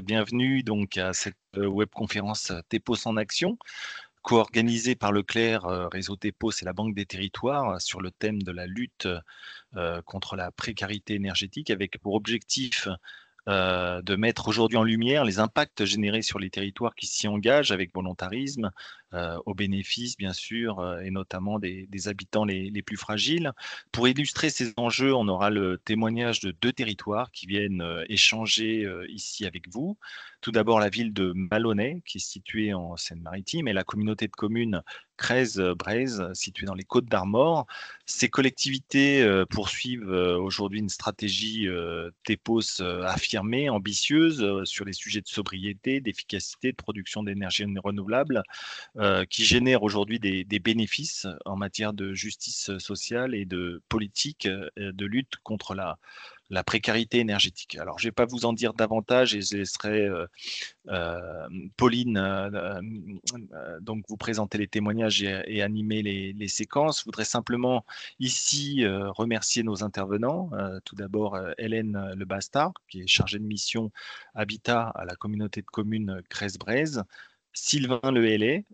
Bienvenue donc à cette webconférence TEPOS en action, co-organisée par Leclerc, Réseau TEPOS et la Banque des Territoires sur le thème de la lutte contre la précarité énergétique avec pour objectif de mettre aujourd'hui en lumière les impacts générés sur les territoires qui s'y engagent avec volontarisme, au bénéfice bien sûr, et notamment des habitants les plus fragiles. Pour illustrer ces enjeux, on aura le témoignage de 2 territoires qui viennent échanger ici avec vous. Tout d'abord la ville de Maloney, qui est située en Seine-Maritime, et la communauté de communes Crèze-Braise, située dans les Côtes-d'Armor. Ces collectivités poursuivent aujourd'hui une stratégie TEPOS affirmée, ambitieuse, sur les sujets de sobriété, d'efficacité, de production d'énergie renouvelable, qui génère aujourd'hui des bénéfices en matière de justice sociale et de politique de lutte contre la précarité énergétique. Alors, je ne vais pas vous en dire davantage et je laisserai Pauline donc vous présenter les témoignages et animer les séquences. Je voudrais simplement ici remercier nos intervenants. Tout d'abord, Hélène Lebastard, qui est chargée de mission Habitat à la communauté de communes Crèze-Braise. Sylvain Lehellet,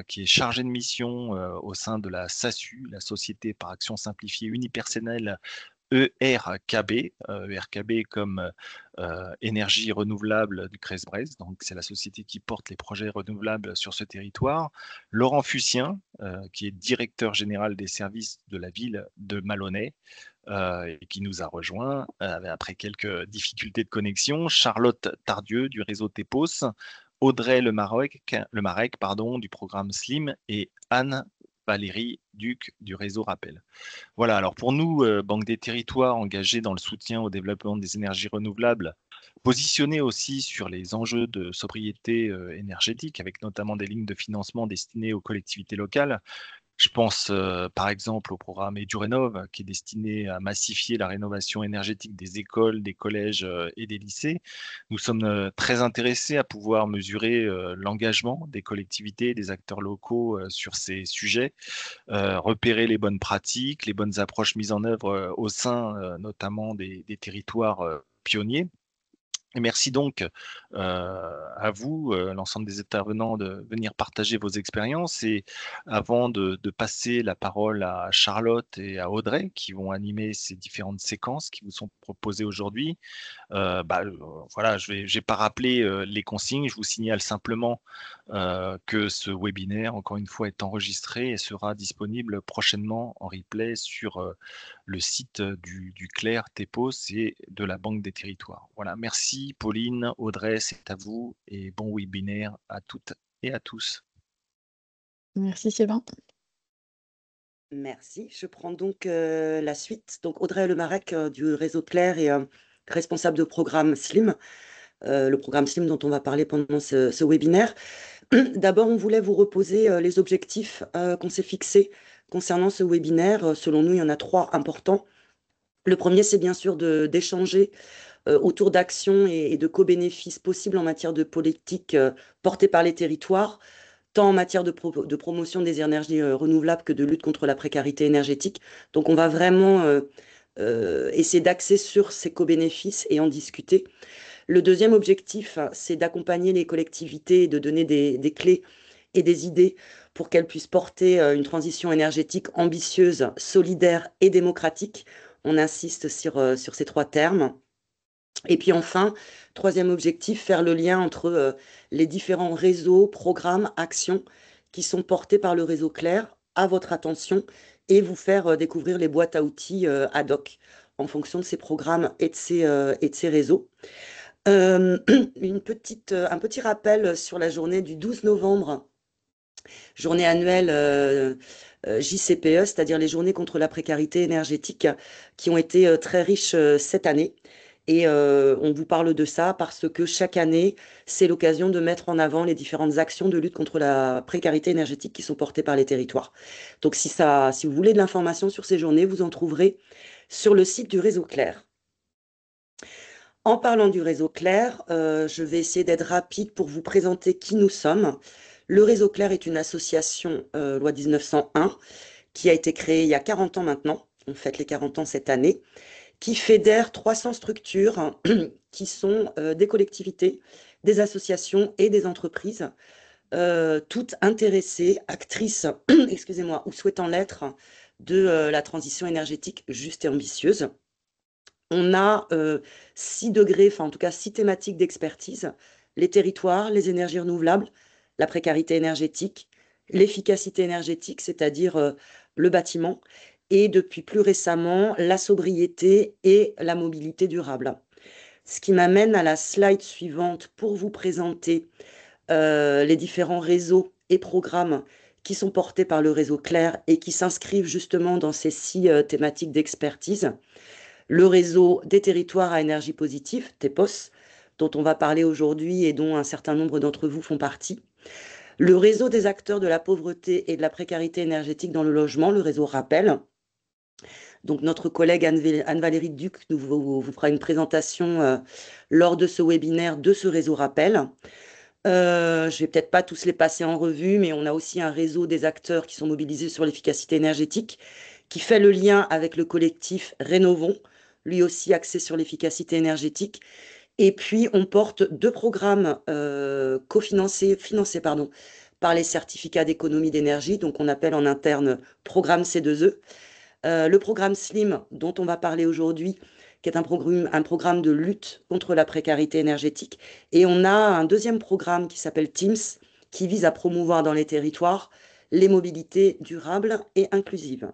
qui est chargé de mission au sein de la SASU, la Société par Action Simplifiée Unipersonnelle ERKB, ERKB comme énergie renouvelable du Crèze-Braise, donc c'est la société qui porte les projets renouvelables sur ce territoire. Laurent Fussien, qui est directeur général des services de la ville de Maloney, et qui nous a rejoint après quelques difficultés de connexion. Charlotte Tardieu du réseau TEPOS, Audrey Lemarec, pardon, du programme SLIM, et Anne Valérie Duc du réseau Rappel. Voilà, alors pour nous, Banque des Territoires engagée dans le soutien au développement des énergies renouvelables, positionnée aussi sur les enjeux de sobriété énergétique, avec notamment des lignes de financement destinées aux collectivités locales. Je pense par exemple au programme EduRénov, qui est destiné à massifier la rénovation énergétique des écoles, des collèges et des lycées. Nous sommes très intéressés à pouvoir mesurer l'engagement des collectivités et des acteurs locaux sur ces sujets, repérer les bonnes pratiques, les bonnes approches mises en œuvre au sein notamment des territoires pionniers. Et merci donc à vous, l'ensemble des intervenants, de venir partager vos expériences. Et avant de passer la parole à Charlotte et à Audrey, qui vont animer ces différentes séquences qui vous sont proposées aujourd'hui, voilà, je vais pas rappeler les consignes. Je vous signale simplement que ce webinaire, encore une fois, est enregistré et sera disponible prochainement en replay sur le site du Clair TEPOS et de la Banque des Territoires. Voilà, merci Pauline, Audrey, c'est à vous et bon webinaire à toutes et à tous. Merci Sylvain. Merci. Je prends donc la suite. Donc Audrey Lemarec du réseau Clair et responsable de programme SLIM, le programme SLIM dont on va parler pendant ce webinaire. D'abord, on voulait vous reposer les objectifs qu'on s'est fixés concernant ce webinaire. Selon nous, il y en a 3 importants. Le premier, c'est bien sûr d'échanger autour d'actions et de co-bénéfices possibles en matière de politique portée par les territoires, tant en matière de promotion des énergies renouvelables que de lutte contre la précarité énergétique. Donc, on va vraiment essayer d'axer sur ces co-bénéfices et en discuter. Le deuxième objectif, c'est d'accompagner les collectivités et de donner des clés et des idées pour qu'elles puissent porter une transition énergétique ambitieuse, solidaire et démocratique. On insiste sur ces 3 termes. Et puis enfin, troisième objectif, faire le lien entre les différents réseaux, programmes, actions qui sont portés par le réseau Clair à votre attention et vous faire découvrir les boîtes à outils ad hoc en fonction de ces programmes et de ces réseaux. Un petit rappel sur la journée du 12 novembre, journée annuelle JCPE, c'est-à-dire les journées contre la précarité énergétique, qui ont été très riches cette année. Et on vous parle de ça parce que chaque année, c'est l'occasion de mettre en avant les différentes actions de lutte contre la précarité énergétique qui sont portées par les territoires. Donc si vous voulez de l'information sur ces journées, vous en trouverez sur le site du réseau Clair. En parlant du réseau Clair, je vais essayer d'être rapide pour vous présenter qui nous sommes. Le réseau Clair est une association loi 1901 qui a été créée il y a 40 ans maintenant. On fête les 40 ans cette année. qui fédère 300 structures hein, qui sont des collectivités, des associations et des entreprises, toutes intéressées, actrices, excusez-moi, ou souhaitant l'être, de la transition énergétique juste et ambitieuse. On a 6 degrés, enfin en tout cas 6 thématiques d'expertise: les territoires, les énergies renouvelables, la précarité énergétique, l'efficacité énergétique, c'est-à-dire le bâtiment, et depuis plus récemment, la sobriété et la mobilité durable. Ce qui m'amène à la slide suivante pour vous présenter les différents réseaux et programmes qui sont portés par le réseau Clair et qui s'inscrivent justement dans ces 6 thématiques d'expertise. Le réseau des territoires à énergie positive, TEPOS, dont on va parler aujourd'hui et dont un certain nombre d'entre vous font partie. Le réseau des acteurs de la pauvreté et de la précarité énergétique dans le logement, le réseau RAPPEL. Donc notre collègue Anne-Valérie Duc vous fera une présentation lors de ce webinaire de ce réseau RAPPEL. Je ne vais peut-être pas tous les passer en revue, mais on a aussi un réseau des acteurs qui sont mobilisés sur l'efficacité énergétique, qui fait le lien avec le collectif Rénovons, lui aussi axé sur l'efficacité énergétique. Et puis, on porte 2 programmes financés par les certificats d'économie d'énergie, donc on appelle en interne programme C2E. Le programme SLIM, dont on va parler aujourd'hui, qui est un programme de lutte contre la précarité énergétique. Et on a un deuxième programme qui s'appelle TEAMS, qui vise à promouvoir dans les territoires les mobilités durables et inclusives.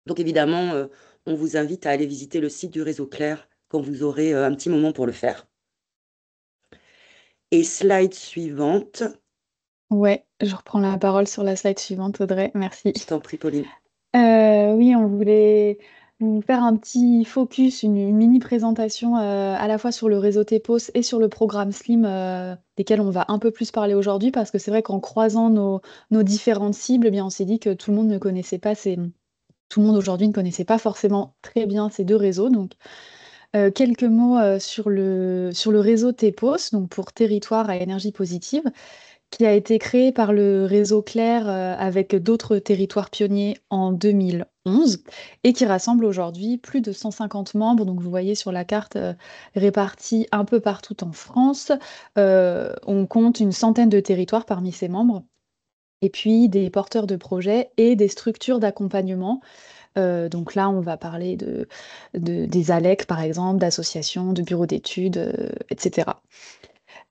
Donc évidemment, on vous invite à aller visiter le site du réseau Clair quand vous aurez un petit moment pour le faire. Et slide suivante. Ouais, je reprends la parole sur la slide suivante, Audrey. Merci. Je t'en prie, Pauline. Oui, on voulait vous faire un petit focus, une mini présentation à la fois sur le réseau TEPOS et sur le programme SLIM, desquels on va un peu plus parler aujourd'hui, parce que c'est vrai qu'en croisant nos différentes cibles, eh bien, on s'est dit que tout le monde ne connaissait pas tout le monde aujourd'hui ne connaissait pas forcément très bien ces 2 réseaux. Donc, quelques mots sur le réseau TEPOS, donc pour Territoire à énergie positive, qui a été créé par le réseau Clair avec d'autres territoires pionniers en 2011 et qui rassemble aujourd'hui plus de 150 membres. Donc vous voyez sur la carte répartis un peu partout en France. On compte une centaine de territoires parmi ces membres. Et puis des porteurs de projets et des structures d'accompagnement. Donc là, on va parler des ALEC, par exemple, d'associations, de bureaux d'études, etc.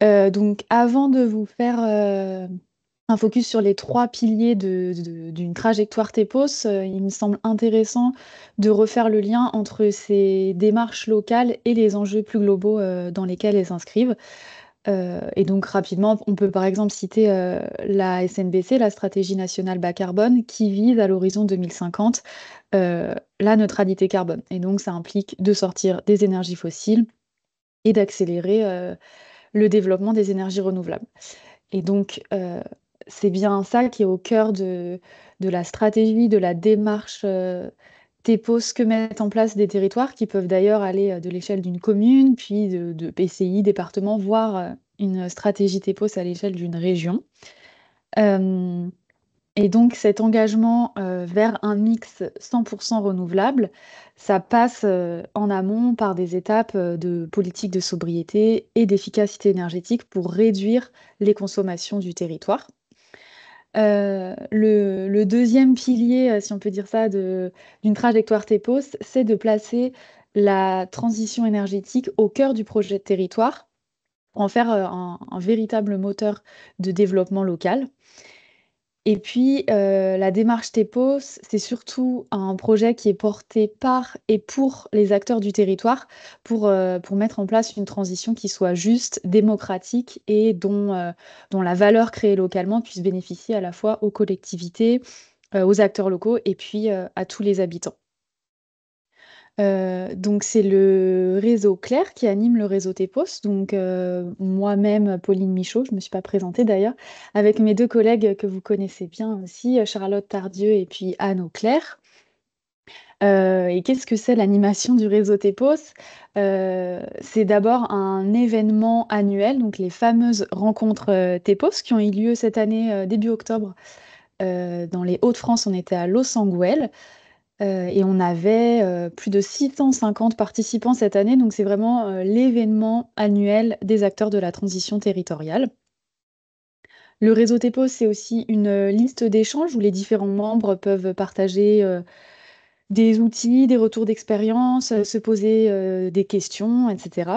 Donc avant de vous faire un focus sur les 3 piliers d'une trajectoire TEPOS, il me semble intéressant de refaire le lien entre ces démarches locales et les enjeux plus globaux dans lesquels elles s'inscrivent. Et donc rapidement, on peut par exemple citer la SNBC, la Stratégie nationale bas carbone, qui vise à l'horizon 2050 la neutralité carbone. Et donc ça implique de sortir des énergies fossiles et d'accélérer le développement des énergies renouvelables. Et donc, c'est bien ça qui est au cœur de la stratégie, de la démarche TEPOS que mettent en place des territoires, qui peuvent d'ailleurs aller de l'échelle d'une commune, puis de PCI, département, voire une stratégie TEPOS à l'échelle d'une région. Et donc cet engagement vers un mix 100% renouvelable, ça passe en amont par des étapes de politique de sobriété et d'efficacité énergétique pour réduire les consommations du territoire. Le deuxième pilier, si on peut dire ça, d'une trajectoire TEPOS, c'est de placer la transition énergétique au cœur du projet de territoire pour en faire un véritable moteur de développement local. Et puis, la démarche TEPOS, c'est surtout un projet qui est porté par et pour les acteurs du territoire pour mettre en place une transition qui soit juste, démocratique et dont la valeur créée localement puisse bénéficier à la fois aux collectivités, aux acteurs locaux et puis à tous les habitants. Donc c'est le réseau Clair qui anime le réseau TEPOS. Donc moi-même, Pauline Michaud, je ne me suis pas présentée d'ailleurs, avec mes 2 collègues que vous connaissez bien aussi, Charlotte Tardieu et puis Anne Auclair. Et qu'est-ce que c'est l'animation du réseau TEPOS? C'est d'abord un événement annuel, donc les fameuses rencontres TEPOS qui ont eu lieu cette année début octobre dans les Hauts-de-France. On était à Los Angeles. Et on avait plus de 650 participants cette année, donc c'est vraiment l'événement annuel des acteurs de la transition territoriale. Le réseau TEPOS, c'est aussi une liste d'échanges où les différents membres peuvent partager des outils, des retours d'expérience, se poser des questions, etc.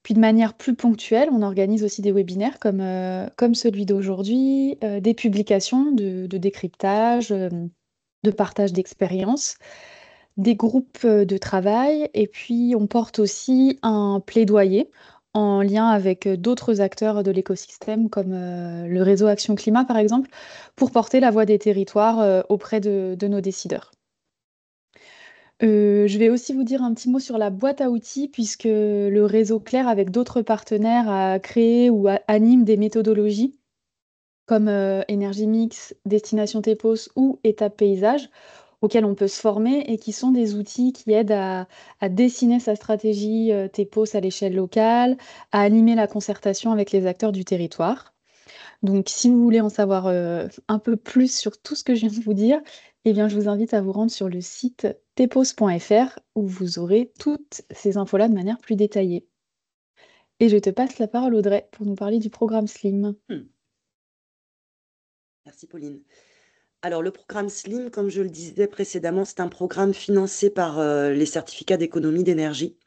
Puis de manière plus ponctuelle, on organise aussi des webinaires comme celui d'aujourd'hui, des publications de décryptage, de partage d'expériences, des groupes de travail, et puis on porte aussi un plaidoyer en lien avec d'autres acteurs de l'écosystème, comme le réseau Action Climat, par exemple, pour porter la voix des territoires auprès de nos décideurs. Je vais aussi vous dire un petit mot sur la boîte à outils, puisque le réseau Clair, avec d'autres partenaires, a créé ou anime des méthodologies comme Énergie Mix, Destination TEPOS ou Étape Paysage, auxquels on peut se former et qui sont des outils qui aident à dessiner sa stratégie TEPOS à l'échelle locale, à animer la concertation avec les acteurs du territoire. Donc, si vous voulez en savoir un peu plus sur tout ce que je viens de vous dire, eh bien, je vous invite à vous rendre sur le site tepos.fr où vous aurez toutes ces infos-là de manière plus détaillée. Et je te passe la parole, Audrey, pour nous parler du programme SLIM. Merci Pauline. Alors le programme SLIM, comme je le disais précédemment, c'est un programme financé par les certificats d'économie d'énergie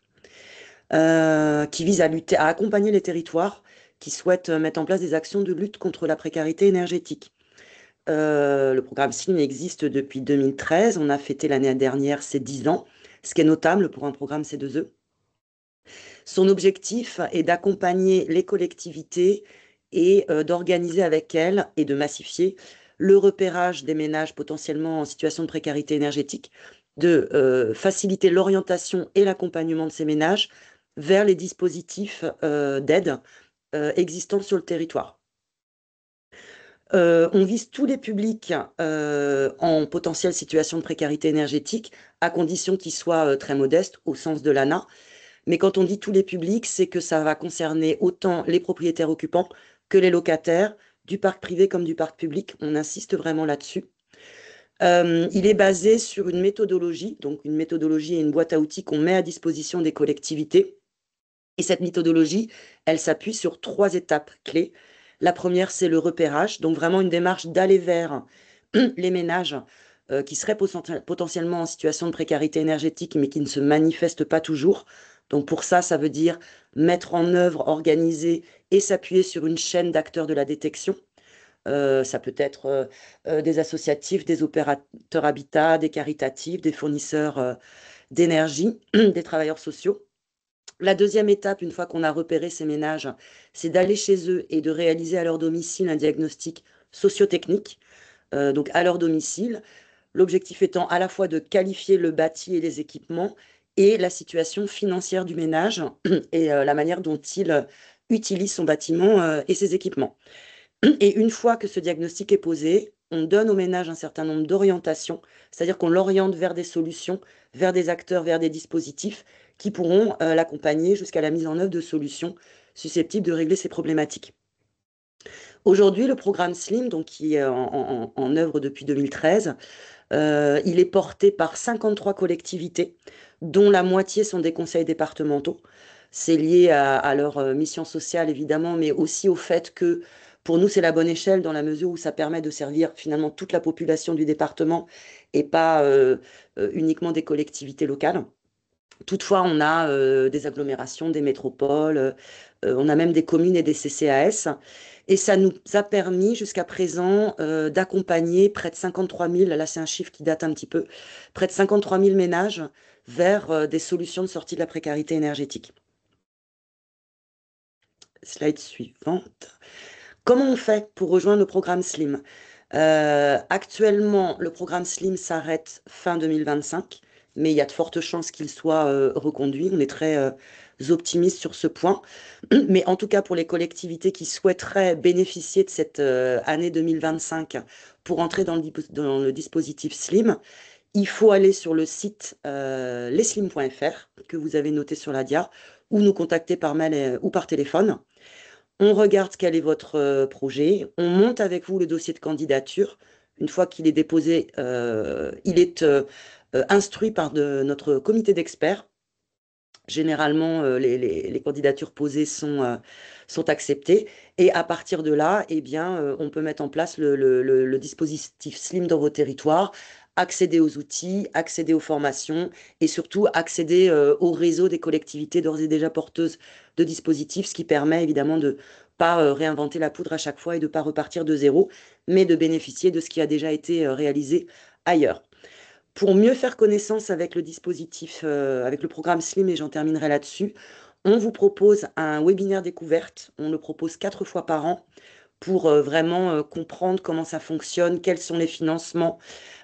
qui vise à accompagner les territoires qui souhaitent mettre en place des actions de lutte contre la précarité énergétique. Le programme SLIM existe depuis 2013. On a fêté l'année dernière ses 10 ans, ce qui est notable pour un programme C2E. Son objectif est d'accompagner les collectivités et d'organiser avec elles et de massifier le repérage des ménages potentiellement en situation de précarité énergétique, de faciliter l'orientation et l'accompagnement de ces ménages vers les dispositifs d'aide existants sur le territoire. On vise tous les publics en potentielle situation de précarité énergétique, à condition qu'ils soient très modestes au sens de l'ANA. Mais quand on dit tous les publics, c'est que ça va concerner autant les propriétaires occupants que les locataires, du parc privé comme du parc public. On insiste vraiment là-dessus. Il est basé sur une méthodologie, donc une méthodologie et une boîte à outils qu'on met à disposition des collectivités. Et cette méthodologie, elle s'appuie sur 3 étapes clés. La première, c'est le repérage, donc vraiment une démarche d'aller vers les ménages qui seraient potentiellement en situation de précarité énergétique, mais qui ne se manifestent pas toujours. Donc pour ça, ça veut dire mettre en œuvre, organiser et s'appuyer sur une chaîne d'acteurs de la détection. Ça peut être des associatifs, des opérateurs habitat, des caritatifs, des fournisseurs d'énergie, des travailleurs sociaux. La deuxième étape, une fois qu'on a repéré ces ménages, c'est d'aller chez eux et de réaliser à leur domicile un diagnostic socio-technique, donc à leur domicile. L'objectif étant à la fois de qualifier le bâti et les équipements et la situation financière du ménage et la manière dont il utilise son bâtiment et ses équipements. Et une fois que ce diagnostic est posé, on donne au ménage un certain nombre d'orientations, c'est-à-dire qu'on l'oriente vers des solutions, vers des acteurs, vers des dispositifs qui pourront l'accompagner jusqu'à la mise en œuvre de solutions susceptibles de régler ces problématiques. Aujourd'hui, le programme SLIM, donc, qui est en œuvre depuis 2013, il est porté par 53 collectivités, dont la moitié sont des conseils départementaux. C'est lié à leur mission sociale, évidemment, mais aussi au fait que pour nous, c'est la bonne échelle dans la mesure où ça permet de servir finalement toute la population du département et pas uniquement des collectivités locales. Toutefois, on a des agglomérations, des métropoles, on a même des communes et des CCAS. Et ça nous a permis jusqu'à présent d'accompagner près de 53 000, là c'est un chiffre qui date un petit peu, près de 53 000 ménages vers des solutions de sortie de la précarité énergétique. Slide suivante. Comment on fait pour rejoindre le programme SLIM? Actuellement, le programme SLIM s'arrête fin 2025, mais il y a de fortes chances qu'il soit reconduit. On est très optimistes sur ce point. Mais en tout cas, pour les collectivités qui souhaiteraient bénéficier de cette année 2025 pour entrer dans le dispositif SLIM, il faut aller sur le site leslim.fr que vous avez noté sur la dia ou nous contacter par mail ou par téléphone. On regarde quel est votre projet, on monte avec vous le dossier de candidature. Une fois qu'il est déposé, il est instruit par notre comité d'experts. Généralement, les candidatures posées sont acceptées. Et à partir de là, eh bien, on peut mettre en place le dispositif Slim dans vos territoires, accéder aux outils, accéder aux formations et surtout accéder au réseau des collectivités d'ores et déjà porteuses de dispositifs, ce qui permet évidemment de pas réinventer la poudre à chaque fois et de pas repartir de zéro, mais de bénéficier de ce qui a déjà été réalisé ailleurs. Pour mieux faire connaissance avec le dispositif, avec le programme Slim, et j'en terminerai là-dessus, on vous propose un webinaire découverte. On le propose 4 fois par an pour vraiment comprendre comment ça fonctionne, quels sont les financements,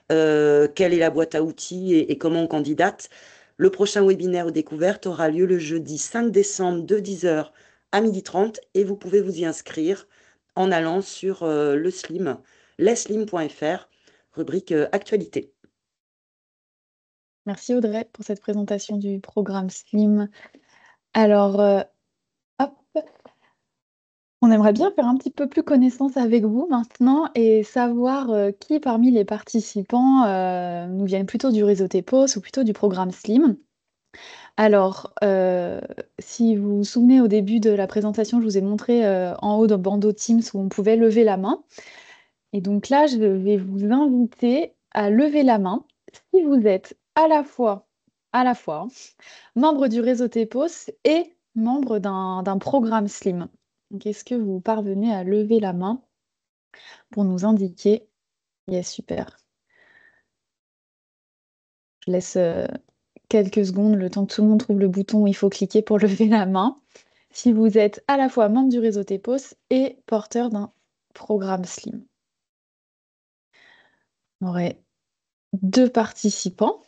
quelle est la boîte à outils et comment on candidate. Le prochain webinaire découverte aura lieu le jeudi 5 décembre de 10h à 12h30 et vous pouvez vous y inscrire en allant sur le Slim, leslim.fr, rubrique actualité. Merci Audrey pour cette présentation du programme Slim. Alors, hop, on aimerait bien faire un petit peu plus connaissance avec vous maintenant et savoir qui parmi les participants nous viennent plutôt du réseau TEPOS ou plutôt du programme Slim. Alors, si vous vous souvenez, au début de la présentation, je vous ai montré en haut d'un bandeau Teams où on pouvait lever la main. Et donc là, je vais vous inviter à lever la main si vous êtes à la fois, hein, membre du réseau TEPOS et membre d'un programme Slim. Donc, est-ce que vous parvenez à lever la main pour nous indiquer? Yes, super. Je laisse quelques secondes, le temps que tout le monde trouve le bouton où il faut cliquer pour lever la main. Si vous êtes à la fois membre du réseau TEPOS et porteur d'un programme Slim. On aurait 2 participants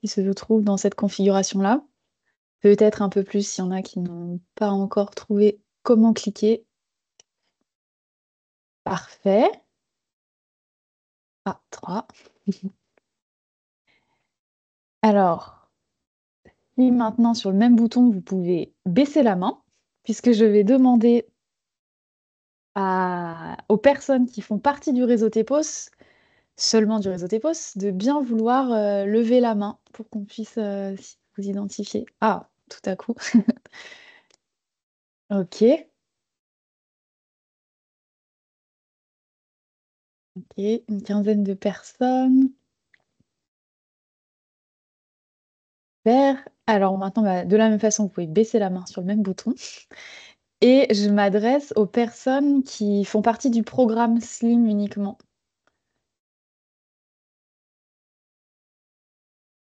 qui se trouvent dans cette configuration-là. Peut-être un peu plus s'il y en a qui n'ont pas encore trouvé comment cliquer. Parfait. Ah, 3. Alors, si maintenant sur le même bouton, vous pouvez baisser la main, puisque je vais demander aux personnes qui font partie du réseau TEPOS, seulement du réseau TEPOS, de bien vouloir lever la main pour qu'on puisse vous identifier. Ah, tout à coup. Ok. Ok, une quinzaine de personnes. Super. Alors maintenant, bah, de la même façon, vous pouvez baisser la main sur le même bouton. Et je m'adresse aux personnes qui font partie du programme Slim uniquement.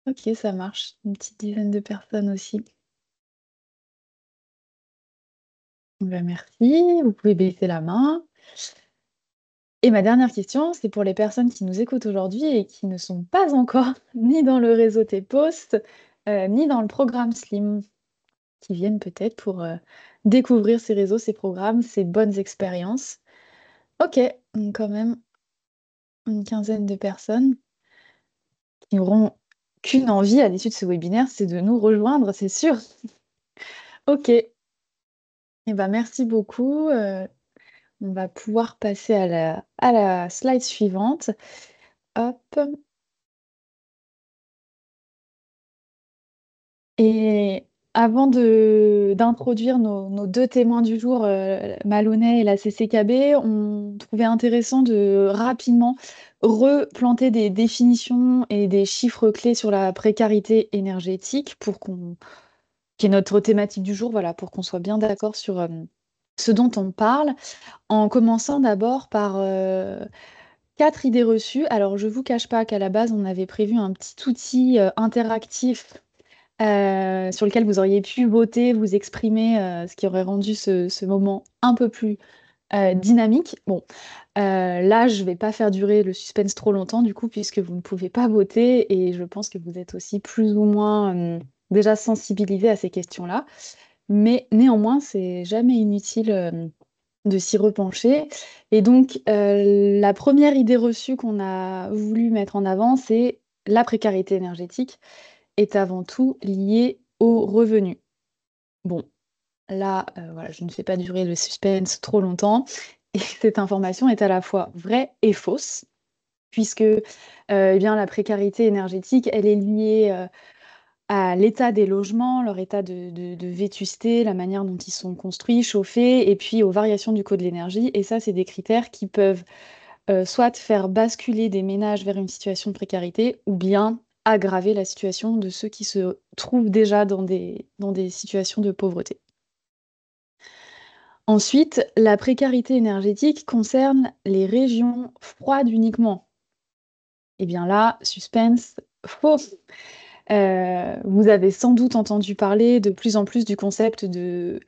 Ok, ça marche. Une petite dizaine de personnes aussi. Bah, merci. Vous pouvez baisser la main. Et ma dernière question, c'est pour les personnes qui nous écoutent aujourd'hui et qui ne sont pas encore ni dans le réseau TEPOS, ni dans le programme Slim, qui viennent peut-être pour découvrir ces réseaux, ces programmes, ces bonnes expériences. Ok, donc quand même une quinzaine de personnes qui n'auront qu'une envie à l'issue de ce webinaire, c'est de nous rejoindre, c'est sûr. Ok, eh ben, merci beaucoup. On va pouvoir passer à la slide suivante. Hop. Et avant d'introduire nos 2 témoins du jour, Maloney et la CCKB, on trouvait intéressant de rapidement replanter des définitions et des chiffres clés sur la précarité énergétique qui est notre thématique du jour, voilà, pour qu'on soit bien d'accord sur ce dont on parle, en commençant d'abord par 4 idées reçues. Alors, je ne vous cache pas qu'à la base, on avait prévu un petit outil interactif sur lequel vous auriez pu voter, vous exprimer, ce qui aurait rendu ce moment un peu plus dynamique. Bon, là, je ne vais pas faire durer le suspense trop longtemps, du coup, puisque vous ne pouvez pas voter et je pense que vous êtes aussi plus ou moins déjà sensibilisés à ces questions-là. Mais néanmoins, c'est jamais inutile de s'y repencher. Et donc, la première idée reçue qu'on a voulu mettre en avant, c'est la précarité énergétique est avant tout liée aux revenus. Bon, là, voilà, je ne fais pas durer le suspense trop longtemps. Et cette information est à la fois vraie et fausse. puisque eh bien, la précarité énergétique, elle est liée à l'état des logements, leur état de vétusté, la manière dont ils sont construits, chauffés, et puis aux variations du coût de l'énergie. Et ça, c'est des critères qui peuvent soit faire basculer des ménages vers une situation de précarité, ou bien aggraver la situation de ceux qui se trouvent déjà dans des situations de pauvreté. Ensuite, la précarité énergétique concerne les régions froides uniquement. Eh bien là, suspense, faux. Vous avez sans doute entendu parler de plus en plus du concept de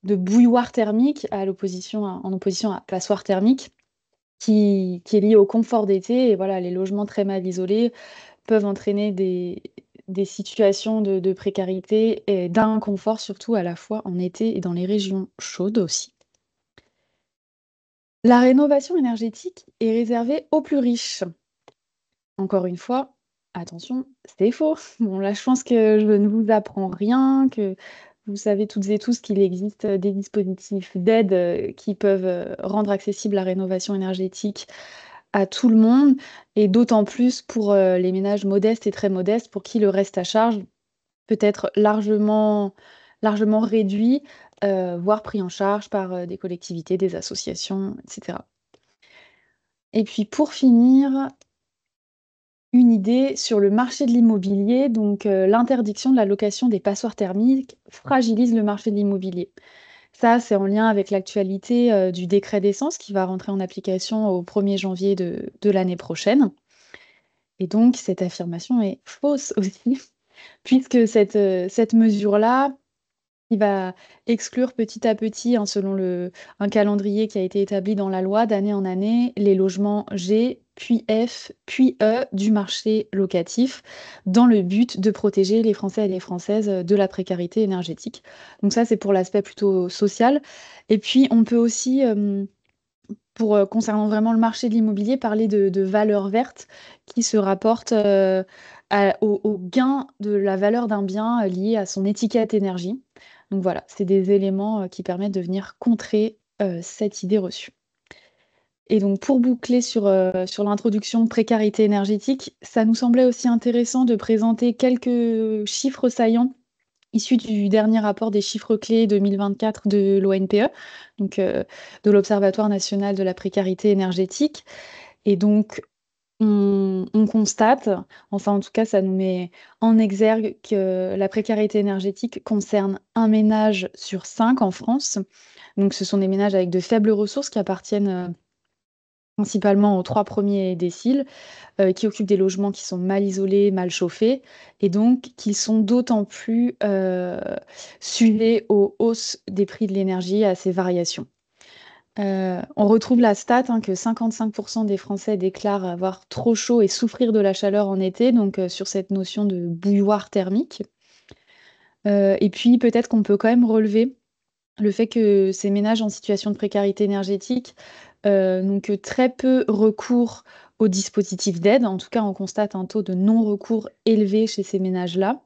bouilloire thermique en opposition à passoire thermique, qui est lié au confort d'été. Et voilà, les logements très mal isolés peuvent entraîner des situations de précarité et d'inconfort, surtout à la fois en été et dans les régions chaudes aussi. La rénovation énergétique est réservée aux plus riches. Encore une fois, attention, c'est faux. Bon, là, je pense que je ne vous apprends rien, que vous savez toutes et tous qu'il existe des dispositifs d'aide qui peuvent rendre accessible la rénovation énergétique à tout le monde, et d'autant plus pour les ménages modestes et très modestes, pour qui le reste à charge peut être largement réduit, voire pris en charge par des collectivités, des associations, etc. Et puis pour finir, une idée sur le marché de l'immobilier. Donc, l'interdiction de la location des passoires thermiques fragilise le marché de l'immobilier. Ça, c'est en lien avec l'actualité, du décret d'essence qui va rentrer en application au 1er janvier de l'année prochaine. Et donc cette affirmation est fausse aussi, puisque cette mesure-là, qui va exclure petit à petit, hein, selon un calendrier qui a été établi dans la loi, d'année en année, les logements G, puis F, puis E du marché locatif, dans le but de protéger les Français et les Françaises de la précarité énergétique. Donc ça, c'est pour l'aspect plutôt social. Et puis, on peut aussi, concernant vraiment le marché de l'immobilier, parler de valeur verte qui se rapporte au gain de la valeur d'un bien lié à son étiquette énergie. Donc voilà, c'est des éléments qui permettent de venir contrer cette idée reçue. Et donc pour boucler sur l'introduction précarité énergétique, ça nous semblait aussi intéressant de présenter quelques chiffres saillants issus du dernier rapport des chiffres clés 2024 de l'ONPE, donc de l'Observatoire national de la précarité énergétique. Et donc, on constate, enfin en tout cas ça nous met en exergue, que la précarité énergétique concerne un ménage sur 5 en France. Donc ce sont des ménages avec de faibles ressources qui appartiennent principalement aux 3 premiers déciles, qui occupent des logements qui sont mal isolés, mal chauffés, et donc qui sont d'autant plus sujets aux hausses des prix de l'énergie, à ces variations. On retrouve la stat, hein, que 55% des Français déclarent avoir trop chaud et souffrir de la chaleur en été, donc sur cette notion de bouilloire thermique. Et puis peut-être qu'on peut quand même relever le fait que ces ménages en situation de précarité énergétique n'ont que très peu recours aux dispositifs d'aide. En tout cas, on constate un taux de non-recours élevé chez ces ménages-là.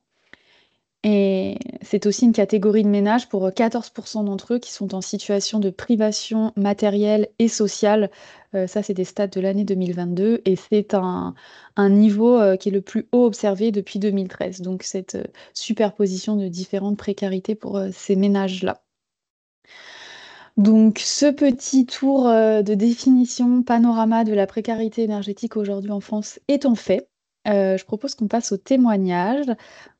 Et c'est aussi une catégorie de ménages, pour 14% d'entre eux, qui sont en situation de privation matérielle et sociale. Ça, c'est des stats de l'année 2022, et c'est un niveau qui est le plus haut observé depuis 2013. Donc cette superposition de différentes précarités pour ces ménages-là. Donc ce petit tour de définition, panorama de la précarité énergétique aujourd'hui en France étant fait, je propose qu'on passe au témoignage,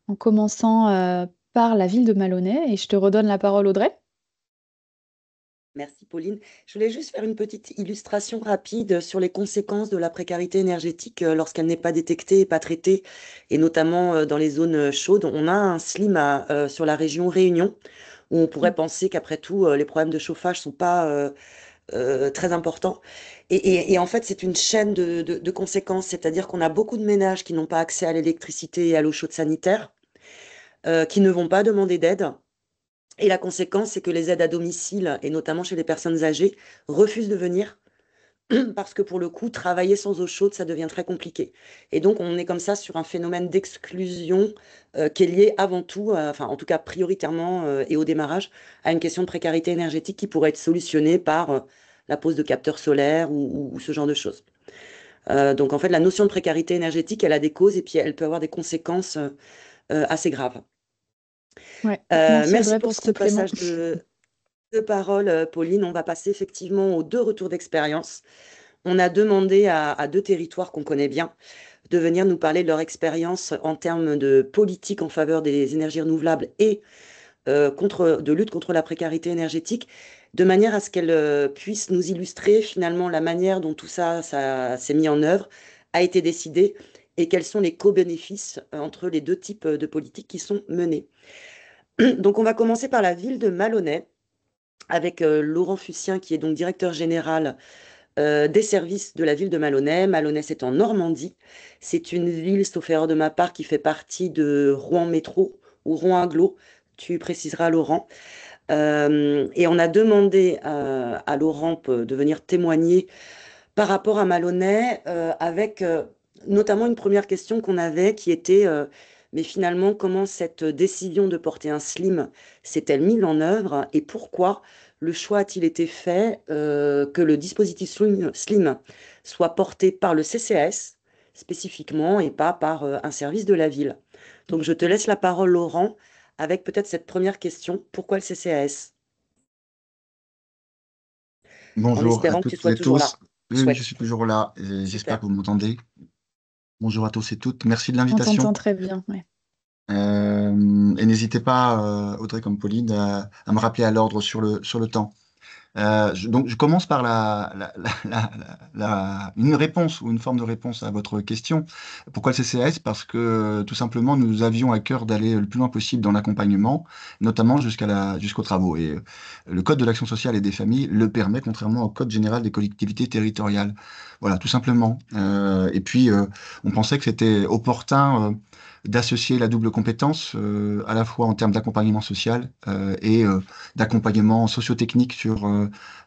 en commençant par la ville de Maloney, et je te redonne la parole, Audrey. Merci Pauline. Je voulais juste faire une petite illustration rapide sur les conséquences de la précarité énergétique lorsqu'elle n'est pas détectée et pas traitée, et notamment dans les zones chaudes. On a un SLIM sur la région Réunion, où on pourrait penser qu'après tout, les problèmes de chauffage sont pas très importants. Et en fait, c'est une chaîne de conséquences, c'est-à-dire qu'on a beaucoup de ménages qui n'ont pas accès à l'électricité et à l'eau chaude sanitaire, qui ne vont pas demander d'aide. Et la conséquence, c'est que les aides à domicile, et notamment chez les personnes âgées, refusent de venir parce que pour le coup, travailler sans eau chaude, ça devient très compliqué. Et donc, on est comme ça sur un phénomène d'exclusion qui est lié avant tout, enfin en tout cas prioritairement et au démarrage, à une question de précarité énergétique qui pourrait être solutionnée par la pose de capteurs solaires ou ce genre de choses. Donc en fait, la notion de précarité énergétique, elle a des causes et puis elle peut avoir des conséquences assez graves. Ouais, merci Merci Audrey pour pour ce ce complément. passage de parole, Pauline. On va passer effectivement aux 2 retours d'expérience. On a demandé à 2 territoires qu'on connaît bien de venir nous parler de leur expérience en termes de politique en faveur des énergies renouvelables et de lutte contre la précarité énergétique, de manière à ce qu'elles puissent nous illustrer finalement la manière dont tout ça, ça s'est mis en œuvre, a été décidé et quels sont les co-bénéfices entre les 2 types de politiques qui sont menées. Donc on va commencer par la ville de Maloney avec Laurent Fussien qui est donc directeur général des services de la ville de Maloney. Maloney, c'est en Normandie. C'est une ville, sauf erreur de ma part, qui fait partie de Rouen Métro ou Rouen Agglo. Tu préciseras, Laurent. Et on a demandé à Laurent de venir témoigner par rapport à Maloney avec notamment une première question qu'on avait qui était mais finalement, comment cette décision de porter un slim s'est-elle mise en œuvre et pourquoi le choix a-t-il été fait que le dispositif slim soit porté par le CCAS spécifiquement et pas par un service de la ville? Donc je te laisse la parole, Laurent, avec peut-être cette première question. Pourquoi le CCAS? En Bonjour à espérant que tu toutes sois et toujours tous. là. Oui, oui, je Chouette, suis toujours là. Et j'espère super. que vous m'entendez. Bonjour à tous et toutes. Merci de On l'invitation. t'entend très bien. Ouais. Et n'hésitez pas, Audrey comme Pauline, à me rappeler à l'ordre sur le temps. Donc, je commence par une réponse ou une forme de réponse à votre question. Pourquoi le CCAS? Parce que tout simplement, nous avions à cœur d'aller le plus loin possible dans l'accompagnement, notamment jusqu'aux travaux. Et le Code de l'action sociale et des familles le permet, contrairement au Code général des collectivités territoriales. Voilà, tout simplement. Et puis, on pensait que c'était opportun. D'associer la double compétence, à la fois en termes d'accompagnement social et d'accompagnement socio-technique sur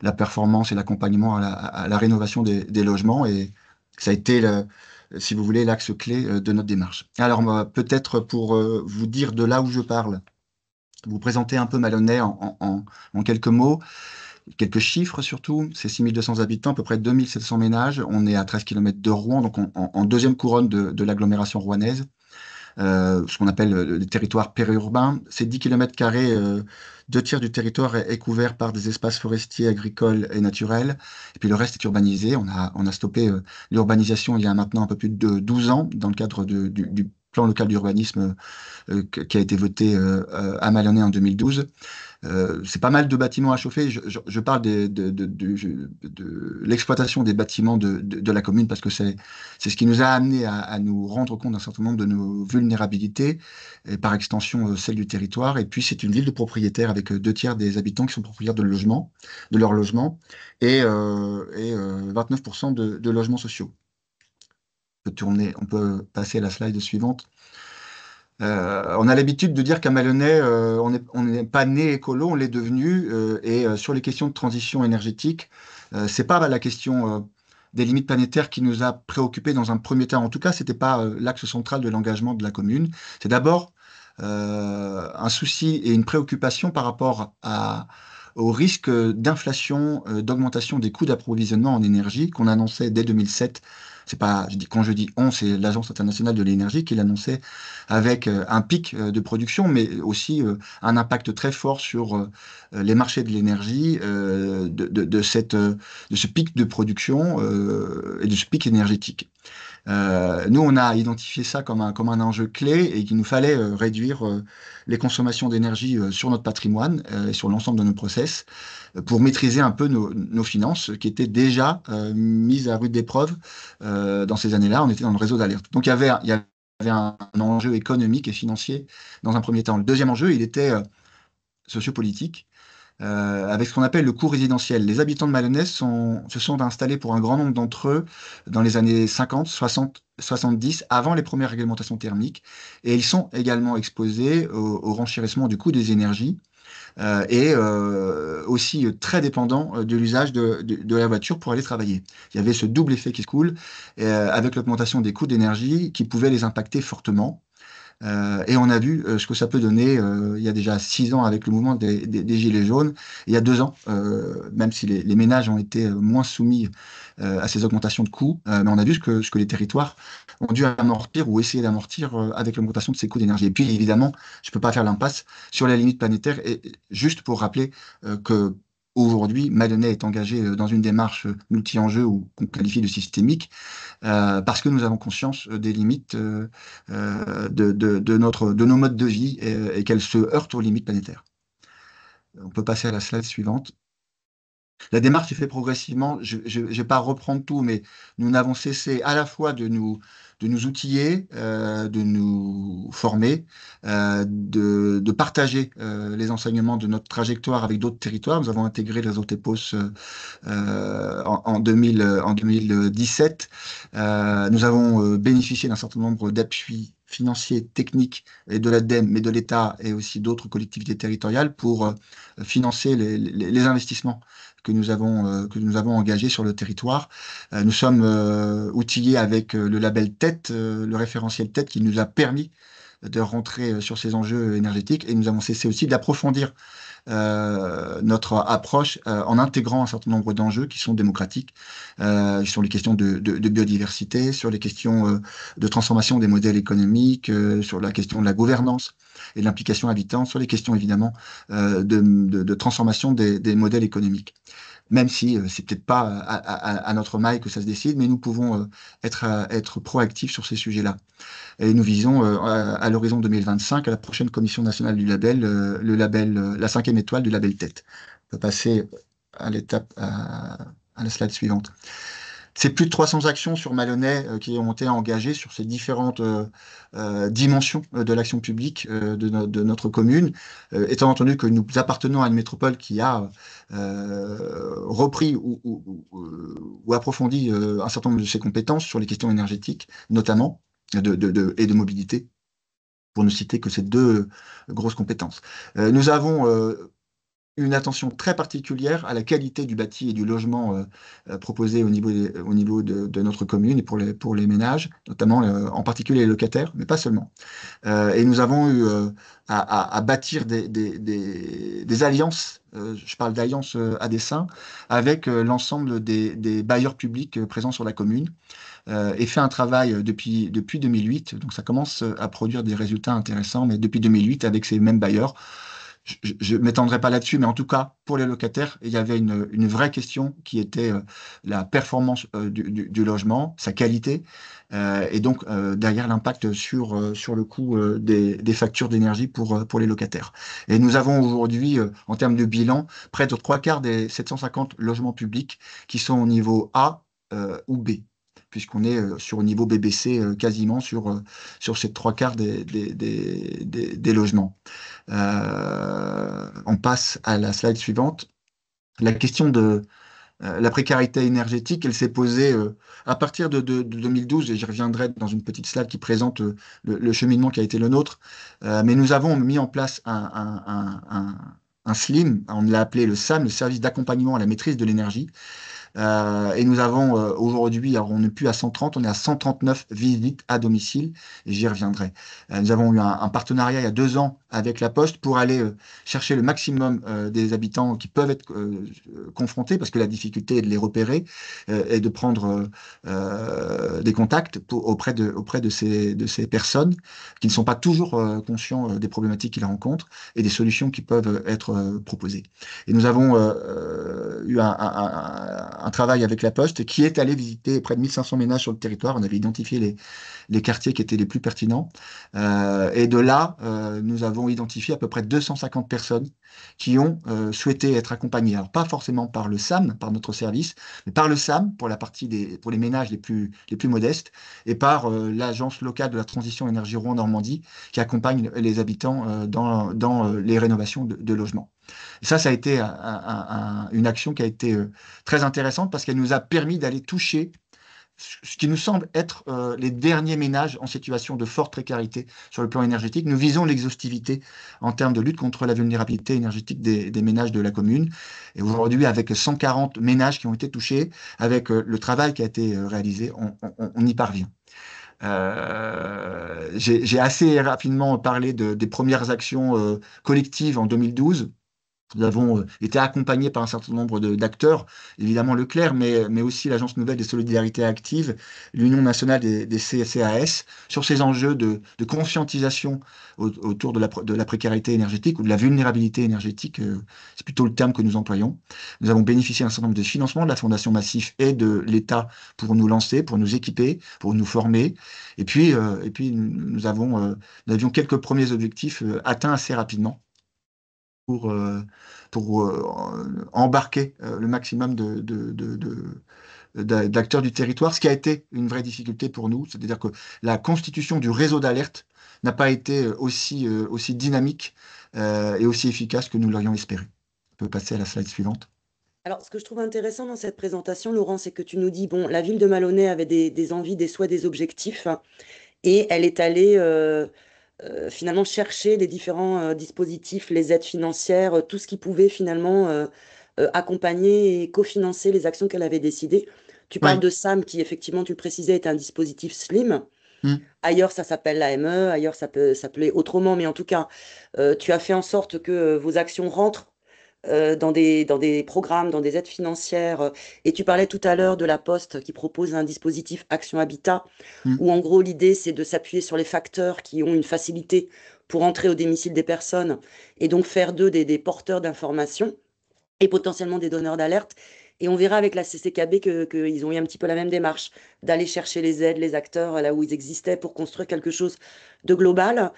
la performance et l'accompagnement à la rénovation des logements. Et ça a été, si vous voulez, l'axe clé de notre démarche. Alors, peut-être pour vous dire de là où je parle, vous présenter un peu Maloney en quelques mots, quelques chiffres surtout. C'est 6200 habitants, à peu près 2700 ménages. On est à 13 km de Rouen, donc en deuxième couronne de l'agglomération rouennaise. Ce qu'on appelle le territoire périurbain. C'est 10 km², 2 tiers du territoire est couvert par des espaces forestiers, agricoles et naturels. Et puis le reste est urbanisé. On a stoppé l'urbanisation il y a maintenant un peu plus de 12 ans dans le cadre du plan local d'urbanisme qui a été voté à Maloney en 2012. C'est pas mal de bâtiments à chauffer. Je parle de l'exploitation des bâtiments de la commune parce que c'est ce qui nous a amené à nous rendre compte d'un certain nombre de nos vulnérabilités et par extension celle du territoire. Et puis c'est une ville de propriétaires avec 2 tiers des habitants qui sont propriétaires de leur logement et 29% de logements sociaux. On peut passer à la slide suivante. On a l'habitude de dire qu'à Maloney, on n'est pas né écolo, on l'est devenu. Sur les questions de transition énergétique, c'est pas la question des limites planétaires qui nous a préoccupés dans un premier temps. En tout cas, c'était pas l'axe central de l'engagement de la commune. C'est d'abord un souci et une préoccupation par rapport au risque d'inflation, d'augmentation des coûts d'approvisionnement en énergie qu'on annonçait dès 2007. C'est pas, quand je dis on, c'est l'Agence internationale de l'énergie qui l'annonçait avec un pic de production, mais aussi un impact très fort sur les marchés de l'énergie, de ce pic de production et de ce pic énergétique. Nous, on a identifié ça comme un enjeu clé et qu'il nous fallait réduire les consommations d'énergie sur notre patrimoine et sur l'ensemble de nos process pour maîtriser un peu nos finances qui étaient déjà mises à rude épreuve dans ces années-là. On était dans le réseau d'alerte. Donc, il y avait un enjeu économique et financier dans un premier temps. Le deuxième enjeu, il était sociopolitique avec ce qu'on appelle le coût résidentiel. Les habitants de Maloney se sont installés pour un grand nombre d'entre eux dans les années 50, 60, 70, avant les premières réglementations thermiques, et ils sont également exposés au renchérissement du coût des énergies et aussi très dépendants de l'usage de la voiture pour aller travailler. Il y avait ce double effet qui se coule avec l'augmentation des coûts d'énergie qui pouvait les impacter fortement. Et on a vu ce que ça peut donner il y a déjà 6 ans avec le mouvement des Gilets jaunes, et il y a 2 ans, même si les ménages ont été moins soumis à ces augmentations de coûts, mais on a vu ce que les territoires ont dû amortir ou essayer d'amortir avec l'augmentation de ces coûts d'énergie. Et puis évidemment, je ne peux pas faire l'impasse sur la limite planétaire, et juste pour rappeler que aujourd'hui, Maloney est engagé dans une démarche multi-enjeux ou qu'on qualifie de systémique, parce que nous avons conscience des limites de nos modes de vie et qu'elles se heurtent aux limites planétaires. On peut passer à la slide suivante. La démarche s'est faite progressivement. Je ne vais pas reprendre tout, mais nous n'avons cessé à la fois de nous outiller, de nous former, de partager les enseignements de notre trajectoire avec d'autres territoires. Nous avons intégré le réseau TEPOS en 2017. Nous avons bénéficié d'un certain nombre d'appuis financiers, techniques, et de l'ADEME, mais de l'État et aussi d'autres collectivités territoriales pour financer les investissements que nous avons engagés sur le territoire. Nous sommes outillés avec le label TET, le référentiel TET, qui nous a permis de rentrer sur ces enjeux énergétiques, et nous avons cessé aussi d'approfondir notre approche en intégrant un certain nombre d'enjeux qui sont démocratiques, sur les questions de biodiversité, sur les questions de transformation des modèles économiques, sur la question de la gouvernance et de l'implication habitante, sur les questions évidemment de transformation des modèles économiques. Même si c'est peut-être pas à notre maille que ça se décide, mais nous pouvons être proactifs sur ces sujets-là. Et nous visons à l'horizon 2025, à la prochaine commission nationale du label, la 5e étoile du label TET. On peut passer à la slide suivante. C'est plus de 300 actions sur Maloney qui ont été engagées sur ces différentes dimensions de l'action publique de notre commune, étant entendu que nous appartenons à une métropole qui a repris ou approfondi un certain nombre de ses compétences sur les questions énergétiques, notamment, et de mobilité, pour ne citer que ces 2 grosses compétences. Nous avons une attention très particulière à la qualité du bâti et du logement proposé au niveau de notre commune et pour les ménages, notamment en particulier les locataires, mais pas seulement. Et nous avons eu à bâtir des alliances, je parle d'alliances à dessein, avec l'ensemble des bailleurs publics présents sur la commune, et fait un travail depuis 2008, donc ça commence à produire des résultats intéressants, mais depuis 2008 avec ces mêmes bailleurs. Je ne m'étendrai pas là-dessus, mais en tout cas, pour les locataires, il y avait une vraie question qui était la performance du logement, sa qualité, et donc derrière l'impact sur le coût des factures d'énergie pour les locataires. Et nous avons aujourd'hui, en termes de bilan, près de 3/4 des 750 logements publics qui sont au niveau A ou B, puisqu'on est sur le niveau BBC quasiment sur ces 3/4 des logements. On passe à la slide suivante. La question de la précarité énergétique, elle s'est posée à partir de 2012, et j'y reviendrai dans une petite slide qui présente le cheminement qui a été le nôtre. Mais nous avons mis en place un SLIM, on l'a appelé le SAM, le service d'accompagnement à la maîtrise de l'énergie. Et nous avons aujourd'hui, alors on n'est plus à 130, on est à 139 visites à domicile, et j'y reviendrai. Nous avons eu un partenariat il y a 2 ans avec La Poste pour aller chercher le maximum des habitants qui peuvent être confrontés, parce que la difficulté est de les repérer et de prendre des contacts auprès de ces personnes qui ne sont pas toujours conscients des problématiques qu'ils rencontrent et des solutions qui peuvent être proposées. Et nous avons eu un travail avec La Poste qui est allé visiter près de 1500 ménages sur le territoire. On avait identifié les quartiers qui étaient les plus pertinents. Et de là, nous avons identifié à peu près 250 personnes qui ont souhaité être accompagnées. Alors, pas forcément par le SAM, par notre service, mais par le SAM pour pour les ménages les plus modestes, et par l'Agence locale de la transition énergie Rouen-Normandie qui accompagne les habitants dans les rénovations de logements. Et ça a été une action qui a été très intéressante parce qu'elle nous a permis d'aller toucher ce qui nous semble être les derniers ménages en situation de forte précarité sur le plan énergétique. Nous visons l'exhaustivité en termes de lutte contre la vulnérabilité énergétique des ménages de la commune. Et aujourd'hui, avec 140 ménages qui ont été touchés, avec le travail qui a été réalisé, on y parvient. J'ai assez rapidement parlé des premières actions collectives en 2012. Nous avons été accompagnés par un certain nombre d'acteurs, évidemment Leclerc, mais aussi l'Agence nouvelle des solidarités actives, l'Union nationale des CCAS, sur ces enjeux de conscientisation autour de la précarité énergétique ou de la vulnérabilité énergétique, c'est plutôt le terme que nous employons. Nous avons bénéficié d'un certain nombre de financements de la Fondation Massif et de l'État pour nous lancer, pour nous équiper, pour nous former. Et puis nous avions quelques premiers objectifs atteints assez rapidement pour, euh, pour embarquer le maximum d'acteurs du territoire, ce qui a été une vraie difficulté pour nous. C'est-à-dire que la constitution du réseau d'alerte n'a pas été aussi dynamique et aussi efficace que nous l'aurions espéré. On peut passer à la slide suivante. Alors, ce que je trouve intéressant dans cette présentation, Laurent, c'est que tu nous dis, bon, la ville de Maloney avait des envies, des souhaits, des objectifs, hein, et elle est allée finalement chercher les différents dispositifs, les aides financières, tout ce qui pouvait finalement accompagner et cofinancer les actions qu'elle avait décidées. Tu parles Oui. de SAM, qui effectivement, tu le précisais, est un dispositif SLIM. Mm. Ailleurs, ça s'appelle l'AME, ailleurs, ça peut s'appeler autrement, mais en tout cas, tu as fait en sorte que vos actions rentrent dans des programmes, dans des aides financières. Et tu parlais tout à l'heure de la Poste qui propose un dispositif Action Habitat, Mm. où en gros, l'idée, c'est de s'appuyer sur les facteurs qui ont une facilité pour entrer au domicile des personnes et donc faire d'eux des porteurs d'informations et potentiellement des donneurs d'alerte. Et on verra avec la CCKB qu'ils ont eu un petit peu la même démarche, d'aller chercher les aides, les acteurs là où ils existaient pour construire quelque chose de global.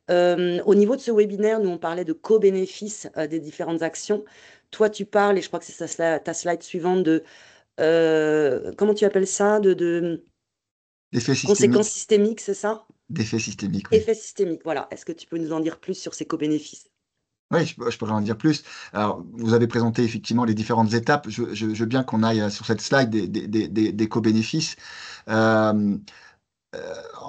Au niveau de ce webinaire, nous, on parlait de co-bénéfices des différentes actions. Toi, tu parles, et je crois que c'est ta slide suivante, de, comment tu appelles ça, de L'effet conséquences systémique. systémiques, c'est ça? D'effet systémique, oui. Effet systémique, voilà. Est-ce que tu peux nous en dire plus sur ces co-bénéfices? Oui, je pourrais en dire plus. Alors, vous avez présenté effectivement les différentes étapes. Je veux bien qu'on aille sur cette slide des co-bénéfices. Euh,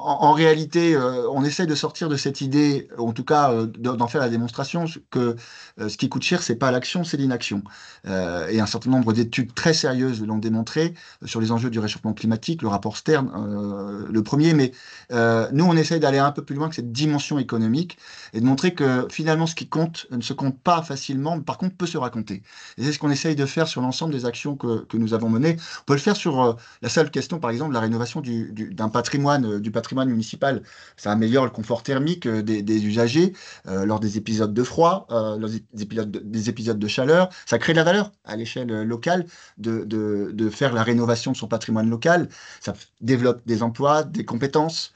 en réalité, on essaie de sortir de cette idée, en tout cas d'en faire la démonstration, que ce qui coûte cher, c'est pas l'action, c'est l'inaction. Et un certain nombre d'études très sérieuses l'ont démontré sur les enjeux du réchauffement climatique, le rapport Stern, le premier, mais nous, on essaie d'aller un peu plus loin que cette dimension économique et de montrer que finalement, ce qui compte ne se compte pas facilement, mais par contre peut se raconter. Et c'est ce qu'on essaye de faire sur l'ensemble des actions que nous avons menées. On peut le faire sur la seule question, par exemple, la rénovation d'un patrimoine, du patrimoine municipal. Ça améliore le confort thermique des usagers lors des épisodes de froid, lors des épisodes de chaleur. Ça crée de la valeur à l'échelle locale de faire la rénovation de son patrimoine local. Ça développe des emplois, des compétences.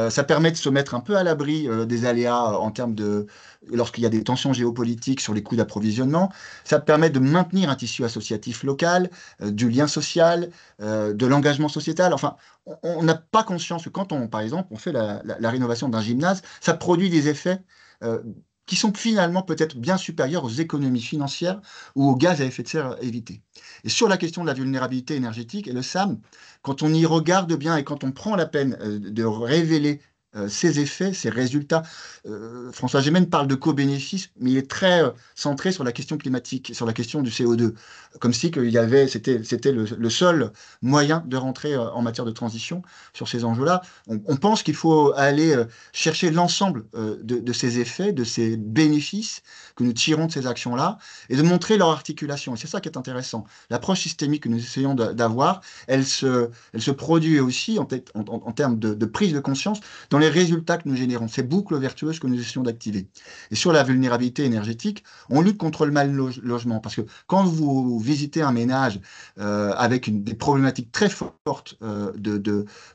Ça permet de se mettre un peu à l'abri des aléas en termes lorsqu'il y a des tensions géopolitiques sur les coûts d'approvisionnement. Ça permet de maintenir un tissu associatif local, du lien social, de l'engagement sociétal. Enfin, on n'a pas conscience que quand par exemple, on fait la rénovation d'un gymnase, ça produit des effets euh, qui sont finalement peut-être bien supérieurs aux économies financières ou aux gaz à effet de serre évités. Et sur la question de la vulnérabilité énergétique et le SAM, quand on y regarde bien et quand on prend la peine de révéler ces effets, ces résultats, François Gémen parle de co-bénéfice, mais il est très centré sur la question climatique, sur la question du CO2, comme si c'était le seul moyen de rentrer en matière de transition sur ces enjeux-là. On pense qu'il faut aller chercher l'ensemble de ces effets, de ces bénéfices que nous tirons de ces actions-là, et de montrer leur articulation. Et c'est ça qui est intéressant. L'approche systémique que nous essayons d'avoir, elle se produit aussi en termes de prise de conscience dans les résultats que nous générons, ces boucles vertueuses que nous essayons d'activer. Et sur la vulnérabilité énergétique, on lutte contre le mal logement, parce que quand vous visitez un ménage avec des problématiques très fortes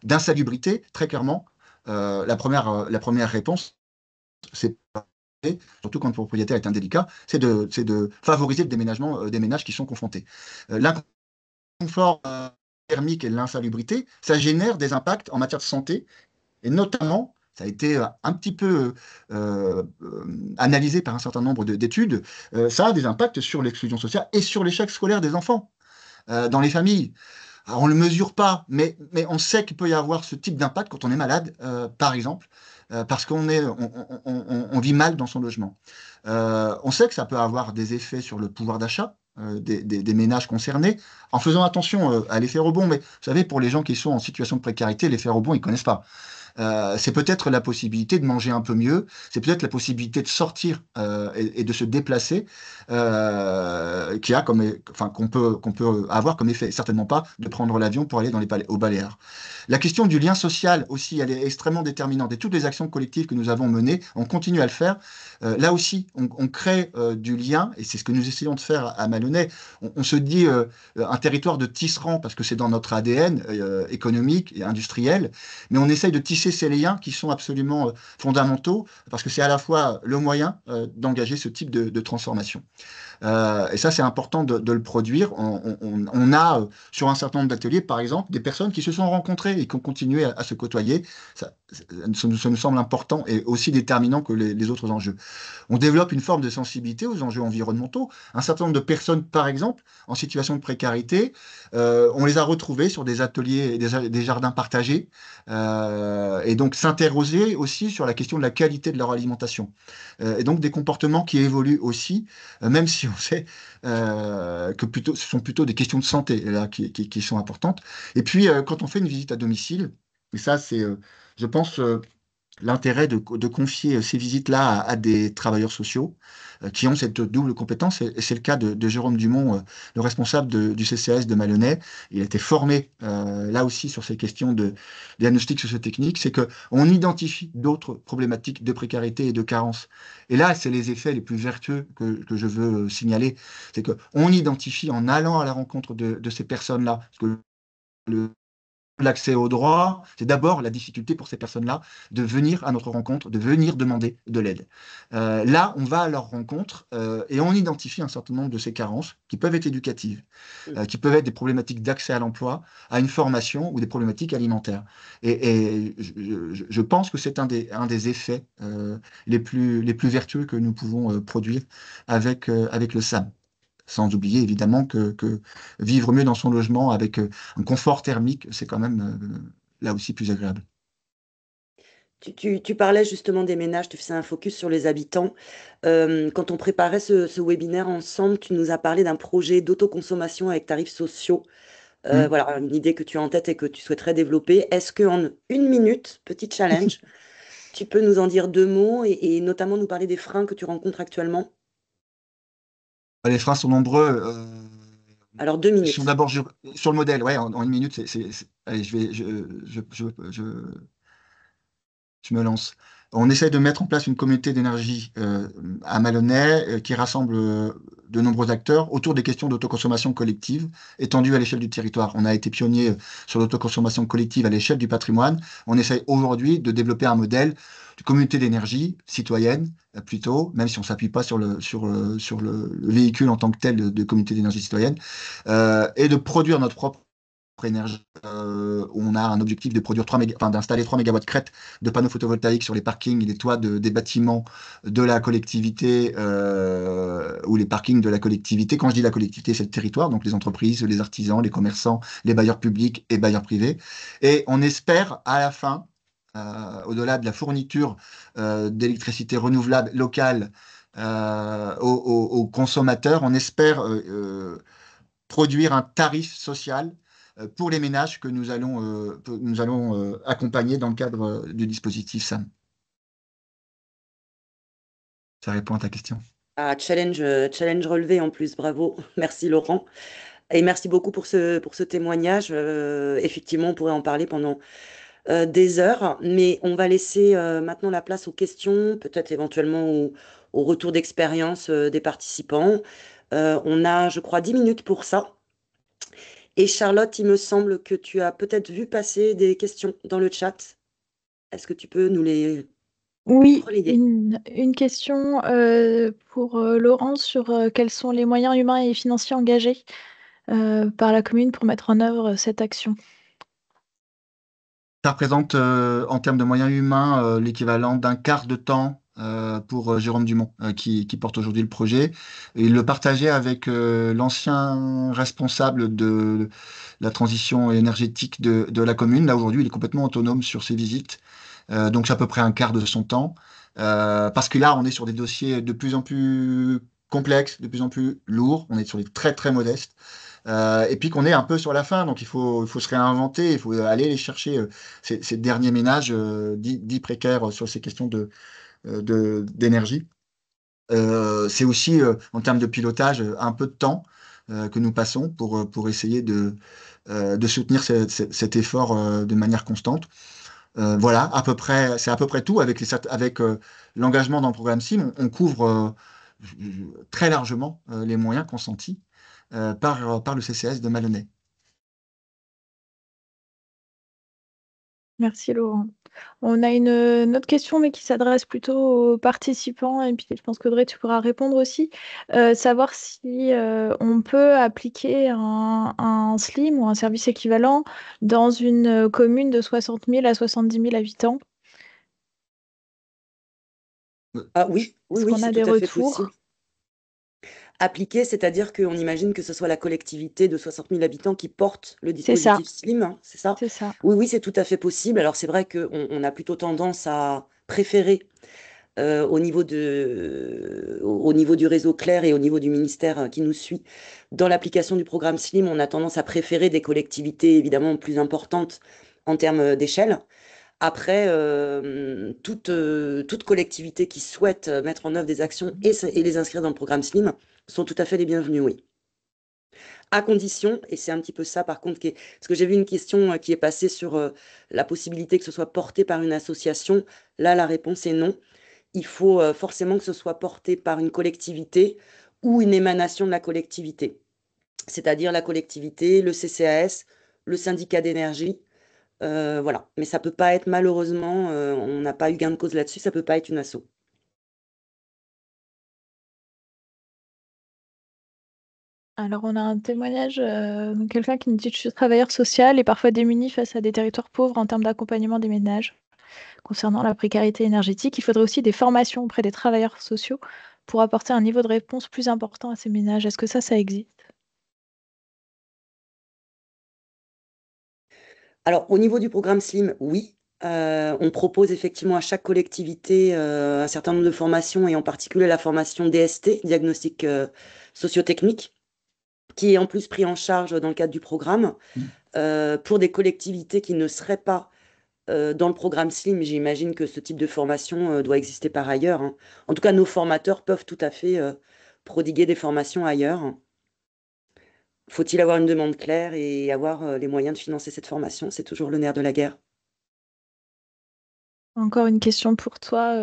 d'insalubrité, très clairement, la première réponse, c'est surtout quand le propriétaire est indélicat, c'est de favoriser le déménagement des ménages qui sont confrontés. L'inconfort thermique et l'insalubrité, ça génère des impacts en matière de santé, et notamment, ça a été un petit peu analysé par un certain nombre d'études, ça a des impacts sur l'exclusion sociale et sur l'échec scolaire des enfants dans les familles. Alors, on ne le mesure pas, mais on sait qu'il peut y avoir ce type d'impact quand on est malade, par exemple, parce on vit mal dans son logement. On sait que ça peut avoir des effets sur le pouvoir d'achat, des ménages concernés, en faisant attention à l'effet rebond. Mais vous savez, pour les gens qui sont en situation de précarité, l'effet rebond, ils ne connaissent pas. C'est peut-être la possibilité de manger un peu mieux, c'est peut-être la possibilité de sortir et de se déplacer qu'on peut avoir comme effet. Certainement pas de prendre l'avion pour aller aux Baléares. La question du lien social aussi, elle est extrêmement déterminante. Et toutes les actions collectives que nous avons menées, on continue à le faire. Là aussi, on crée du lien, et c'est ce que nous essayons de faire à Maloney. On se dit un territoire de tisserand, parce que c'est dans notre ADN économique et industriel, mais on essaye de tisser ces liens qui sont absolument fondamentaux, parce que c'est à la fois le moyen d'engager ce type de transformation. Et ça, c'est important de le produire. On a, sur un certain nombre d'ateliers, par exemple, des personnes qui se sont rencontrées et qui ont continué à se côtoyer. Ça nous semble important et aussi déterminant que les autres enjeux. On développe une forme de sensibilité aux enjeux environnementaux. Un certain nombre de personnes, par exemple, en situation de précarité, on les a retrouvées sur des ateliers et des jardins partagés, et donc s'interroger aussi sur la question de la qualité de leur alimentation. Et donc des comportements qui évoluent aussi, même si on sait que ce sont plutôt des questions de santé là, qui sont importantes. Et puis, quand on fait une visite à domicile, et ça, c'est, je pense, l'intérêt de confier ces visites-là à des travailleurs sociaux qui ont cette double compétence. Et c'est le cas de Jérôme Dumont, le responsable du CCAS de Maloney. Il a été formé là aussi sur ces questions de diagnostic socio-technique. C'est qu'on identifie d'autres problématiques de précarité et de carence. Et là, c'est les effets les plus vertueux que je veux signaler. C'est qu'on identifie en allant à la rencontre de ces personnes-là. Parce que l'accès au droit, c'est d'abord la difficulté pour ces personnes-là de venir à notre rencontre, de venir demander de l'aide. Là, on va à leur rencontre et on identifie un certain nombre de ces carences qui peuvent être éducatives, qui peuvent être des problématiques d'accès à l'emploi, à une formation ou des problématiques alimentaires. Et je pense que c'est un des effets les plus vertueux que nous pouvons produire avec le SAM. Sans oublier évidemment que vivre mieux dans son logement avec un confort thermique, c'est quand même là aussi plus agréable. Tu parlais justement des ménages, tu faisais un focus sur les habitants. Quand on préparait ce webinaire ensemble, tu nous as parlé d'un projet d'autoconsommation avec tarifs sociaux. Voilà, une idée que tu as en tête et que tu souhaiterais développer. Est-ce qu'en 1 minute, petit challenge, tu peux nous en dire 2 mots et notamment nous parler des freins que tu rencontres actuellement? Les freins sont nombreux. Alors 2 minutes. Sur d'abord sur le modèle, ouais, en 1 minute, allez, je me lance. On essaie de mettre en place une communauté d'énergie à Maloney qui rassemble de nombreux acteurs autour des questions d'autoconsommation collective étendue à l'échelle du territoire. On a été pionnier sur l'autoconsommation collective à l'échelle du patrimoine. On essaie aujourd'hui de développer un modèle de communauté d'énergie citoyenne, plutôt, même si on ne s'appuie pas sur le véhicule en tant que tel de communauté d'énergie citoyenne, et de produire notre propre énergie. On a un objectif de produire d'installer 3 MW crête de panneaux photovoltaïques sur les parkings et les toits des bâtiments de la collectivité ou les parkings de la collectivité. Quand je dis la collectivité, c'est le territoire, donc les entreprises, les artisans, les commerçants, les bailleurs publics et bailleurs privés. Et on espère à la fin, au-delà de la fourniture d'électricité renouvelable locale aux consommateurs, on espère produire un tarif social pour les ménages que nous allons accompagner dans le cadre du dispositif SAM. Ça répond à ta question. Ah, challenge relevé en plus, bravo. Merci Laurent. Et merci beaucoup pour ce témoignage. Effectivement, on pourrait en parler pendant des heures, mais on va laisser maintenant la place aux questions, peut-être éventuellement au retour d'expérience des participants. On a, je crois, 10 minutes pour ça. Et Charlotte, il me semble que tu as peut-être vu passer des questions dans le chat. Est-ce que tu peux nous les Oui, relayer? une question pour Laurent sur quels sont les moyens humains et financiers engagés par la commune pour mettre en œuvre cette action. Ça représente en termes de moyens humains l'équivalent d'un quart de temps pour Jérôme Dumont qui porte aujourd'hui le projet. Et il le partageait avec l'ancien responsable de la transition énergétique de la commune. Là aujourd'hui, il est complètement autonome sur ses visites. Donc c'est à peu près un quart de son temps. Parce que là, on est sur des dossiers de plus en plus complexe, de plus en plus lourd. On est sur des très très modestes. Et puis qu'on est un peu sur la fin, donc il faut se réinventer, il faut aller les chercher ces derniers ménages dits précaires sur ces questions d'énergie. C'est aussi, en termes de pilotage, un peu de temps que nous passons pour essayer de soutenir cet effort de manière constante. Voilà, c'est à peu près tout. Avec l'engagement dans le programme SIM, on couvre très largement les moyens consentis par le CCAS de Maloney. Merci Laurent. On a une autre question, mais qui s'adresse plutôt aux participants, et puis je pense qu'Audrey, tu pourras répondre aussi. Savoir si on peut appliquer un SLIM ou un service équivalent dans une commune de 60 000 à 70 000 habitants. Ah oui, Est-ce oui, qu'on c'est a tout des à fait retours? possible. Appliquer, c'est-à-dire qu'on imagine que ce soit la collectivité de 60 000 habitants qui porte le C'est ça, dispositif SLIM, hein, c'est ça? c'est ça. Oui, oui, c'est tout à fait possible. Alors c'est vrai qu'on a plutôt tendance à préférer au niveau du réseau Clair et au niveau du ministère qui nous suit, dans l'application du programme SLIM, on a tendance à préférer des collectivités évidemment plus importantes en termes d'échelle. Après, toute collectivité qui souhaite mettre en œuvre des actions et les inscrire dans le programme SLIM sont tout à fait les bienvenus, oui. À condition, et c'est un petit peu ça par contre, parce que j'ai vu une question qui est passée sur la possibilité que ce soit porté par une association. Là, la réponse est non. Il faut forcément que ce soit porté par une collectivité ou une émanation de la collectivité, c'est-à-dire la collectivité, le CCAS, le syndicat d'énergie. Voilà. Mais ça peut pas être, malheureusement, on n'a pas eu gain de cause là-dessus, ça peut pas être une asso. Alors, on a un témoignage de quelqu'un qui nous dit: Je suis travailleur social et parfois démuni face à des territoires pauvres en termes d'accompagnement des ménages. Concernant la précarité énergétique, il faudrait aussi des formations auprès des travailleurs sociaux pour apporter un niveau de réponse plus important à ces ménages. Est-ce que ça existe? Alors, au niveau du programme SLIM, oui. On propose effectivement à chaque collectivité un certain nombre de formations, et en particulier la formation DST, diagnostic sociotechnique, qui est en plus pris en charge dans le cadre du programme. Pour des collectivités qui ne seraient pas dans le programme SLIM, j'imagine que ce type de formation doit exister par ailleurs, hein. En tout cas, nos formateurs peuvent tout à fait prodiguer des formations ailleurs. Faut-il avoir une demande claire et avoir les moyens de financer cette formation? C'est toujours le nerf de la guerre. Encore une question pour toi,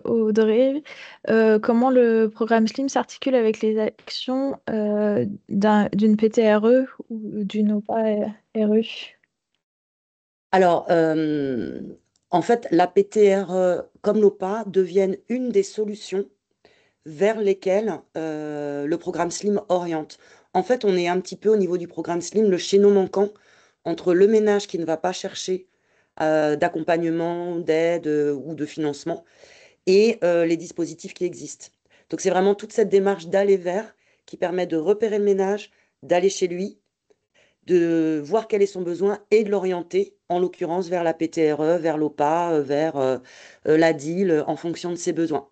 Audrey. Comment le programme SLIM s'articule avec les actions d'une PTRE ou d'une OPA-RE? Alors, en fait, la PTRE comme l'OPA deviennent une des solutions vers lesquelles le programme SLIM oriente. En fait, on est un petit peu au niveau du programme SLIM, le chaînon manquant entre le ménage qui ne va pas chercher d'accompagnement, d'aide ou de financement, et les dispositifs qui existent. Donc c'est vraiment toute cette démarche d'aller vers qui permet de repérer le ménage, d'aller chez lui, de voir quel est son besoin et de l'orienter, en l'occurrence vers la PTRE, vers l'OPA, vers la DIL, en fonction de ses besoins.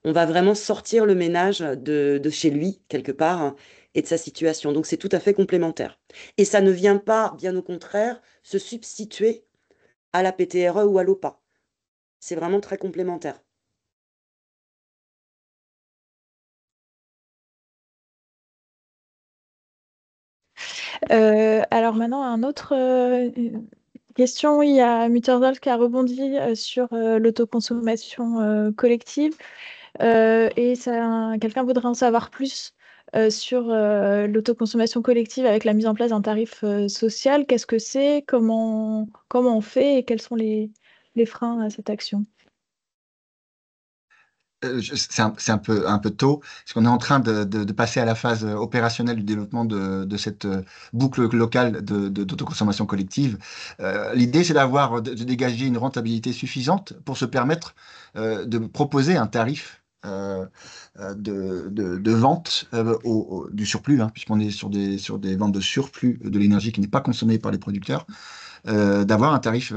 On va vraiment sortir le ménage de chez lui, quelque part, hein, et de sa situation. Donc c'est tout à fait complémentaire. Et ça ne vient pas, bien au contraire, se substituer à la PTRE ou à l'OPA. C'est vraiment très complémentaire. Alors maintenant, une question. Il y a Mutterdal qui a rebondi sur l'autoconsommation collective. Et quelqu'un voudrait en savoir plus sur l'autoconsommation collective avec la mise en place d'un tarif social. Qu'est-ce que c'est? Comment on fait et quels sont les freins à cette action? C'est un peu tôt, parce qu'on est en train de passer à la phase opérationnelle du développement de cette boucle locale d'autoconsommation collective. L'idée, c'est de dégager une rentabilité suffisante pour se permettre de proposer un tarif de vente du surplus, hein, puisqu'on est sur des ventes de surplus de l'énergie qui n'est pas consommée par les producteurs, d'avoir un tarif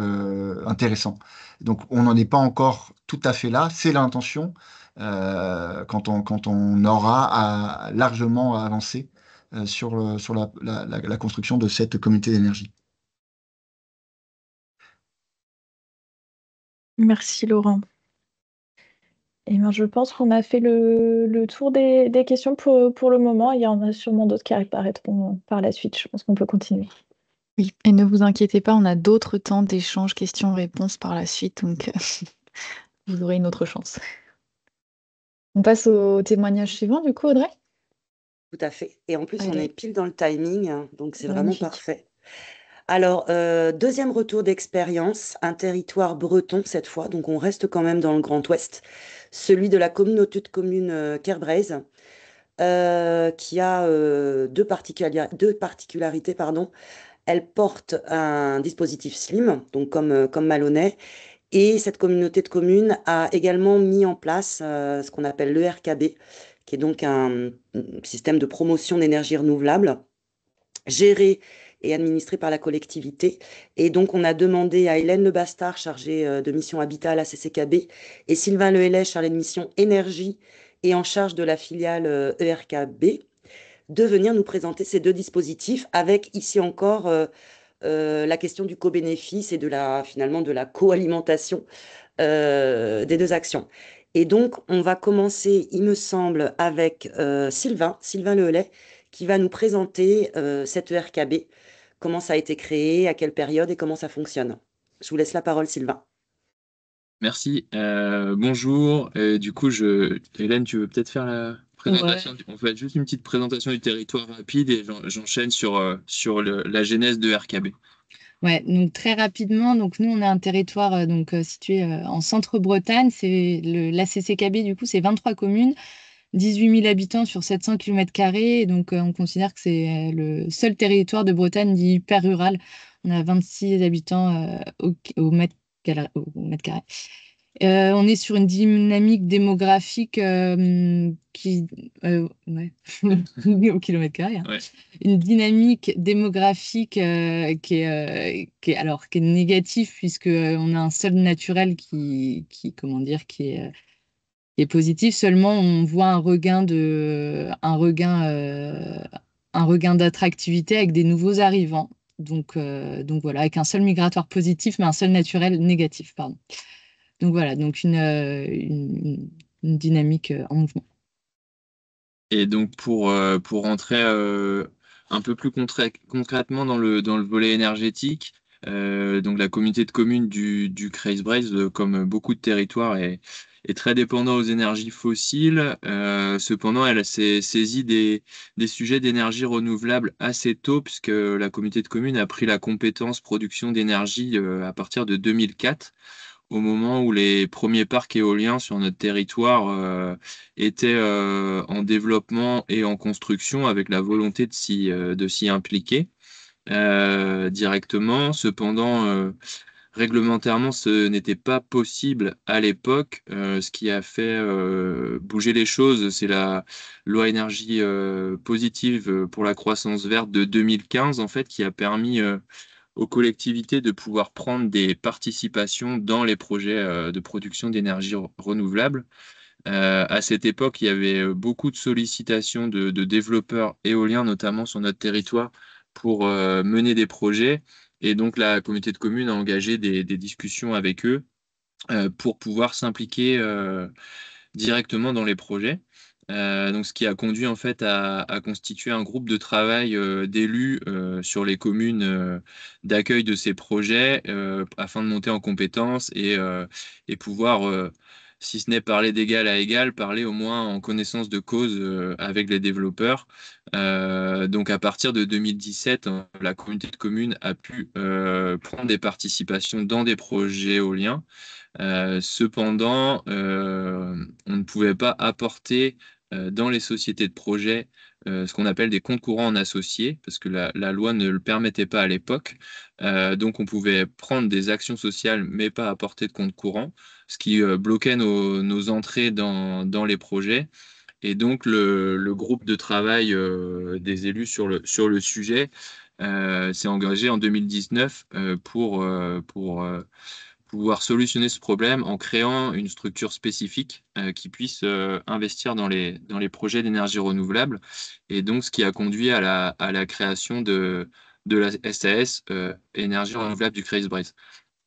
intéressant. Donc, on n'en est pas encore tout à fait là, c'est l'intention. quand on aura largement avancé sur la construction de cette communauté d'énergie. Merci Laurent. Eh bien, je pense qu'on a fait le tour des questions pour le moment. Il y en a sûrement d'autres qui apparaîtront par la suite. Je pense qu'on peut continuer. Oui, et ne vous inquiétez pas, on a d'autres temps d'échange questions-réponses par la suite, donc vous aurez une autre chance. On passe au témoignage suivant, du coup, Audrey? Tout à fait. Et en plus, on Allez. est pile dans le timing, hein, donc c'est vraiment Magnifique. parfait. Alors, deuxième retour d'expérience, un territoire breton cette fois, donc on reste quand même dans le Grand Ouest, celui de la communauté de communes Kerbraize, qui a deux particularités, pardon. Elle porte un dispositif SLIM, donc comme Malonnet, et cette communauté de communes a également mis en place ce qu'on appelle l'ERKB, qui est donc un système de promotion d'énergie renouvelable, géré et administré par la collectivité. Et donc, on a demandé à Hélène Le Bastard, chargée de mission Habitat à la CCKB, et Sylvain Lehellet, chargé de mission Énergie et en charge de la filiale ERKB, de venir nous présenter ces deux dispositifs avec ici encore la question du co-bénéfice et finalement de la co-alimentation des deux actions. Et donc, on va commencer, il me semble, avec Sylvain Lehellet, qui va nous présenter cette ERKB, comment ça a été créé, à quelle période et comment ça fonctionne. Je vous laisse la parole, Sylvain. Merci. Bonjour. Du coup, Hélène, tu veux peut-être faire la présentation? On fait juste une petite présentation du territoire rapide et j'enchaîne sur la genèse de RKB. Ouais, donc très rapidement, donc nous on a un territoire situé en Centre-Bretagne, c'est l'ACCKB, du coup c'est 23 communes, 18 000 habitants sur 700 km², donc on considère que c'est le seul territoire de Bretagne dit hyper rural. On a 26 habitants au mètre carré. On est sur une dynamique démographique au kilomètre carré, hein. Ouais. Une dynamique démographique qui est négative puisque on a un sol naturel qui est positif. Seulement, on voit un regain d'attractivité avec des nouveaux arrivants. Donc voilà, avec un sol migratoire positif, mais un sol naturel négatif, pardon. Donc voilà, donc une dynamique en mouvement. Et donc pour rentrer un peu plus concrètement dans le volet énergétique, donc la communauté de communes du Creusbraize, comme beaucoup de territoires, est très dépendant aux énergies fossiles. Cependant, elle s'est saisie des sujets d'énergie renouvelable assez tôt, puisque la communauté de communes a pris la compétence production d'énergie à partir de 2004. Au moment où les premiers parcs éoliens sur notre territoire étaient en développement et en construction, avec la volonté de s'y impliquer directement. Cependant, réglementairement, ce n'était pas possible à l'époque. Ce qui a fait bouger les choses, c'est la loi énergie positive pour la croissance verte de 2015, en fait, qui a permis aux collectivités de pouvoir prendre des participations dans les projets de production d'énergie renouvelable. À cette époque, il y avait beaucoup de sollicitations de développeurs éoliens, notamment sur notre territoire, pour mener des projets. Et donc, la communauté de communes a engagé des discussions avec eux pour pouvoir s'impliquer directement dans les projets. Donc, ce qui a conduit en fait à constituer un groupe de travail d'élus sur les communes d'accueil de ces projets afin de monter en compétences et pouvoir, si ce n'est parler d'égal à égal, parler au moins en connaissance de cause avec les développeurs. Donc, à partir de 2017, la communauté de communes a pu prendre des participations dans des projets éoliens. Cependant, on ne pouvait pas apporter dans les sociétés de projet ce qu'on appelle des comptes courants en associés, parce que la loi ne le permettait pas à l'époque. Donc, on pouvait prendre des actions sociales, mais pas apporter de compte courant, ce qui bloquait nos entrées dans les projets. Et donc, le groupe de travail des élus sur le sujet s'est engagé en 2019 pouvoir solutionner ce problème en créant une structure spécifique qui puisse investir dans les projets d'énergie renouvelable. Et donc, ce qui a conduit à la création de la SAS, énergie renouvelable du Kreisbreizh.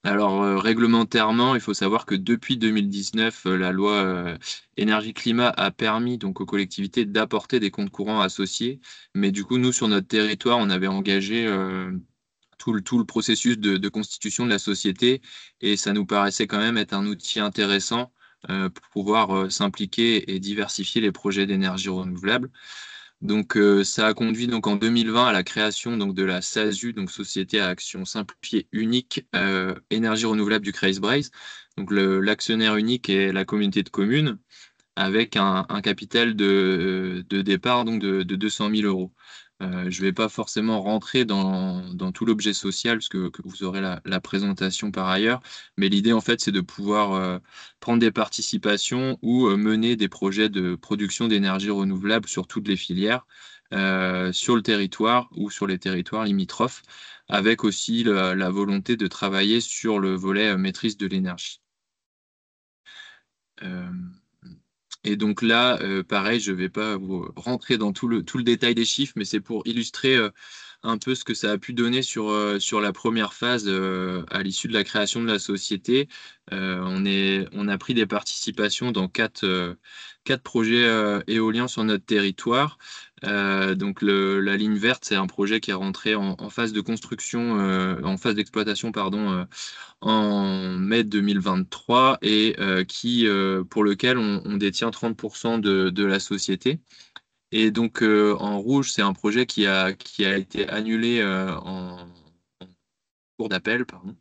Alors, réglementairement, il faut savoir que depuis 2019, la loi énergie-climat a permis donc aux collectivités d'apporter des comptes courants associés. Mais du coup, nous, sur notre territoire, on avait engagé tout le processus de constitution de la société et ça nous paraissait quand même être un outil intéressant pour pouvoir s'impliquer et diversifier les projets d'énergie renouvelable. Donc, ça a conduit donc en 2020 à la création donc de la SASU, donc Société à action simplifiée unique énergie renouvelable du Kreisbreizh. Donc, l'actionnaire unique est la communauté de communes avec un capital de départ donc de 200 000 euros. Je ne vais pas forcément rentrer dans tout l'objet social, parce que vous aurez la présentation par ailleurs, mais l'idée, en fait, c'est de pouvoir prendre des participations ou mener des projets de production d'énergie renouvelable sur toutes les filières, sur le territoire ou sur les territoires limitrophes, avec aussi la volonté de travailler sur le volet maîtrise de l'énergie. Et donc là, pareil, je ne vais pas vous rentrer dans tout le détail des chiffres, mais c'est pour illustrer un peu ce que ça a pu donner sur la première phase à l'issue de la création de la société. On a pris des participations dans quatre projets éoliens sur notre territoire. Donc la ligne verte, c'est un projet qui est rentré en phase de construction, en phase d'exploitation, pardon, en mai 2023 et pour lequel on détient 30% de la société. Et donc en rouge, c'est un projet qui a été annulé en cours d'appel, pardon.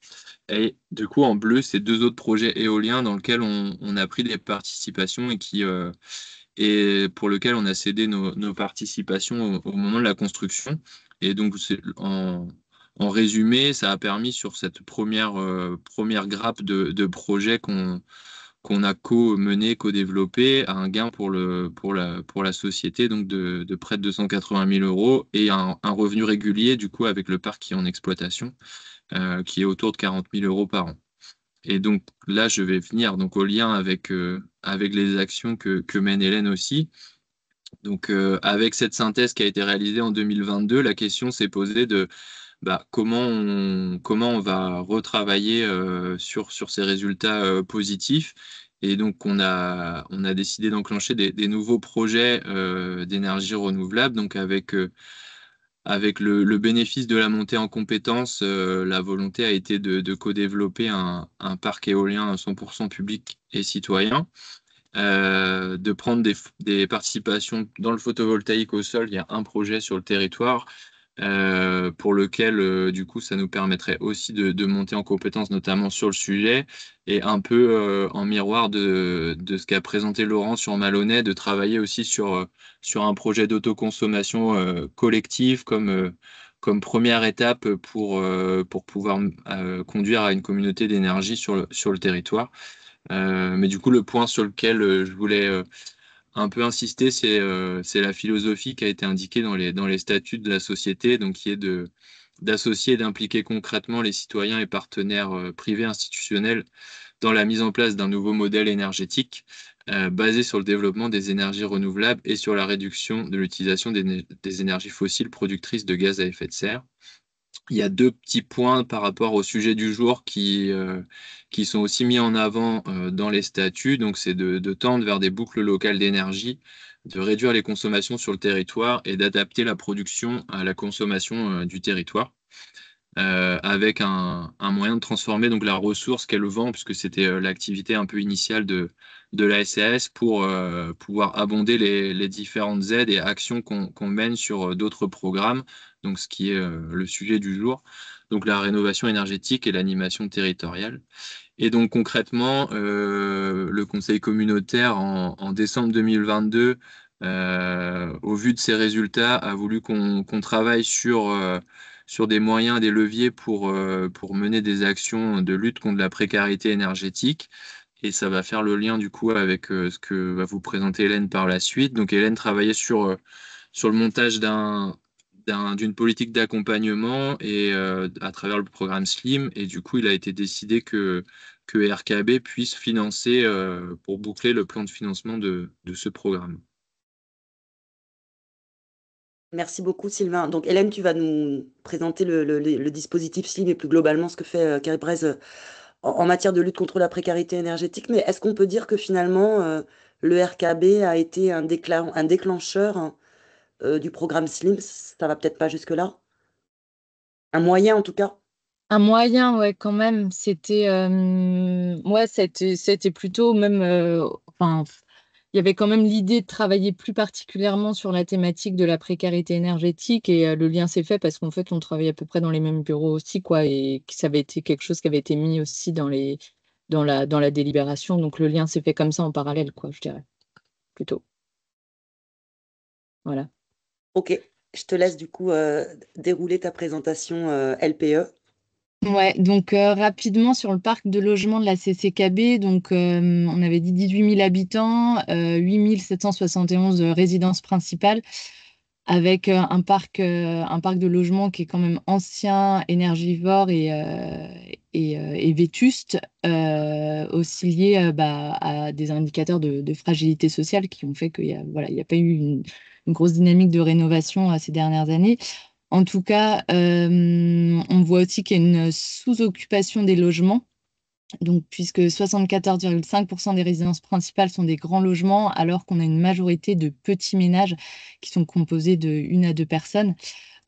Et du coup, en bleu, c'est deux autres projets éoliens dans lesquels on a pris des participations et pour lequel on a cédé nos participations au moment de la construction. Et donc, en résumé, ça a permis sur cette première grappe de projets qu'on a co-mené, co-développé, un gain pour la société donc de près de 280 000 euros et un revenu régulier du coup avec le parc qui est en exploitation, qui est autour de 40 000 euros par an. Et donc là, je vais venir donc au lien avec les actions que mène Hélène aussi. Donc avec cette synthèse qui a été réalisée en 2022, la question s'est posée de comment on va retravailler sur ces résultats positifs. Et donc, on a décidé d'enclencher des nouveaux projets d'énergie renouvelable. Donc, avec le bénéfice de la montée en compétences, la volonté a été de co-développer un parc éolien à 100% public et citoyen. De prendre des participations dans le photovoltaïque au sol. Il y a un projet sur le territoire pour lequel, du coup, ça nous permettrait aussi de monter en compétence, notamment sur le sujet, et un peu en miroir de ce qu'a présenté Laurent sur Malonnet, de travailler aussi sur un projet d'autoconsommation collective comme première étape pour pouvoir conduire à une communauté d'énergie sur le territoire. Mais du coup, le point sur lequel je voulais un peu insister, c'est la philosophie qui a été indiquée dans les statuts de la société, donc qui est d'associer et d'impliquer concrètement les citoyens et partenaires privés institutionnels dans la mise en place d'un nouveau modèle énergétique basé sur le développement des énergies renouvelables et sur la réduction de l'utilisation des énergies fossiles productrices de gaz à effet de serre. Il y a deux petits points par rapport au sujet du jour qui sont aussi mis en avant dans les statuts. Donc, c'est de tendre vers des boucles locales d'énergie, de réduire les consommations sur le territoire et d'adapter la production à la consommation du territoire. Avec un moyen de transformer donc la ressource qu'est le vent, puisque c'était l'activité un peu initiale de la SAS pour pouvoir abonder les différentes aides et actions qu'on mène sur d'autres programmes, donc ce qui est le sujet du jour, donc la rénovation énergétique et l'animation territoriale. Et donc concrètement, le conseil communautaire en décembre 2022, au vu de ces résultats, a voulu qu'on travaille sur des moyens, des leviers pour mener des actions de lutte contre la précarité énergétique. Et ça va faire le lien du coup avec ce que va vous présenter Hélène par la suite. Donc Hélène travaillait sur le montage d'un d'une politique d'accompagnement et à travers le programme SLIM. Et du coup, il a été décidé que RKB puisse financer pour boucler le plan de financement de ce programme. Merci beaucoup, Sylvain. Donc, Hélène, tu vas nous présenter le dispositif SLIM et plus globalement ce que fait Carriprez en matière de lutte contre la précarité énergétique. Mais est-ce qu'on peut dire que finalement, le RKB a été un déclencheur du programme SLIM? Ça va peut-être pas jusque-là. Un moyen, en tout cas. Un moyen, ouais, quand même. C'était plutôt même. Enfin, il y avait quand même l'idée de travailler plus particulièrement sur la thématique de la précarité énergétique et le lien s'est fait parce qu'en fait, on travaillait à peu près dans les mêmes bureaux aussi, quoi, et que ça avait été quelque chose qui avait été mis aussi dans la délibération. Donc, le lien s'est fait comme ça en parallèle, quoi, je dirais, plutôt. Voilà. Ok, je te laisse du coup dérouler ta présentation LPE. Ouais, donc rapidement sur le parc de logement de la CCKB, donc on avait dit 18 000 habitants, 8 771 résidences principales, avec un parc de logement qui est quand même ancien, énergivore et vétuste, aussi lié à des indicateurs de fragilité sociale qui ont fait qu'il y a, voilà, il n'y a pas eu une grosse dynamique de rénovation ces dernières années. En tout cas, on voit aussi qu'il y a une sous-occupation des logements, donc, puisque 74,5% des résidences principales sont des grands logements, alors qu'on a une majorité de petits ménages qui sont composés de 1 à 2 personnes.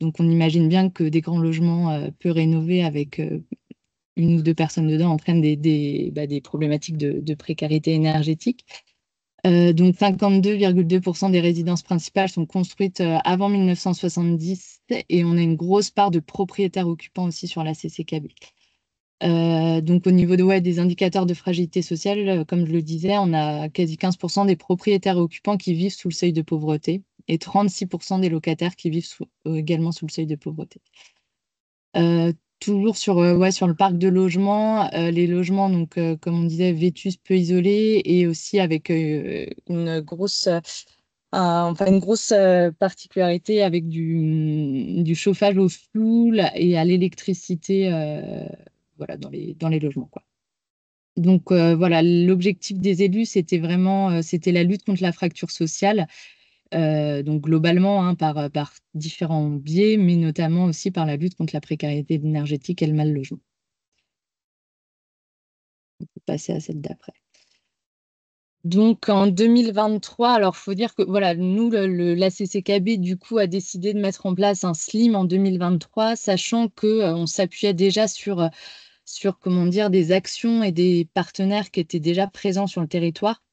Donc, on imagine bien que des grands logements peu rénovés avec 1 ou 2 personnes dedans entraînent des problématiques de précarité énergétique. Donc 52,2% des résidences principales sont construites avant 1970 et on a une grosse part de propriétaires occupants aussi sur la CCKB. Donc au niveau des indicateurs de fragilité sociale, comme je le disais, on a quasi 15% des propriétaires occupants qui vivent sous le seuil de pauvreté et 36% des locataires qui vivent également sous le seuil de pauvreté. Toujours sur le parc de logements, les logements, donc, comme on disait, vétustes, peu isolés, et aussi avec une grosse particularité avec du chauffage au fioul et à l'électricité dans les logements, quoi. Donc voilà, l'objectif des élus, c'était la lutte contre la fracture sociale. Donc globalement, par différents biais, mais notamment aussi par la lutte contre la précarité énergétique et le mal logement. On peut passer à celle d'après. Donc en 2023, alors il faut dire que voilà, nous, la CCKB, du coup, a décidé de mettre en place un SLIM en 2023, sachant qu'on s'appuyait déjà sur comment dire, des actions et des partenaires qui étaient déjà présents sur le territoire.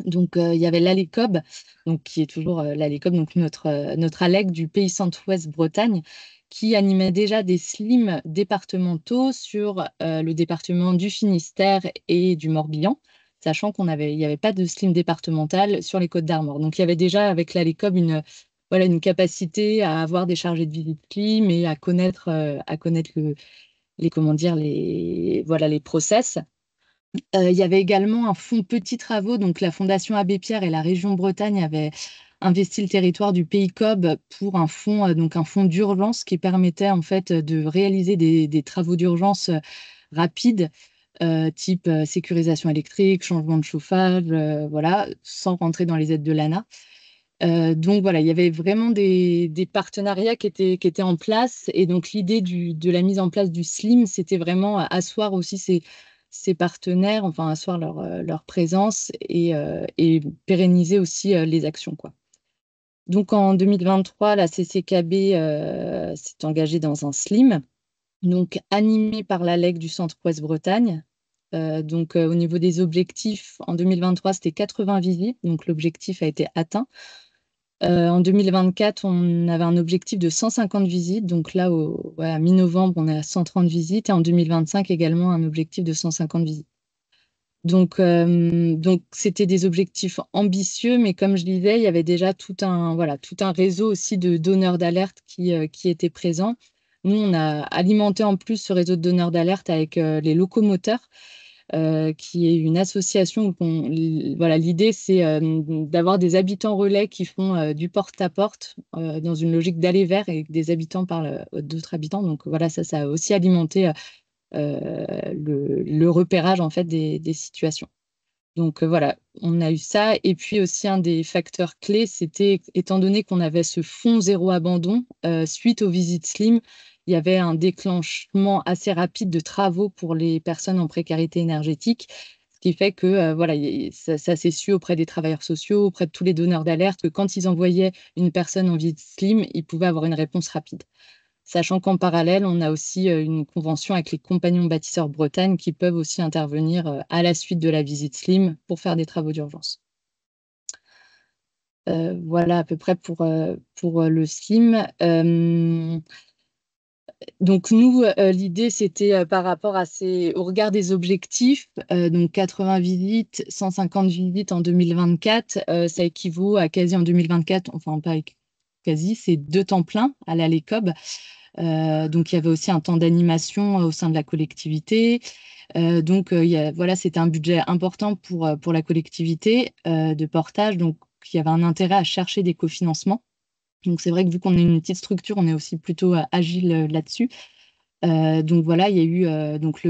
Donc, il y avait l'ALECOB, donc, qui est toujours l'ALECOB, donc notre ALEC du pays Centre-Ouest Bretagne, qui animait déjà des SLIM départementaux sur le département du Finistère et du Morbihan, sachant qu'il n'y avait pas de SLIM départemental sur les Côtes d'Armor. Donc, il y avait déjà avec l'ALECOB une capacité à avoir des chargés de visite SLIM et à connaître les process. Il y avait également un fonds petits travaux, donc la Fondation Abbé Pierre et la région Bretagne avaient investi le territoire du Pays COB pour un fonds d'urgence qui permettait en fait de réaliser des travaux d'urgence rapides, type sécurisation électrique, changement de chauffage, sans rentrer dans les aides de l'ANA. Donc voilà, il y avait vraiment des partenariats qui étaient en place. Et donc l'idée de la mise en place du SLIM, c'était vraiment asseoir aussi ces partenaires, enfin asseoir leur présence et pérenniser aussi les actions, quoi. Donc en 2023, la CCKB s'est engagée dans un SLIM, donc animé par l'ALEC du Centre-Ouest Bretagne. Donc au niveau des objectifs, en 2023, c'était 80 visites, donc l'objectif a été atteint. En 2024, on avait un objectif de 150 visites. Donc là, à mi-novembre, on est à 130 visites. Et en 2025, également, un objectif de 150 visites. Donc c'était des objectifs ambitieux, mais comme je disais, il y avait déjà tout un réseau aussi de donneurs d'alerte qui étaient présents. Nous, on a alimenté en plus ce réseau de donneurs d'alerte avec les locomoteurs. qui est une association où voilà, l'idée, c'est d'avoir des habitants relais qui font du porte-à-porte dans une logique d'aller vers et que des habitants parlent d'autres habitants. Donc voilà, ça a aussi alimenté le repérage en fait des situations. Donc voilà, on a eu ça. Et puis aussi, un des facteurs clés, c'était, étant donné qu'on avait ce fonds zéro abandon, suite aux visites SLIM, il y avait un déclenchement assez rapide de travaux pour les personnes en précarité énergétique, ce qui fait que voilà, ça s'est su auprès des travailleurs sociaux, auprès de tous les donneurs d'alerte, que quand ils envoyaient une personne en visite SLIM, ils pouvaient avoir une réponse rapide. Sachant qu'en parallèle, on a aussi une convention avec les compagnons bâtisseurs Bretagne qui peuvent aussi intervenir à la suite de la visite SLIM pour faire des travaux d'urgence. Voilà à peu près pour le SLIM. Donc nous, l'idée, c'était par rapport au regard des objectifs, donc 80 visites, 150 visites en 2024, ça équivaut à quasi en 2024, enfin pas quasi, c'est 2 temps pleins à la LECOB. Donc, il y avait aussi un temps d'animation au sein de la collectivité. Donc, voilà, c'était un budget important pour la collectivité de portage. Donc, il y avait un intérêt à chercher des cofinancements. Donc, c'est vrai que vu qu'on est une petite structure, on est aussi plutôt agile là-dessus. Donc voilà, il y a eu donc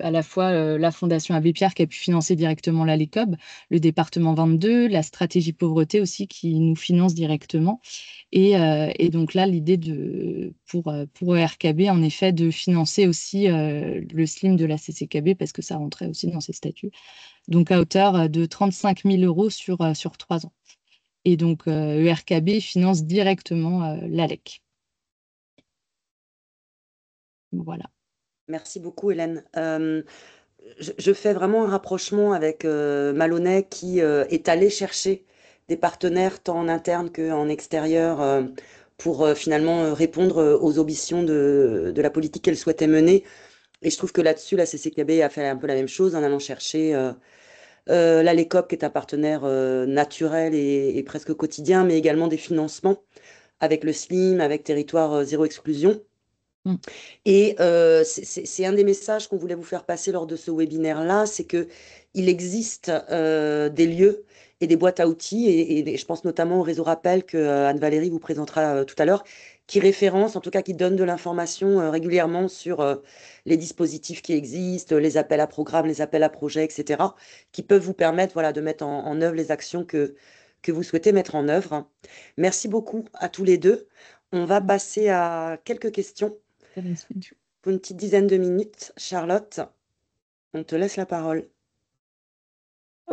à la fois la Fondation Abbé Pierre qui a pu financer directement la LECOB, le département 22, la stratégie pauvreté aussi qui nous finance directement. Et donc là, l'idée pour ERKB, en effet, de financer aussi le SLIM de la CCKB parce que ça rentrait aussi dans ses statuts. Donc à hauteur de 35 000 euros sur 3 ans. Et donc ERKB finance directement l'ALEC. Voilà. Merci beaucoup, Hélène. Je fais vraiment un rapprochement avec Malonnet qui est allé chercher des partenaires tant en interne qu'en extérieur pour finalement répondre aux ambitions de la politique qu'elle souhaitait mener. Et je trouve que là-dessus, la CCKB a fait un peu la même chose en allant chercher la LECOP, qui est un partenaire naturel et presque quotidien, mais également des financements avec le SLIM, avec Territoire Zéro Exclusion. Et c'est un des messages qu'on voulait vous faire passer lors de ce webinaire-là, c'est qu'il existe des lieux et des boîtes à outils, et je pense notamment au réseau Rappel que Anne-Valérie vous présentera tout à l'heure, qui référence, en tout cas qui donne de l'information régulièrement sur les dispositifs qui existent, les appels à programmes, les appels à projets, etc., qui peuvent vous permettre voilà, de mettre en œuvre les actions que vous souhaitez mettre en œuvre. Merci beaucoup à tous les deux. On va passer à quelques questions. Pour une petite dizaine de minutes, Charlotte, on te laisse la parole.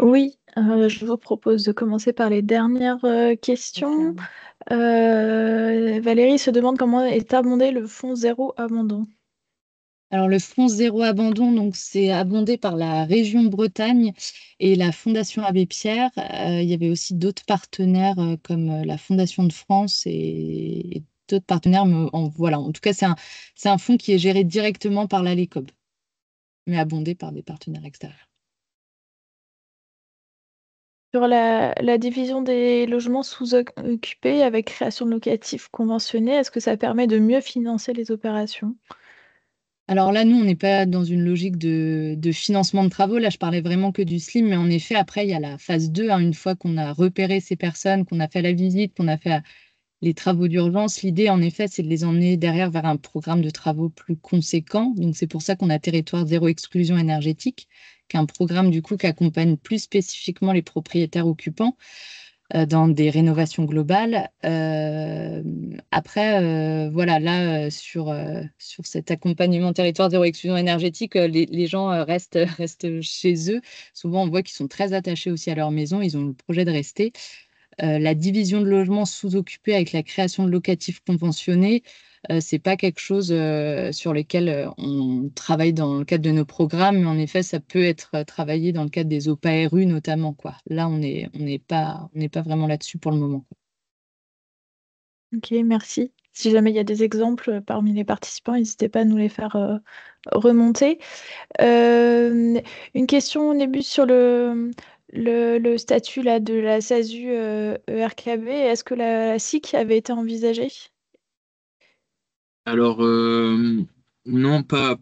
Oui, je vous propose de commencer par les dernières questions. Valérie se demande comment est abondé le fonds zéro abandon. Alors, le fonds zéro abandon, donc c'est abondé par la région Bretagne et la Fondation Abbé Pierre. Il y avait aussi d'autres partenaires comme la Fondation de France et d'autres partenaires. Mais voilà, en tout cas, c'est un fonds qui est géré directement par la LECOB, mais abondé par des partenaires extérieurs. Sur la division des logements sous-occupés avec création de locatifs conventionnés, est-ce que ça permet de mieux financer les opérations? Alors là, nous, on n'est pas dans une logique de financement de travaux. Là, je parlais vraiment que du SLIM, mais en effet, après, il y a la phase 2, une fois qu'on a repéré ces personnes, qu'on a fait la visite, qu'on a fait les travaux d'urgence. L'idée, en effet, c'est de les emmener derrière vers un programme de travaux plus conséquent. Donc, c'est pour ça qu'on a Territoire Zéro Exclusion Énergétique, qui est un programme, du coup, qui accompagne plus spécifiquement les propriétaires occupants dans des rénovations globales. Après, voilà, là, sur cet accompagnement Territoire Zéro Exclusion Énergétique, les gens restent chez eux. Souvent, on voit qu'ils sont très attachés aussi à leur maison. Ils ont le projet de rester. La division de logements sous-occupés avec la création de locatifs conventionnés, c'est pas quelque chose sur lequel on travaille dans le cadre de nos programmes, mais en effet, ça peut être travaillé dans le cadre des OPA-RU notamment, quoi. Là, on n'est pas vraiment là-dessus pour le moment, quoi. Ok, merci. Si jamais il y a des exemples parmi les participants, n'hésitez pas à nous les faire remonter. Une question au début sur le statut là, de la SASU ERKB. Est-ce que la SIC avait été envisagée? Alors, Non, pas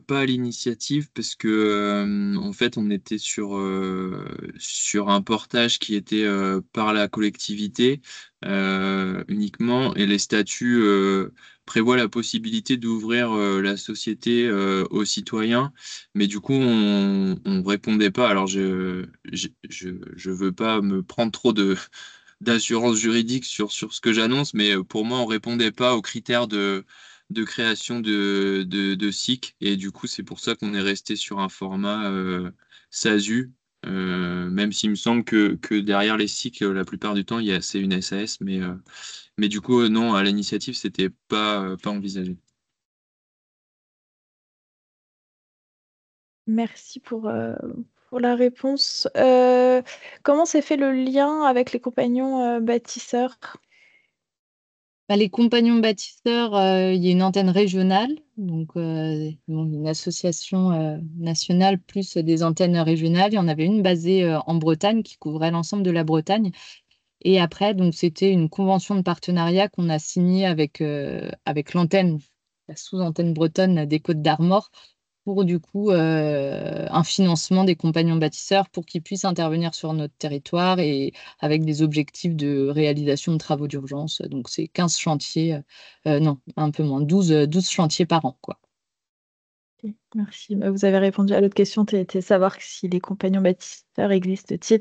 à l'initiative, parce que en fait, on était sur un portage qui était par la collectivité uniquement, et les statuts prévoient la possibilité d'ouvrir la société aux citoyens, mais du coup, on répondait pas. Alors, je veux pas me prendre trop d'assurance juridique sur ce que j'annonce, mais pour moi, on répondait pas aux critères de création de SIC. Et du coup, c'est pour ça qu'on est resté sur un format SASU, même s'il me semble que derrière les SIC, la plupart du temps, c'est une SAS, mais du coup, non, à l'initiative, c'était pas envisagé. Merci pour la réponse. Comment s'est fait le lien avec les compagnons bâtisseurs? Bah, les compagnons bâtisseurs, il y a une antenne régionale, donc une association nationale plus des antennes régionales. Il y en avait une basée en Bretagne qui couvrait l'ensemble de la Bretagne. Et après, donc c'était une convention de partenariat qu'on a signée avec l'antenne, la sous-antenne bretonne des Côtes d'Armor, pour du coup un financement des compagnons bâtisseurs pour qu'ils puissent intervenir sur notre territoire et avec des objectifs de réalisation de travaux d'urgence. Donc c'est 15 chantiers, non, un peu moins, 12 chantiers par an, quoi. Ok, merci. Vous avez répondu à l'autre question, c'était savoir si les compagnons bâtisseurs existent-ils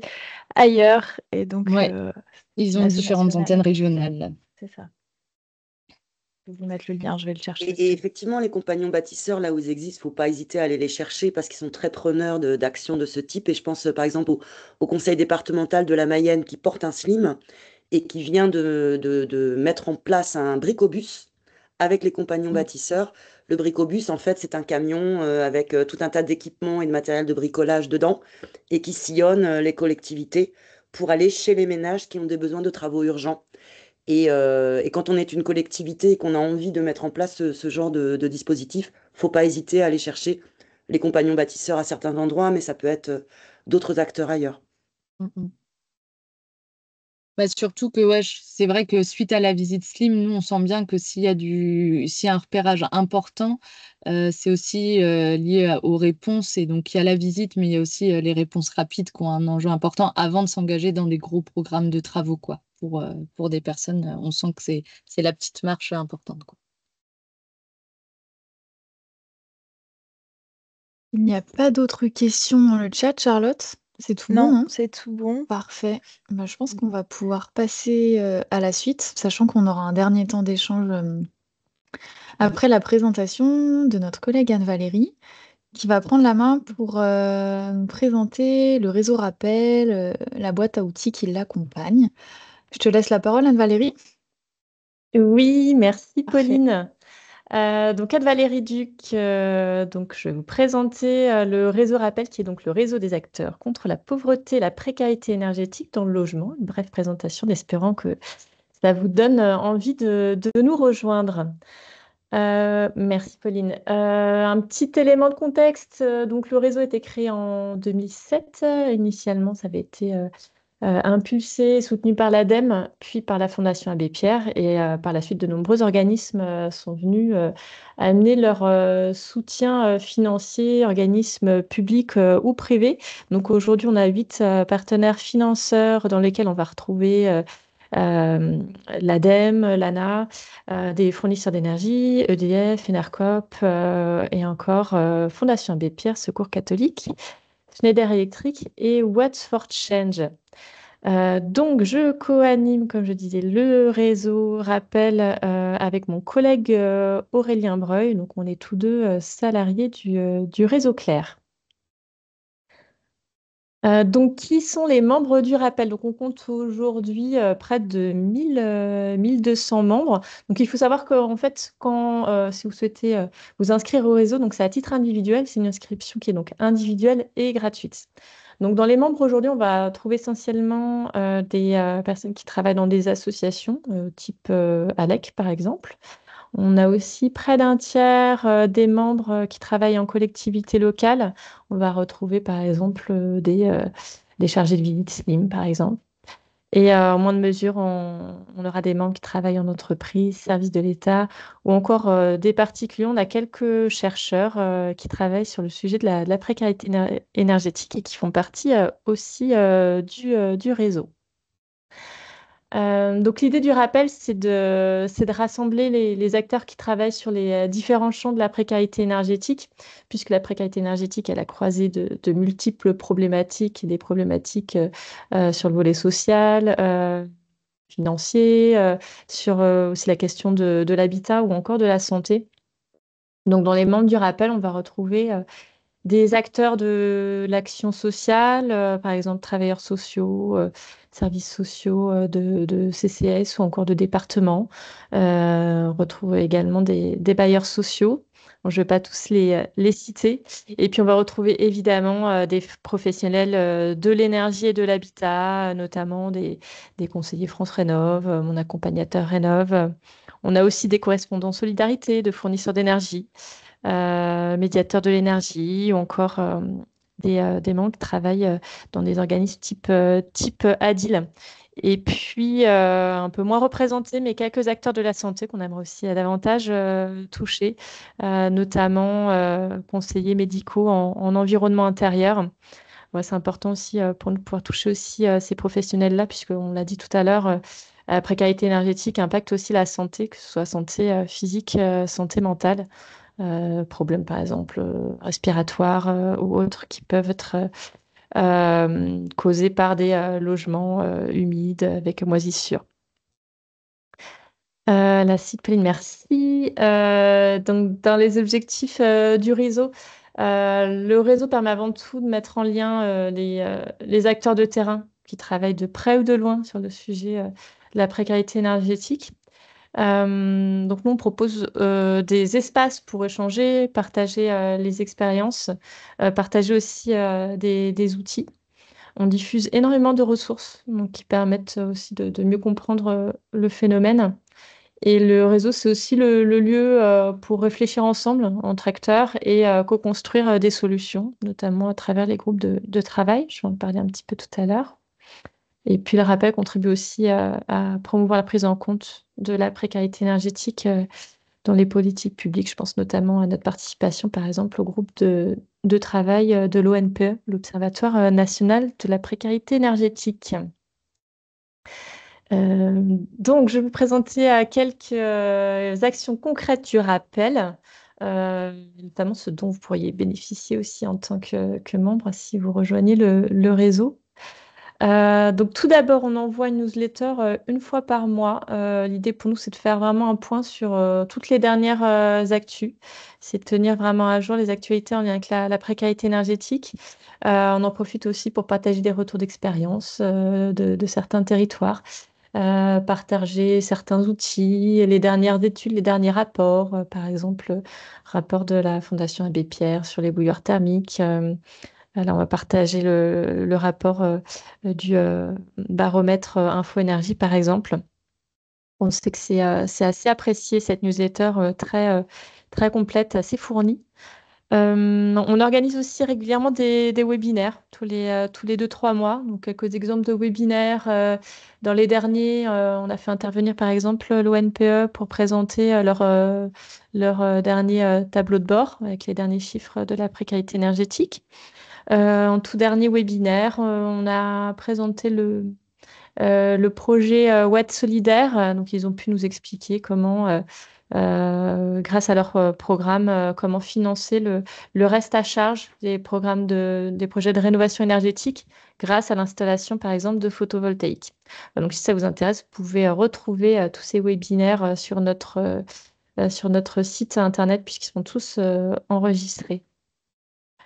ailleurs. Et donc, Ouais, ils une ont asso différentes antennes nationale, régionales. c'est ça. Je vais vous mettre le lien, je vais le chercher Et aussi. effectivement, les compagnons bâtisseurs, là où ils existent, faut pas hésiter à aller les chercher parce qu'ils sont très preneurs d'actions de ce type. Et je pense par exemple au conseil départemental de la Mayenne qui porte un SLIM et qui vient de mettre en place un bricobus avec les compagnons bâtisseurs. Le bricobus, en fait, c'est un camion avec tout un tas d'équipements et de matériel de bricolage dedans et qui sillonne les collectivités pour aller chez les ménages qui ont des besoins de travaux urgents. Et quand on est une collectivité et qu'on a envie de mettre en place ce genre de dispositif, faut pas hésiter à aller chercher les compagnons bâtisseurs à certains endroits, mais ça peut être d'autres acteurs ailleurs. Mm, mm. Bah, surtout que ouais, c'est vrai que suite à la visite Slim, nous on sent bien que s'il y a un repérage important, c'est aussi lié aux réponses. Et donc il y a la visite, mais il y a aussi les réponses rapides qui ont un enjeu important avant de s'engager dans des gros programmes de travaux, quoi. Pour des personnes, on sent que c'est la petite marche importante, quoi. Il n'y a pas d'autres questions dans le chat, Charlotte? C'est tout bon, Non, hein? c'est tout bon. Parfait. Bah, je pense qu'on va pouvoir passer à la suite, sachant qu'on aura un dernier temps d'échange après la présentation de notre collègue Anne-Valérie, qui va prendre la main pour nous présenter le réseau Rappel, la boîte à outils qui l'accompagne. Je te laisse la parole, Anne-Valérie. Oui, merci Parfait. Pauline. Donc Anne-Valérie Duc, donc je vais vous présenter le réseau Rappel, qui est donc le réseau des acteurs contre la pauvreté et la précarité énergétique dans le logement. Une brève présentation, espérant que ça vous donne envie de nous rejoindre. Merci Pauline. Un petit élément de contexte, donc le réseau a été créé en 2007. Initialement, ça avait été impulsé, soutenu par l'ADEME, puis par la Fondation Abbé Pierre. Et par la suite, de nombreux organismes sont venus amener leur soutien financier, organismes publics ou privés. Donc aujourd'hui, on a 8 partenaires financeurs dans lesquels on va retrouver l'ADEME, l'ANA, des fournisseurs d'énergie, EDF, Enercop et encore Fondation Abbé Pierre, Secours catholique, Schneider Electric et What's for Change. Donc, je co-anime, comme je disais, le réseau Rappel avec mon collègue Aurélien Breuil. Donc, on est tous deux salariés du réseau Clair. Donc, qui sont les membres du Rappel? Donc, on compte aujourd'hui près de 1200 membres. Donc, il faut savoir qu'en fait, si vous souhaitez vous inscrire au réseau, donc c'est à titre individuel, c'est une inscription qui est donc individuelle et gratuite. Donc, dans les membres aujourd'hui, on va trouver essentiellement des personnes qui travaillent dans des associations, type ALEC par exemple. On a aussi près d'un tiers des membres qui travaillent en collectivité locale. On va retrouver par exemple des chargés de visite SLIM, par exemple. Et en moins de mesure, on aura des membres qui travaillent en entreprise, services de l'État ou encore des particuliers. On a quelques chercheurs qui travaillent sur le sujet de la précarité énergétique et qui font partie aussi du réseau. Donc l'idée du rappel, c'est de rassembler les acteurs qui travaillent sur les différents champs de la précarité énergétique, puisque la précarité énergétique, elle a croisé de multiples problématiques, et des problématiques sur le volet social, financier, sur aussi la question de l'habitat ou encore de la santé. Donc dans les membres du rappel, on va retrouver des acteurs de l'action sociale, par exemple travailleurs sociaux, services sociaux de CCS ou encore de départements. On retrouve également des bailleurs sociaux. Bon, je ne vais pas tous les citer. Et puis on va retrouver évidemment des professionnels de l'énergie et de l'habitat, notamment des conseillers France Rénov', mon accompagnateur Rénov'. On a aussi des correspondants solidarité, de fournisseurs d'énergie, médiateurs de l'énergie ou encore des membres qui travaillent dans des organismes type ADIL. Et puis, un peu moins représentés, mais quelques acteurs de la santé qu'on aimerait aussi davantage toucher, notamment conseillers médicaux en environnement intérieur. Ouais, c'est important aussi pour nous de pouvoir toucher aussi ces professionnels-là, puisqu'on l'a dit tout à l'heure, la précarité énergétique impacte aussi la santé, que ce soit santé physique, santé mentale. Problèmes par exemple respiratoires ou autres qui peuvent être causés par des logements humides avec moisissure. La Cipline, merci. Donc, dans les objectifs du réseau, le réseau permet avant tout de mettre en lien les acteurs de terrain qui travaillent de près ou de loin sur le sujet de la précarité énergétique. Donc nous, on propose des espaces pour échanger, partager les expériences, partager aussi des outils. On diffuse énormément de ressources donc, qui permettent aussi de mieux comprendre le phénomène. Et le réseau, c'est aussi le lieu pour réfléchir ensemble entre acteurs et co-construire des solutions, notamment à travers les groupes de travail. Je vais en parler un petit peu tout à l'heure. Et puis le rappel contribue aussi à promouvoir la prise en compte de la précarité énergétique dans les politiques publiques. Je pense notamment à notre participation, par exemple, au groupe de travail de l'ONPE, l'Observatoire national de la précarité énergétique. Donc, je vais vous présenter quelques actions concrètes du rappel, notamment ce dont vous pourriez bénéficier aussi en tant que membre si vous rejoignez le réseau. Donc tout d'abord, on envoie une newsletter une fois par mois. L'idée pour nous, c'est de faire vraiment un point sur toutes les dernières actus. C'est de tenir vraiment à jour les actualités en lien avec la précarité énergétique. On en profite aussi pour partager des retours d'expérience de certains territoires, partager certains outils, les dernières études, les derniers rapports, par exemple, rapport de la Fondation Abbé Pierre sur les bouilleurs thermiques. Là, on va partager le rapport du baromètre Info Énergie, par exemple. On sait que c'est assez apprécié, cette newsletter très complète, assez fournie. On organise aussi régulièrement des webinaires tous les 2-3 mois. Donc, quelques exemples de webinaires. Dans les derniers, on a fait intervenir, par exemple, l'ONPE pour présenter leur dernier tableau de bord avec les derniers chiffres de la précarité énergétique. En tout dernier webinaire, on a présenté le projet Watt Solidaire. Donc, ils ont pu nous expliquer comment, grâce à leur programme, comment financer le reste à charge des programmes des projets de rénovation énergétique grâce à l'installation, par exemple, de photovoltaïque. Donc, si ça vous intéresse, vous pouvez retrouver tous ces webinaires sur notre site internet puisqu'ils sont tous enregistrés.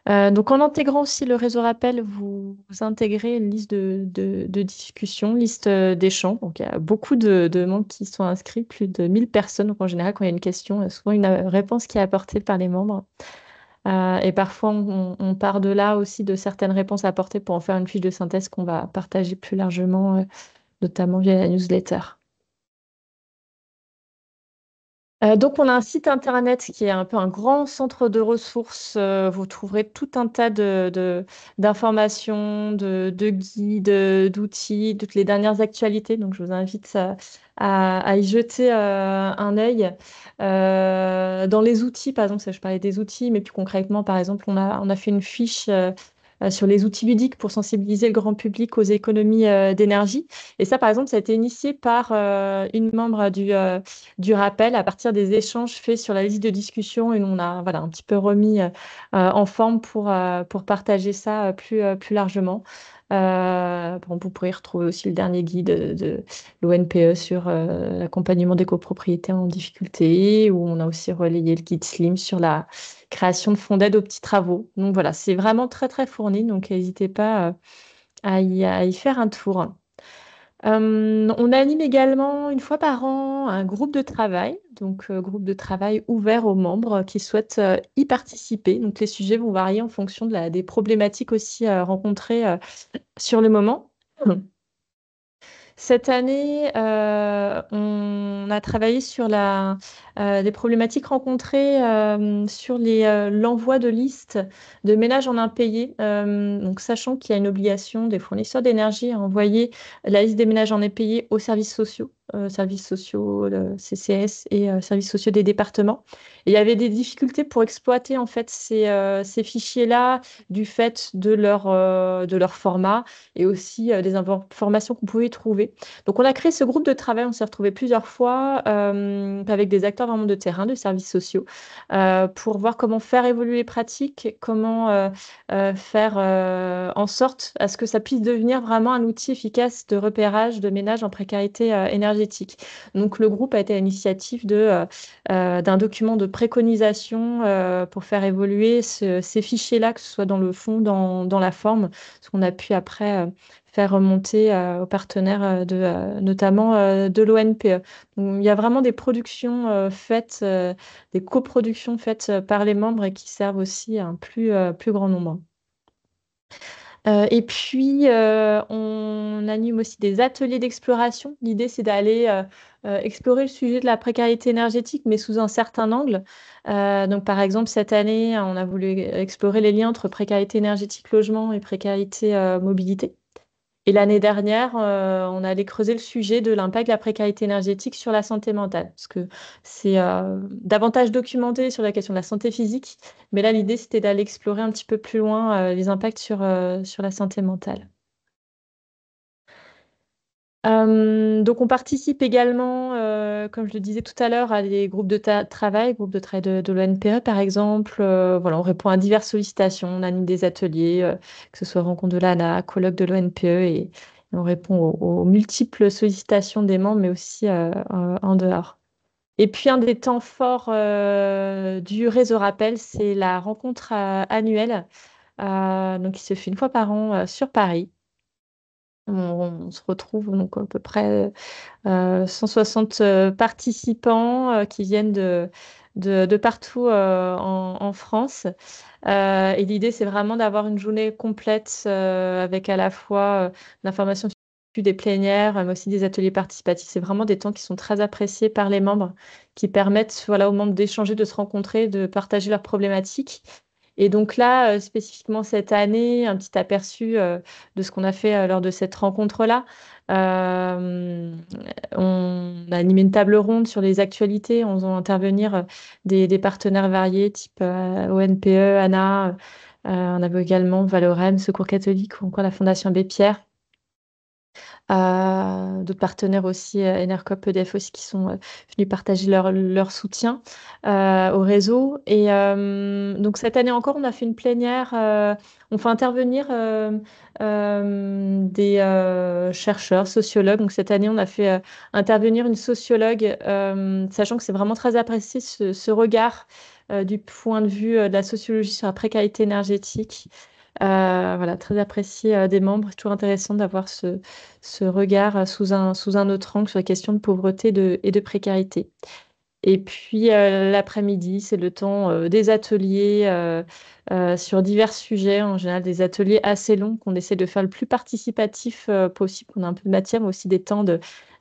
Donc, en intégrant aussi le réseau rappel, vous intégrez une liste de discussion, liste d'échanges. Donc, il y a beaucoup de membres qui sont inscrits, plus de 1000 personnes. Donc, en général, quand il y a une question, il y a souvent une réponse qui est apportée par les membres. Et parfois, on part de là aussi de certaines réponses apportées pour en faire une fiche de synthèse qu'on va partager plus largement, notamment via la newsletter. Donc, on a un site internet qui est un peu un grand centre de ressources. Vous trouverez tout un tas d'informations, de guides, d'outils, toutes les dernières actualités. Donc, je vous invite à y jeter un œil. Dans les outils, par exemple, ça, je parlais des outils, mais plus concrètement, par exemple, on a fait une fiche sur les outils ludiques pour sensibiliser le grand public aux économies d'énergie. Et ça, par exemple, ça a été initié par une membre du rappel à partir des échanges faits sur la liste de discussion et on a voilà, un petit peu remis en forme pour partager ça plus largement. Bon, vous pourrez retrouver aussi le dernier guide de l'ONPE sur l'accompagnement des copropriétés en difficulté, où on a aussi relayé le guide Slim sur la création de fonds d'aide aux petits travaux. Donc voilà, c'est vraiment très très fourni, donc n'hésitez pas à y faire un tour. On anime également une fois par an un groupe de travail, donc groupe de travail ouvert aux membres qui souhaitent y participer. Donc les sujets vont varier en fonction des problématiques aussi rencontrées sur le moment. Cette année, on a travaillé sur des problématiques rencontrées sur l'envoi de listes de ménages en impayés. Donc, sachant qu'il y a une obligation des fournisseurs d'énergie à envoyer la liste des ménages en impayés aux services sociaux, le CCS et services sociaux des départements. Et il y avait des difficultés pour exploiter en fait ces fichiers-là du fait de leur format et aussi des informations qu'on pouvait y trouver. Donc, on a créé ce groupe de travail, on s'est retrouvé plusieurs fois avec des acteurs vraiment de terrain, de services sociaux, pour voir comment faire évoluer les pratiques, comment faire en sorte à ce que ça puisse devenir vraiment un outil efficace de repérage de ménages en précarité énergétique. Donc, le groupe a été à l'initiative d'un document de préconisation pour faire évoluer ces fichiers-là, que ce soit dans le fond, dans la forme, ce qu'on a pu après faire remonter aux partenaires notamment de l'ONPE. Donc, il y a vraiment des productions faites, des coproductions faites par les membres et qui servent aussi à un plus grand nombre. Et puis, on anime aussi des ateliers d'exploration. L'idée, c'est d'aller explorer le sujet de la précarité énergétique, mais sous un certain angle. Donc, par exemple, cette année, on a voulu explorer les liens entre précarité énergétique logement et précarité mobilité. Et l'année dernière, on allait creuser le sujet de l'impact de la précarité énergétique sur la santé mentale, parce que c'est davantage documenté sur la question de la santé physique, mais là, l'idée, c'était d'aller explorer un petit peu plus loin les impacts sur la santé mentale. Donc, on participe également, comme je le disais tout à l'heure, à des groupes de travail, groupes de travail de l'ONPE, par exemple. Voilà, on répond à diverses sollicitations, on anime des ateliers, que ce soit rencontre de l'ANA, colloque de l'ONPE, et on répond aux multiples sollicitations des membres, mais aussi en dehors. Et puis, un des temps forts du réseau Rappel, c'est la rencontre annuelle, donc qui se fait une fois par an sur Paris. On se retrouve donc à peu près 160 participants qui viennent de partout en France. Et l'idée, c'est vraiment d'avoir une journée complète avec à la fois l'information sur des plénières, mais aussi des ateliers participatifs. C'est vraiment des temps qui sont très appréciés par les membres, qui permettent voilà, aux membres d'échanger, de se rencontrer, de partager leurs problématiques. Et donc là, spécifiquement cette année, un petit aperçu de ce qu'on a fait lors de cette rencontre-là. On a animé une table ronde sur les actualités en faisant intervenir des partenaires variés, type ONPE, ANA. On avait également Valorem, Secours catholique ou encore la Fondation Abbé Pierre. D'autres partenaires aussi, Enercop, EDF aussi, qui sont venus partager leur soutien au réseau. Et donc cette année encore, on a fait une plénière. On fait intervenir des chercheurs, sociologues. Donc cette année, on a fait intervenir une sociologue, sachant que c'est vraiment très apprécié ce regard du point de vue de la sociologie sur la précarité énergétique. Voilà, très apprécié des membres. C'est toujours intéressant d'avoir ce regard sous un autre angle sur la question de pauvreté et de précarité. Et puis l'après-midi, c'est le temps des ateliers sur divers sujets, en général des ateliers assez longs qu'on essaie de faire le plus participatif possible. On a un peu de matière, mais aussi des temps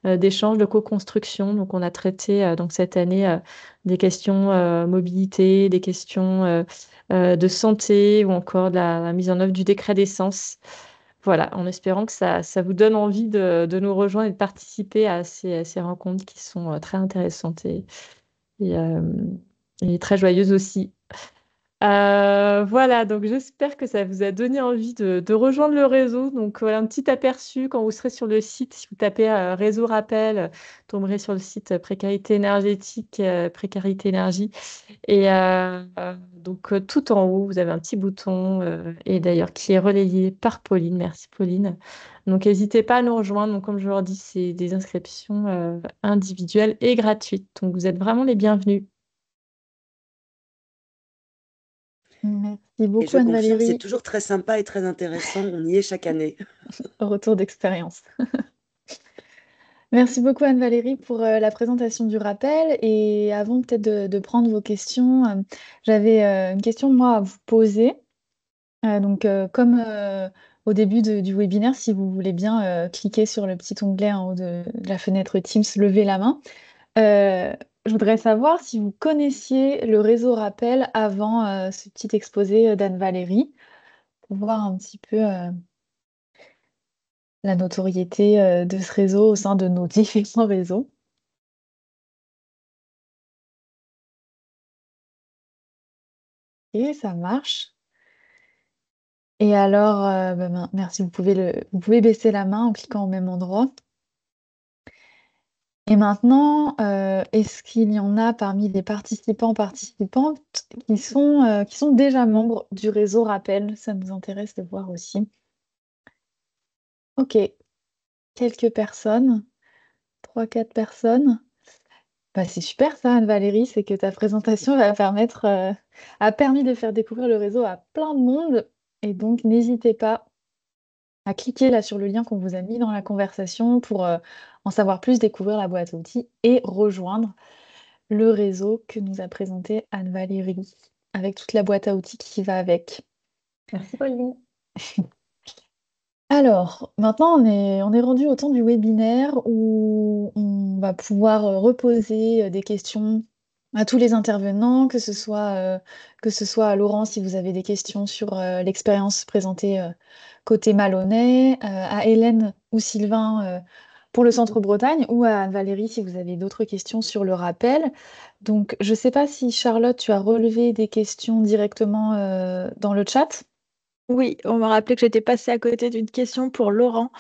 d'échange, de co-construction. Donc on a traité donc cette année des questions mobilité, des questions de santé ou encore de la mise en œuvre du décret d'essence. Voilà, en espérant que ça vous donne envie de nous rejoindre et de participer à ces rencontres qui sont très intéressantes et, euh, et très joyeuses aussi. Voilà, donc j'espère que ça vous a donné envie de rejoindre le réseau. Donc voilà un petit aperçu quand vous serez sur le site. Si vous tapez réseau rappel, vous tomberez sur le site précarité énergétique, précarité énergie. Et donc tout en haut, vous avez un petit bouton et d'ailleurs qui est relayé par Pauline. Merci Pauline. Donc n'hésitez pas à nous rejoindre. Donc comme je vous le dis, c'est des inscriptions individuelles et gratuites. Donc vous êtes vraiment les bienvenus. Merci Et beaucoup je confirme, c'est Anne-Valérie. toujours très sympa et très intéressant. On y est chaque année. Retour d'expérience. Merci beaucoup Anne-Valérie pour la présentation du rappel. Et avant peut-être de prendre vos questions, j'avais une question moi à vous poser. Donc comme au début du webinaire, si vous voulez bien cliquer sur le petit onglet en haut de la fenêtre Teams, lever la main. Je voudrais savoir si vous connaissiez le réseau rappel avant ce petit exposé d'Anne-Valérie, pour voir un petit peu la notoriété de ce réseau au sein de nos différents réseaux. Et ça marche. Et alors, merci, vous pouvez baisser la main en cliquant au même endroit. Et maintenant, est-ce qu'il y en a parmi les participantes qui sont déjà membres du réseau Rappel? Ça nous intéresse de voir aussi. Ok, quelques personnes, 3-4 personnes. Bah, c'est super ça, Anne-Valérie, c'est que ta présentation a permis de faire découvrir le réseau à plein de monde. Et donc, n'hésitez pas à cliquer là sur le lien qu'on vous a mis dans la conversation pour en savoir plus, découvrir la boîte à outils et rejoindre le réseau que nous a présenté Anne-Valérie, avec toute la boîte à outils qui va avec. Merci Pauline. Alors, maintenant, on est rendu au temps du webinaire où on va pouvoir reposer des questions à tous les intervenants, que ce soit à Laurent si vous avez des questions sur l'expérience présentée côté Malonnais, à Hélène ou Sylvain pour le Centre Bretagne, ou à Anne-Valérie si vous avez d'autres questions sur le rappel. Donc, je ne sais pas si Charlotte, tu as relevé des questions directement dans le chat. Oui, on m'a rappelé que j'étais passée à côté d'une question pour Laurent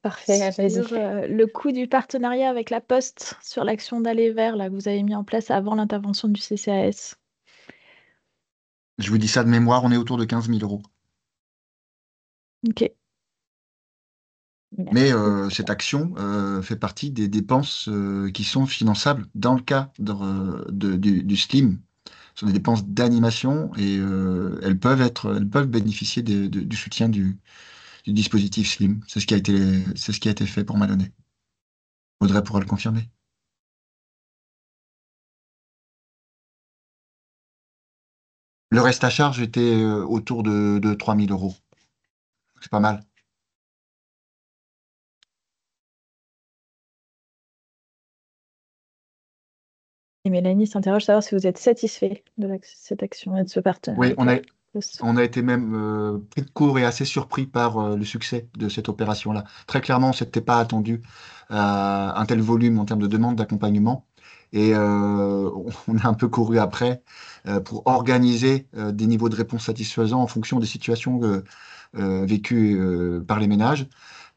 Parfait, vas-y. sur le coût du partenariat avec la Poste sur l'action d'aller vers là, que vous avez mis en place avant l'intervention du CCAS. Je vous dis ça de mémoire, on est autour de 15 000 euros. Ok. Mais Merci. cette action fait partie des dépenses qui sont finançables dans le cadre du SLIM. Ce sont des dépenses d'animation et elles peuvent bénéficier du soutien du dispositif SLIM. C'est ce qui a été fait pour Malonnais. Audrey pourra le confirmer. Le reste à charge était autour de 3 000 euros. C'est pas mal. Et Mélanie s'interroge savoir si vous êtes satisfait de cette action et de ce partenariat. Oui, avec on la a, Poste. on a été même pris de court et assez surpris par le succès de cette opération-là. Très clairement, on ne s'était pas attendu à un tel volume en termes de demande d'accompagnement. Et on a un peu couru après pour organiser des niveaux de réponse satisfaisants en fonction des situations vécues par les ménages.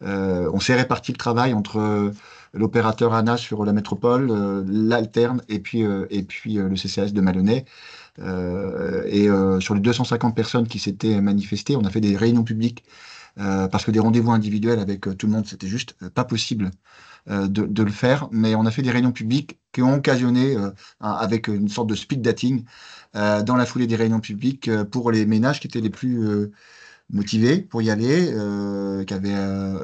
On s'est réparti le travail entre l'opérateur ANA sur la métropole, l'Alterne et puis le CCAS de Malonnais. Sur les 250 personnes qui s'étaient manifestées, on a fait des réunions publiques parce que des rendez-vous individuels avec tout le monde, c'était juste pas possible de le faire. Mais on a fait des réunions publiques qui ont occasionné, avec une sorte de speed dating, dans la foulée des réunions publiques, pour les ménages qui étaient les plus motivés pour y aller,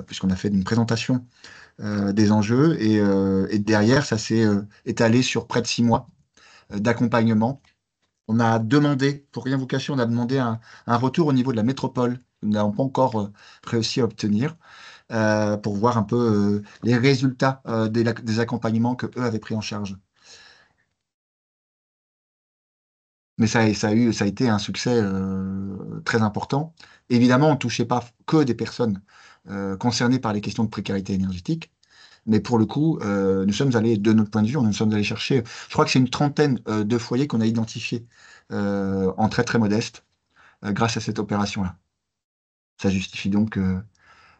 puisqu'on a fait une présentation des enjeux. Et derrière, ça s'est étalé sur près de 6 mois d'accompagnement. On a demandé, pour rien vous cacher, on a demandé un retour au niveau de la métropole. Nous n'avons pas encore réussi à obtenir pour voir un peu les résultats des accompagnements que eux avaient pris en charge. Mais ça a été un succès très important. Évidemment, on ne touchait pas que des personnes concernées par les questions de précarité énergétique, mais pour le coup, nous sommes allés, de notre point de vue, nous sommes allés chercher, je crois que c'est une trentaine de foyers qu'on a identifiés en très très modeste grâce à cette opération-là. Ça justifie donc,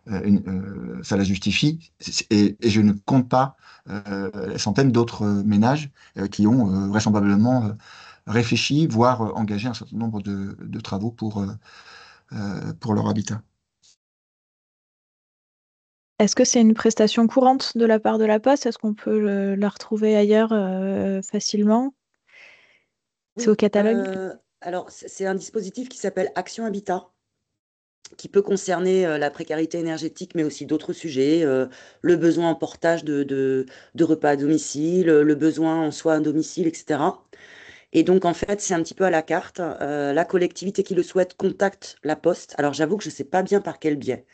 ça la justifie, et je ne compte pas les centaines d'autres ménages qui ont vraisemblablement réfléchi, voire engagé un certain nombre de travaux pour leur habitat. Est-ce que c'est une prestation courante de la part de la Poste? Est-ce qu'on peut la retrouver ailleurs facilement? C'est au Oui, catalogue? alors c'est un dispositif qui s'appelle Action Habitat, qui peut concerner la précarité énergétique, mais aussi d'autres sujets, le besoin en portage de repas à domicile, le besoin en soins à domicile, etc. Et donc, en fait, c'est un petit peu à la carte. La collectivité qui le souhaite contacte la Poste. Alors, j'avoue que je ne sais pas bien par quel biais.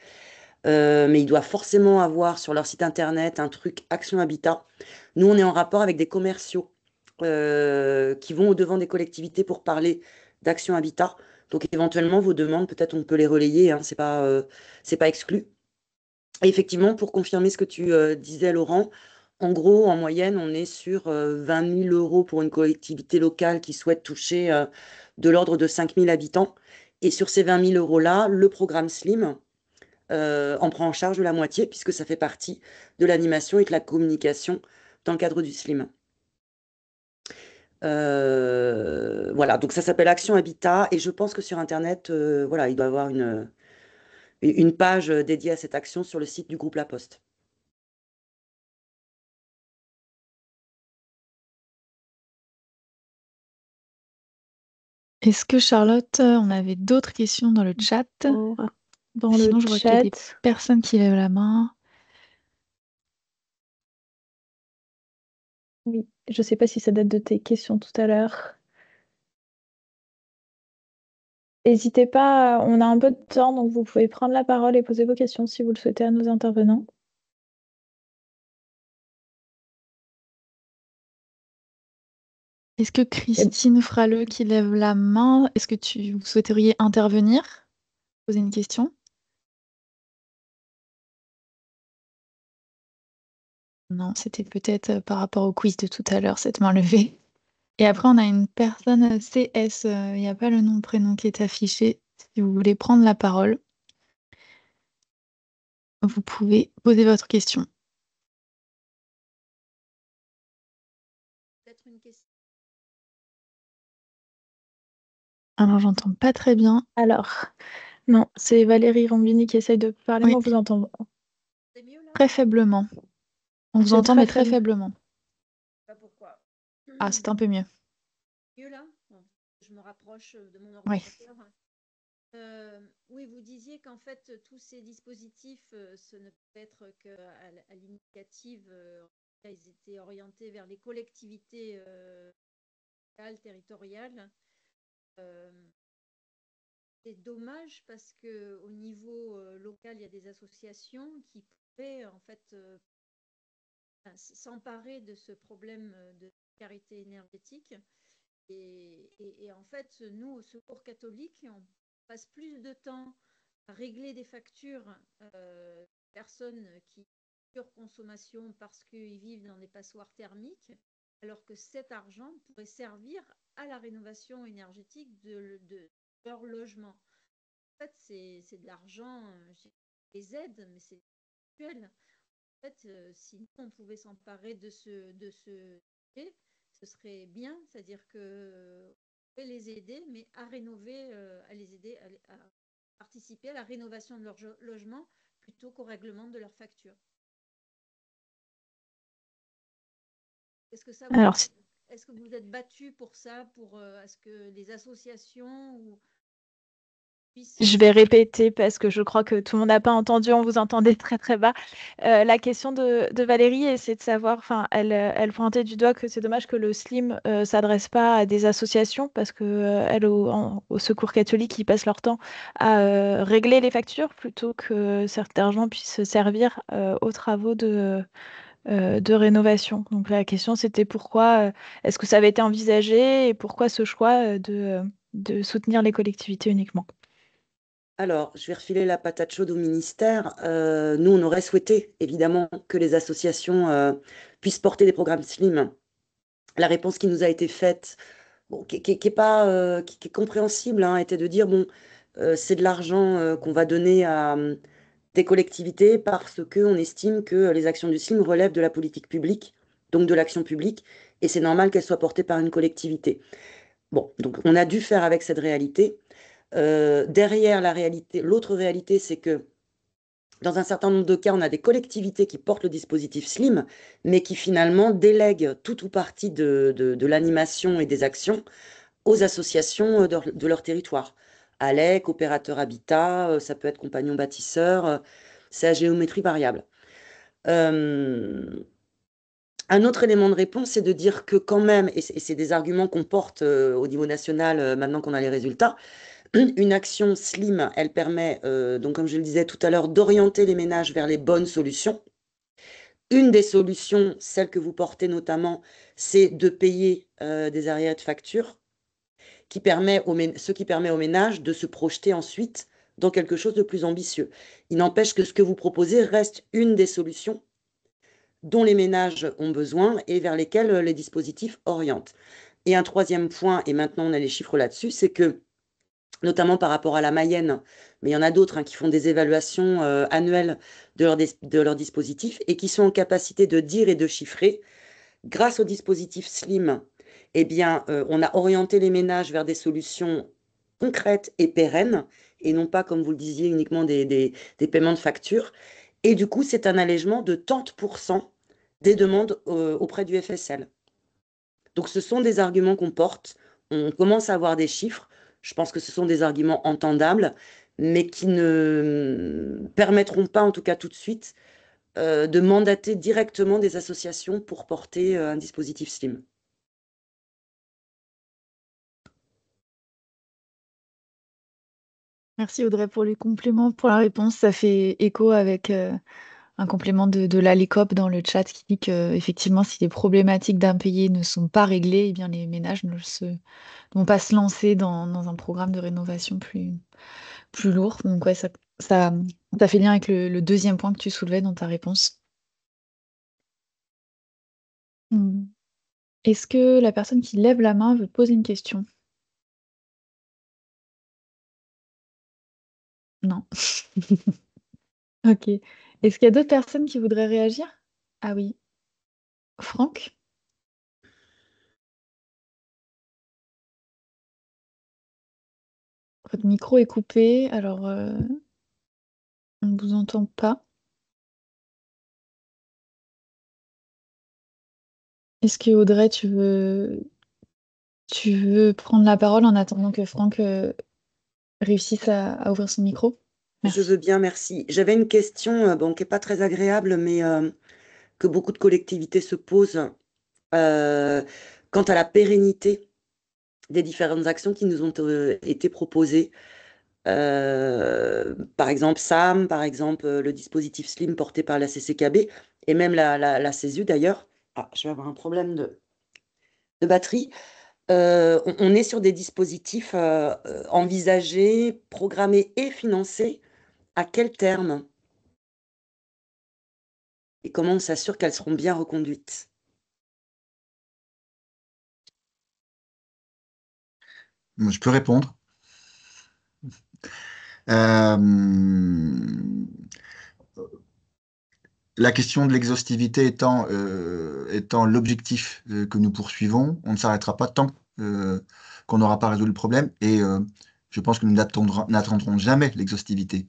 Mais ils doivent forcément avoir sur leur site internet un truc Action Habitat. Nous, on est en rapport avec des commerciaux qui vont au-devant des collectivités pour parler d'Action Habitat. Donc, éventuellement, vos demandes, peut-être on peut les relayer, hein, c'est pas exclu. Et effectivement, pour confirmer ce que tu disais, Laurent, en gros, en moyenne, on est sur 20 000 euros pour une collectivité locale qui souhaite toucher de l'ordre de 5 000 habitants. Et sur ces 20 000 euros-là, le programme SLIM en prend en charge la moitié, puisque ça fait partie de l'animation et de la communication dans le cadre du SLIM. Voilà, donc ça s'appelle Action Habitat, et je pense que sur Internet, voilà, il doit y avoir une page dédiée à cette action sur le site du groupe La Poste. Est-ce que Charlotte, on avait d'autres questions dans le chat? Dans Sinon, le je vois qu'il y a des chat, personnes qui lèvent la main. oui, je ne sais pas si ça date de tes questions tout à l'heure. N'hésitez pas, on a un peu de temps, donc vous pouvez prendre la parole et poser vos questions si vous le souhaitez à nos intervenants. Est-ce que Christine Fraleux qui lève la main, est-ce que vous souhaiteriez intervenir? Poser une question? Non, c'était peut-être par rapport au quiz de tout à l'heure, cette main levée. Et après, on a une personne CS, il n'y a pas le nom, le prénom qui est affiché. Si vous voulez prendre la parole, vous pouvez poser votre question. Peut-être une question. Alors, j'entends pas très bien. Alors, non, c'est Valérie Rombini qui essaye de parler, Oui. moi vous entend C'est mieux là? Très faiblement. On vous C'est entend, très mais très faible. faiblement. Je sais pas pourquoi. Ah, c'est un peu mieux. Mieux là? Bon, je me rapproche de mon Oui. ordinateur. Oui, vous disiez qu'en fait, tous ces dispositifs, ce ne peut être qu'à l'initiative, ils étaient orientés vers les collectivités locales, territoriales. C'est dommage parce qu'au niveau local, il y a des associations qui pourraient en fait s'emparer de ce problème de précarité énergétique. Et en fait, nous, au Secours catholique, on passe plus de temps à régler des factures personnes qui surconsommation parce qu'ils vivent dans des passoires thermiques, alors que cet argent pourrait servir à la rénovation énergétique de leur logement. En fait, c'est de l'argent, des aides, mais c'est actuel. En fait, si on pouvait s'emparer de ce sujet, ce serait bien, c'est-à-dire que on pourrait les aider, mais à rénover, à les aider à participer à la rénovation de leur logement plutôt qu'au règlement de leurs factures. Est-ce que ça vous, Alors, est-ce que vous êtes battu pour ça, pour est-ce que les associations ou puisse... Je vais répéter parce que je crois que tout le monde n'a pas entendu, on vous entendait très très bas. La question de Valérie, c'est de savoir, enfin, elle pointait du doigt que c'est dommage que le SLIM s'adresse pas à des associations parce que elle, au Secours catholique, ils passent leur temps à régler les factures plutôt que cet argent puisse servir aux travaux de rénovation. Donc la question c'était pourquoi, est-ce que ça avait été envisagé et pourquoi ce choix de soutenir les collectivités uniquement? Alors, je vais refiler la patate chaude au ministère. Nous, on aurait souhaité, évidemment, que les associations puissent porter des programmes SLIM. La réponse qui nous a été faite, bon, qui est pas, qui est compréhensible, hein, était de dire, bon, c'est de l'argent qu'on va donner à des collectivités parce qu'on estime que les actions du SLIM relèvent de la politique publique, donc de l'action publique, et c'est normal qu'elles soient portées par une collectivité. Bon, donc on a dû faire avec cette réalité. Derrière la réalité, l'autre réalité, c'est que dans un certain nombre de cas, on a des collectivités qui portent le dispositif SLIM, mais qui finalement délèguent tout ou partie de l'animation et des actions aux associations de leur territoire. ALEC, Opérateur Habitat, ça peut être Compagnon Bâtisseur, c'est à géométrie variable. Un autre élément de réponse, c'est de dire que quand même, et c'est des arguments qu'on porte au niveau national maintenant qu'on a les résultats, une action SLIM, elle permet, donc comme je le disais tout à l'heure, d'orienter les ménages vers les bonnes solutions. Une des solutions, celle que vous portez notamment, c'est de payer des arriérés de facture, ce qui permet aux ménages de se projeter ensuite dans quelque chose de plus ambitieux. Il n'empêche que ce que vous proposez reste une des solutions dont les ménages ont besoin et vers lesquelles les dispositifs orientent. Et un troisième point, et maintenant on a les chiffres là-dessus, c'est que notamment par rapport à la Mayenne, mais il y en a d'autres qui font des évaluations annuelles de leur dispositif et qui sont en capacité de dire et de chiffrer. Grâce au dispositif SLIM, eh bien, on a orienté les ménages vers des solutions concrètes et pérennes, et non pas, comme vous le disiez, uniquement des paiements de factures. Et du coup, c'est un allègement de 30% des demandes auprès du FSL. Donc, ce sont des arguments qu'on porte. On commence à avoir des chiffres. Je pense que ce sont des arguments entendables, mais qui ne permettront pas, en tout cas tout de suite, de mandater directement des associations pour porter un dispositif SLIM. Merci Audrey pour les compléments, pour la réponse. Ça fait écho avec un complément de l'ALICOP dans le chat qui dit que effectivement, si les problématiques d'impayés ne sont pas réglées, eh bien, les ménages ne vont pas se lancer dans un programme de rénovation plus lourd. Donc ouais, ça fait lien avec le deuxième point que tu soulevais dans ta réponse. Hmm. Est-ce que la personne qui lève la main veut poser une question? Non. Ok. Est-ce qu'il y a d'autres personnes qui voudraient réagir? Ah oui. Franck? Votre micro est coupé, alors on ne vous entend pas. Est-ce que Audrey, tu veux prendre la parole en attendant que Franck réussisse à ouvrir son micro? Je Merci. veux bien, merci. J'avais une question bon, qui n'est pas très agréable, mais que beaucoup de collectivités se posent quant à la pérennité des différentes actions qui nous ont été proposées. Par exemple, SAM, par exemple, le dispositif SLIM porté par la CCKB et même la CESU d'ailleurs. Ah, je vais avoir un problème de batterie. On est sur des dispositifs envisagés, programmés et financés. À quel terme? Et comment on s'assure qu'elles seront bien reconduites? Je peux répondre. Euh, La question de l'exhaustivité étant l'objectif que nous poursuivons, on ne s'arrêtera pas tant qu'on n'aura pas résolu le problème. Et je pense que nous n'atteindrons jamais l'exhaustivité.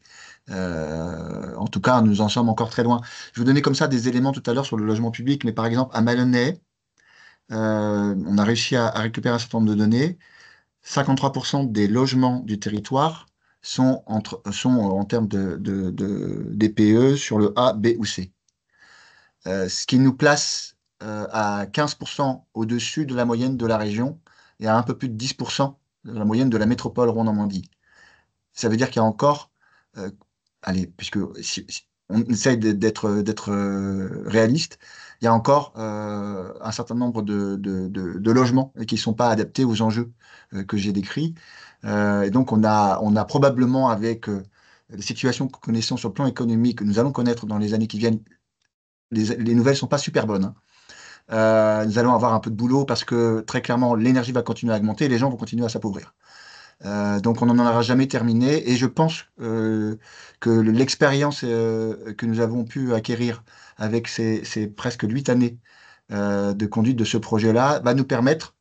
En tout cas, nous en sommes encore très loin. Je vous donnais comme ça des éléments tout à l'heure sur le logement public, mais par exemple, à Maloney, on a réussi à récupérer un certain nombre de données. 53% des logements du territoire sont en termes DPE sur le A, B ou C. Ce qui nous place à 15% au-dessus de la moyenne de la région et à un peu plus de 10% de la moyenne de la métropole Rouen-Normandie. Ça veut dire qu'il y a encore, allez, puisque si on essaye d'être réaliste, il y a encore un certain nombre de logements qui ne sont pas adaptés aux enjeux que j'ai décrits. Et donc, on a probablement, avec les situations que nous connaissons sur le plan économique, que nous allons connaître dans les années qui viennent, les nouvelles ne sont pas super bonnes, hein. Nous allons avoir un peu de boulot parce que très clairement, l'énergie va continuer à augmenter et les gens vont continuer à s'appauvrir. Donc on n'en aura jamais terminé et je pense que l'expérience que nous avons pu acquérir avec ces presque 8 années de conduite de ce projet-là va nous permettre,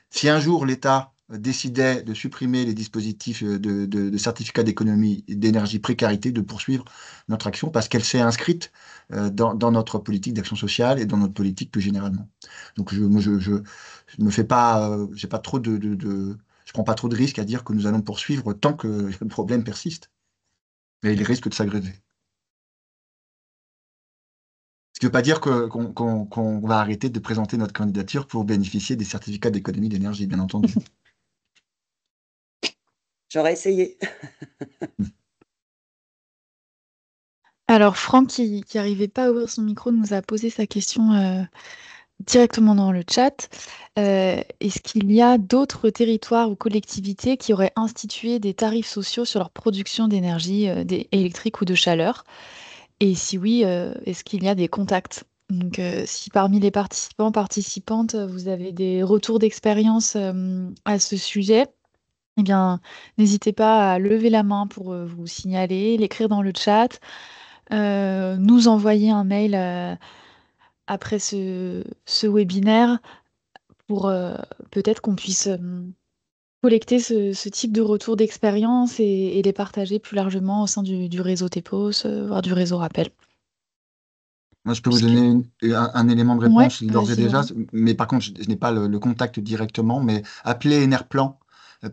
si un jour l'État décidait de supprimer les dispositifs de certificats d'économie d'énergie précarité, de poursuivre notre action parce qu'elle s'est inscrite dans notre politique d'action sociale et dans notre politique plus généralement. Donc je ne fais pas, j'ai pas trop je prends pas trop de risques à dire que nous allons poursuivre tant que le problème persiste. Et il risque de s'aggraver. Ce qui ne veut pas dire qu'on va arrêter de présenter notre candidature pour bénéficier des certificats d'économie d'énergie, bien entendu. J'aurais essayé. Alors, Franck, qui n'arrivait pas à ouvrir son micro, nous a posé sa question directement dans le chat. Est-ce qu'il y a d'autres territoires ou collectivités qui auraient institué des tarifs sociaux sur leur production d'énergie électrique ou de chaleur? Et si oui, est-ce qu'il y a des contacts? Donc, si parmi les participants, participantes, vous avez des retours d'expérience à ce sujet, eh bien, n'hésitez pas à lever la main pour vous signaler, l'écrire dans le chat, nous envoyer un mail après ce webinaire pour peut-être qu'on puisse collecter ce type de retour d'expérience et les partager plus largement au sein du réseau TEPOS, voire du réseau Rappel. Moi, je peux vous Puisque... donner un élément de Ouais, réponse d'ores et vas-y, déjà, Laurent. mais par contre, je n'ai pas le contact directement, mais appelez Enerplan,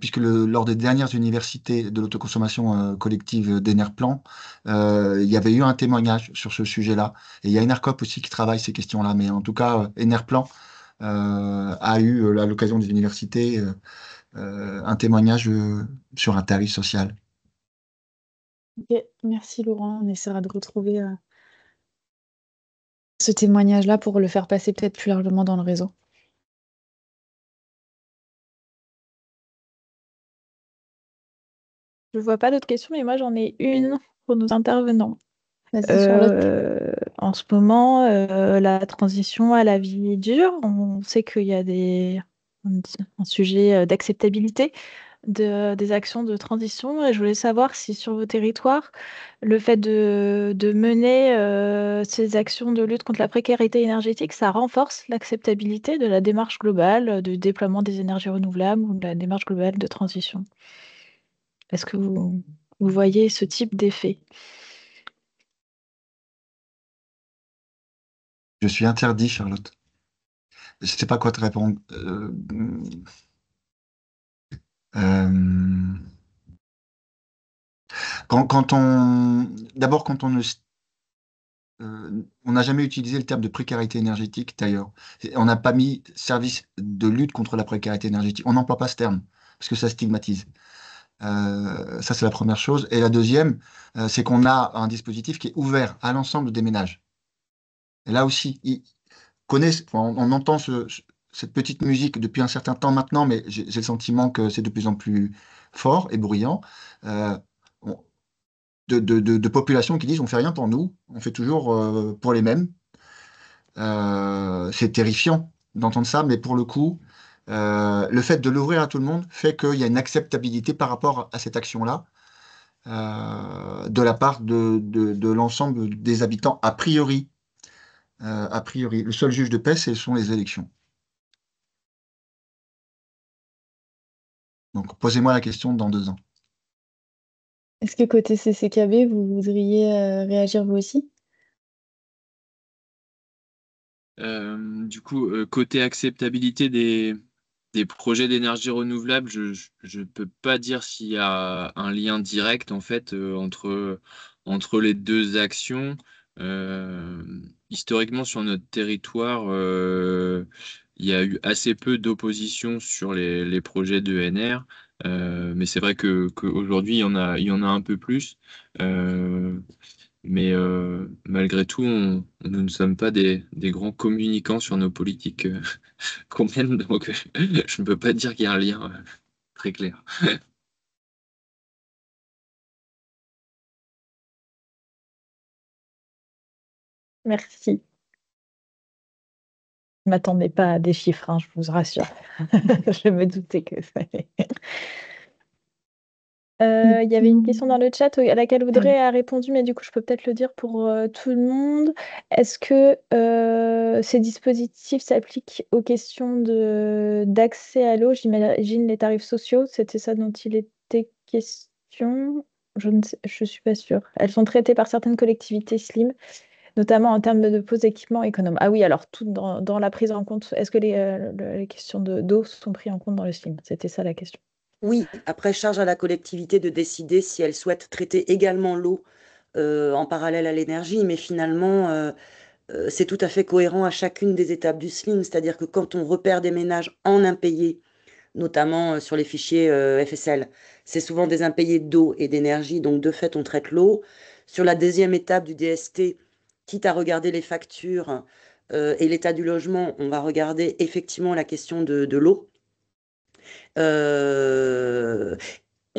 puisque lors des dernières universités de l'autoconsommation collective d'Enerplan, il y avait eu un témoignage sur ce sujet-là. Et il y a Enercop aussi qui travaille ces questions-là, mais en tout cas, Enerplan a eu, à l'occasion des universités, un témoignage sur un tarif social. Ok, merci Laurent. On essaiera de retrouver ce témoignage-là pour le faire passer peut-être plus largement dans le réseau. Je ne vois pas d'autres questions, mais moi j'en ai une pour nos intervenants. Vas-y, Charlotte. En ce moment, la transition à la vie dure, on sait qu'il y a un sujet d'acceptabilité des actions de transition. Et je voulais savoir si sur vos territoires, le fait de mener ces actions de lutte contre la précarité énergétique, ça renforce l'acceptabilité de la démarche globale du déploiement des énergies renouvelables ou de la démarche globale de transition. Est-ce que vous voyez ce type d'effet? Je suis interdit, Charlotte. Je ne sais pas quoi te répondre. Euh, D'abord, on n'a jamais utilisé le terme de précarité énergétique, d'ailleurs. On n'a pas mis service de lutte contre la précarité énergétique. On n'emploie pas ce terme, parce que ça stigmatise. Ça, c'est la première chose. Et la deuxième, c'est qu'on a un dispositif qui est ouvert à l'ensemble des ménages. Et là aussi, on entend cette petite musique depuis un certain temps maintenant, mais j'ai le sentiment que c'est de plus en plus fort et bruyant. Euh, on- de populations qui disent on fait rien pour nous, on fait toujours pour les mêmes. C'est terrifiant d'entendre ça, mais pour le coup, le fait de l'ouvrir à tout le monde fait qu'il y a une acceptabilité par rapport à cette action-là de la part de l'ensemble des habitants, a priori. A priori, le seul juge de paix, ce sont les élections. Donc, posez-moi la question dans 2 ans. Est-ce que côté CCKB, vous voudriez réagir vous aussi? Du coup, côté acceptabilité des projets d'énergie renouvelable, je ne peux pas dire s'il y a un lien direct en fait entre les deux actions. Historiquement, sur notre territoire, il y a eu assez peu d'opposition sur les projets d'ENR, mais c'est vrai qu'aujourd'hui, il y en a un peu plus. Mais malgré tout, nous ne sommes pas des grands communicants sur nos politiques qu'on mène, donc je ne peux pas dire qu'il y a un lien très clair. Merci. Je ne m'attendais pas à des chiffres, hein, je vous rassure. Je me doutais que ça allait. Il y avait une question dans le chat à laquelle Audrey a répondu, mais du coup, je peux peut-être le dire pour tout le monde. Est-ce que ces dispositifs s'appliquent aux questions d'accès à l'eau? J'imagine les tarifs sociaux, c'était ça dont il était question. Je suis pas sûre. Elles sont traitées par certaines collectivités SLIM, notamment en termes de pose d'équipements économes. Ah oui, alors tout dans la prise en compte. Est-ce que les questions d'eau sont prises en compte dans le SLIM? C'était ça la question. Oui, après, charge à la collectivité de décider si elle souhaite traiter également l'eau en parallèle à l'énergie, mais finalement, c'est tout à fait cohérent à chacune des étapes du SLIM, c'est-à-dire que quand on repère des ménages en impayés, notamment sur les fichiers FSL, c'est souvent des impayés d'eau et d'énergie, donc de fait, on traite l'eau. Sur la deuxième étape du DST, quitte à regarder les factures et l'état du logement, on va regarder effectivement la question de l'eau. On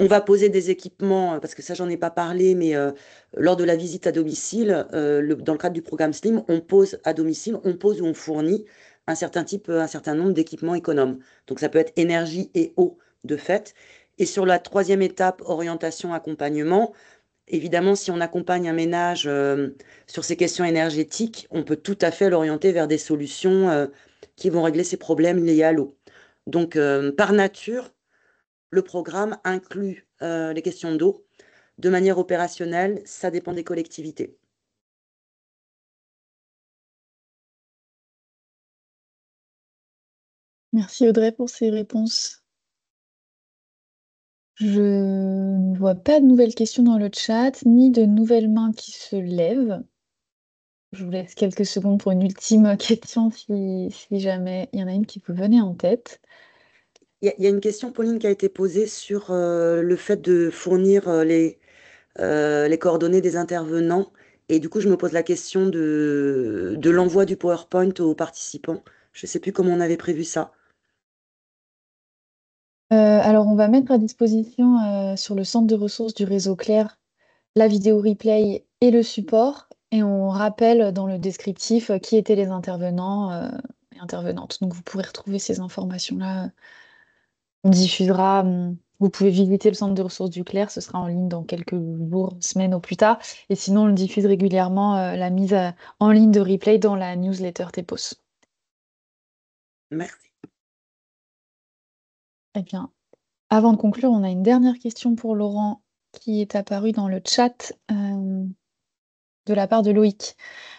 va poser des équipements, parce que ça, j'en ai pas parlé, mais lors de la visite à domicile, dans le cadre du programme SLIM, on pose à domicile, on pose ou on fournit un certain nombre d'équipements économes. Donc, ça peut être énergie et eau de fait. Et sur la troisième étape, orientation, accompagnement, évidemment, si on accompagne un ménage sur ces questions énergétiques, on peut tout à fait l'orienter vers des solutions qui vont régler ses problèmes liés à l'eau. Donc, par nature, le programme inclut les questions d'eau. De manière opérationnelle, ça dépend des collectivités. Merci Audrey pour ces réponses. Je ne vois pas de nouvelles questions dans le chat, ni de nouvelles mains qui se lèvent. Je vous laisse quelques secondes pour une ultime question si jamais il y en a une qui vous venait en tête. Il y a une question, Pauline, qui a été posée sur le fait de fournir les coordonnées des intervenants. Et du coup, je me pose la question de l'envoi du PowerPoint aux participants. Je ne sais plus comment on avait prévu ça. Alors, on va mettre à disposition sur le centre de ressources du réseau Clair la vidéo replay et le support. Et on rappelle dans le descriptif qui étaient les intervenants et intervenantes. Donc, vous pourrez retrouver ces informations-là. On diffusera. Vous pouvez visiter le centre de ressources du Clair. Ce sera en ligne dans quelques jours, semaines au plus tard. Et sinon, on le diffuse régulièrement la mise en ligne de replay dans la newsletter TEPOS. Merci. Eh bien, avant de conclure, on a une dernière question pour Laurent qui est apparue dans le chat de la part de Loïc.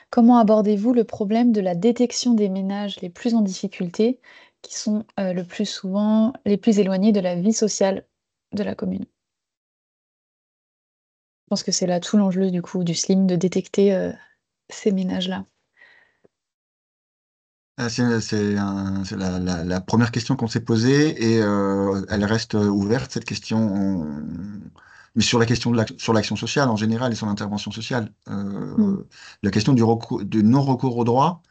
Comment abordez-vous le problème de la détection des ménages les plus en difficulté, qui sont le plus souvent les plus éloignés de la vie sociale de la commune? Je pense que c'est là tout l'enjeu du coup du SLIM, de détecter ces ménages-là. C'est la première question qu'on s'est posée et elle reste ouverte, cette question, mais sur la question sur l'action sociale en général et sur l'intervention sociale. La question du non-recours au droit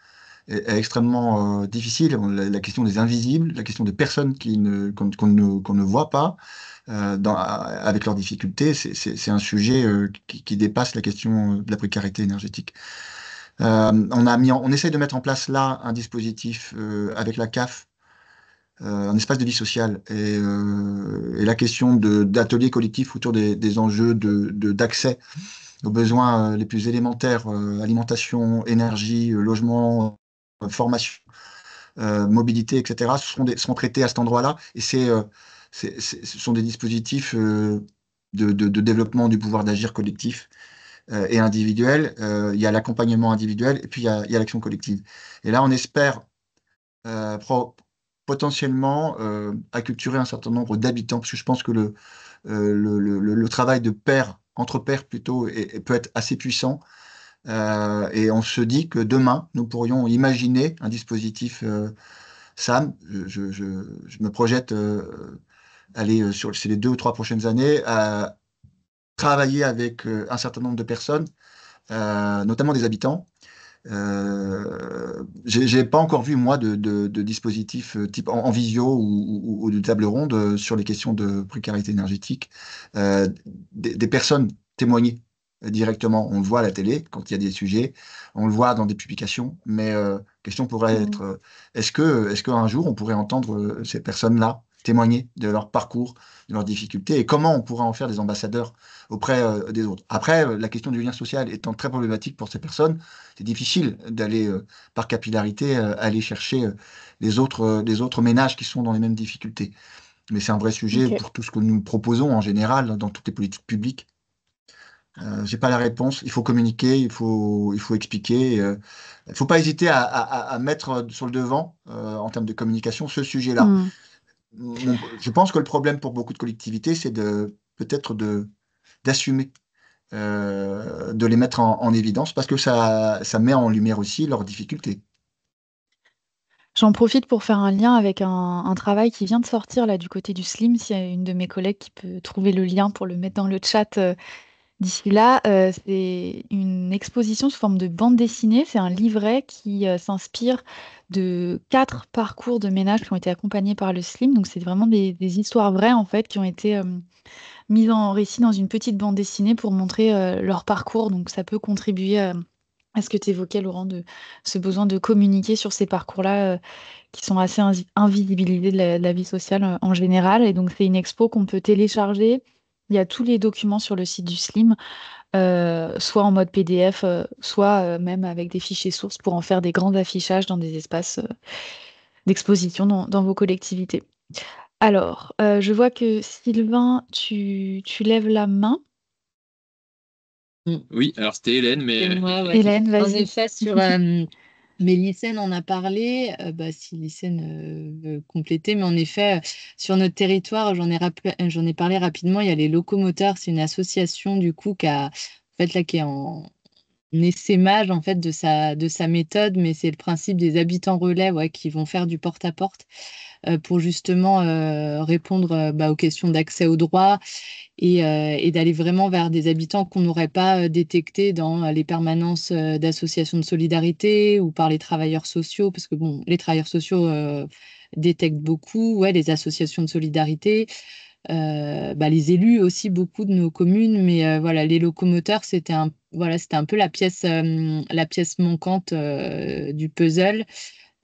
est extrêmement difficile. La question des invisibles, la question des personnes qu'on ne voit pas avec leurs difficultés, c'est un sujet qui dépasse la question de la précarité énergétique. On essaye de mettre en place là un dispositif avec la CAF, un espace de vie sociale, et la question d'ateliers collectifs autour des enjeux d'accès aux besoins les plus élémentaires, alimentation, énergie, logement, formation, mobilité, etc., seront traités à cet endroit-là. Et ce sont des dispositifs de développement du pouvoir d'agir collectif et individuel. Il y a l'accompagnement individuel et puis il y a l'action collective. Et là, on espère potentiellement acculturer un certain nombre d'habitants, parce que je pense que le travail de pair, entre pairs plutôt, peut être assez puissant. Et on se dit que demain, nous pourrions imaginer un dispositif SAM. Je me projette aller sur ces 2 ou 3 prochaines années à travailler avec un certain nombre de personnes, notamment des habitants. J'ai pas encore vu, moi, de dispositif type en visio ou de table ronde sur les questions de précarité énergétique. Euh, des personnes témoigner directement. On le voit à la télé quand il y a des sujets, on le voit dans des publications, mais question pourrait être, est-ce qu'un jour on pourrait entendre ces personnes-là témoigner de leur parcours, de leurs difficultés, et comment on pourrait en faire des ambassadeurs auprès des autres. Après, la question du lien social étant très problématique pour ces personnes, c'est difficile d'aller par capillarité aller chercher les autres ménages qui sont dans les mêmes difficultés. Mais c'est un vrai sujet Ok. pour tout ce que nous proposons en général dans toutes les politiques publiques. J'ai pas la réponse. Il faut communiquer, il faut expliquer. Il faut pas hésiter à mettre sur le devant, en termes de communication, ce sujet-là. Mm. Je pense que le problème pour beaucoup de collectivités, c'est peut-être d'assumer, de les mettre en évidence parce que ça met en lumière aussi leurs difficultés. J'en profite pour faire un lien avec un travail qui vient de sortir là du côté du Slim. S'il y a une de mes collègues qui peut trouver le lien pour le mettre dans le chat d'ici là, c'est une exposition sous forme de bande dessinée. C'est un livret qui s'inspire de 4 parcours de ménages qui ont été accompagnés par le Slim. Donc c'est vraiment des histoires vraies en fait qui ont été mises en récit dans une petite bande dessinée pour montrer leur parcours. Donc ça peut contribuer à ce que tu évoquais, Laurent, de ce besoin de communiquer sur ces parcours-là qui sont assez invisibilisés de la vie sociale en général. Et donc, c'est une expo qu'on peut télécharger. Il y a tous les documents sur le site du Slim, soit en mode PDF, soit même avec des fichiers sources pour en faire des grands affichages dans des espaces d'exposition dans vos collectivités. Alors, je vois que Sylvain, tu lèves la main. Oui, alors c'était Hélène, mais C'est moi, ouais. Hélène, En vas-y. effet, sur mais Lysène en a parlé, si Lysène veut compléter, mais en effet, sur notre territoire, j'en ai parlé rapidement, il y a les locomoteurs, c'est une association du coup qui est en essaimage en fait de sa méthode, mais c'est le principe des habitants relais, ouais, qui vont faire du porte-à-porte pour justement répondre aux questions d'accès aux droits et d'aller vraiment vers des habitants qu'on n'aurait pas détectés dans les permanences d'associations de solidarité ou par les travailleurs sociaux, parce que bon, les travailleurs sociaux détectent beaucoup, ouais, les associations de solidarité, les élus aussi, beaucoup de nos communes, mais voilà, les locomoteurs, c'était un peu la pièce manquante du puzzle,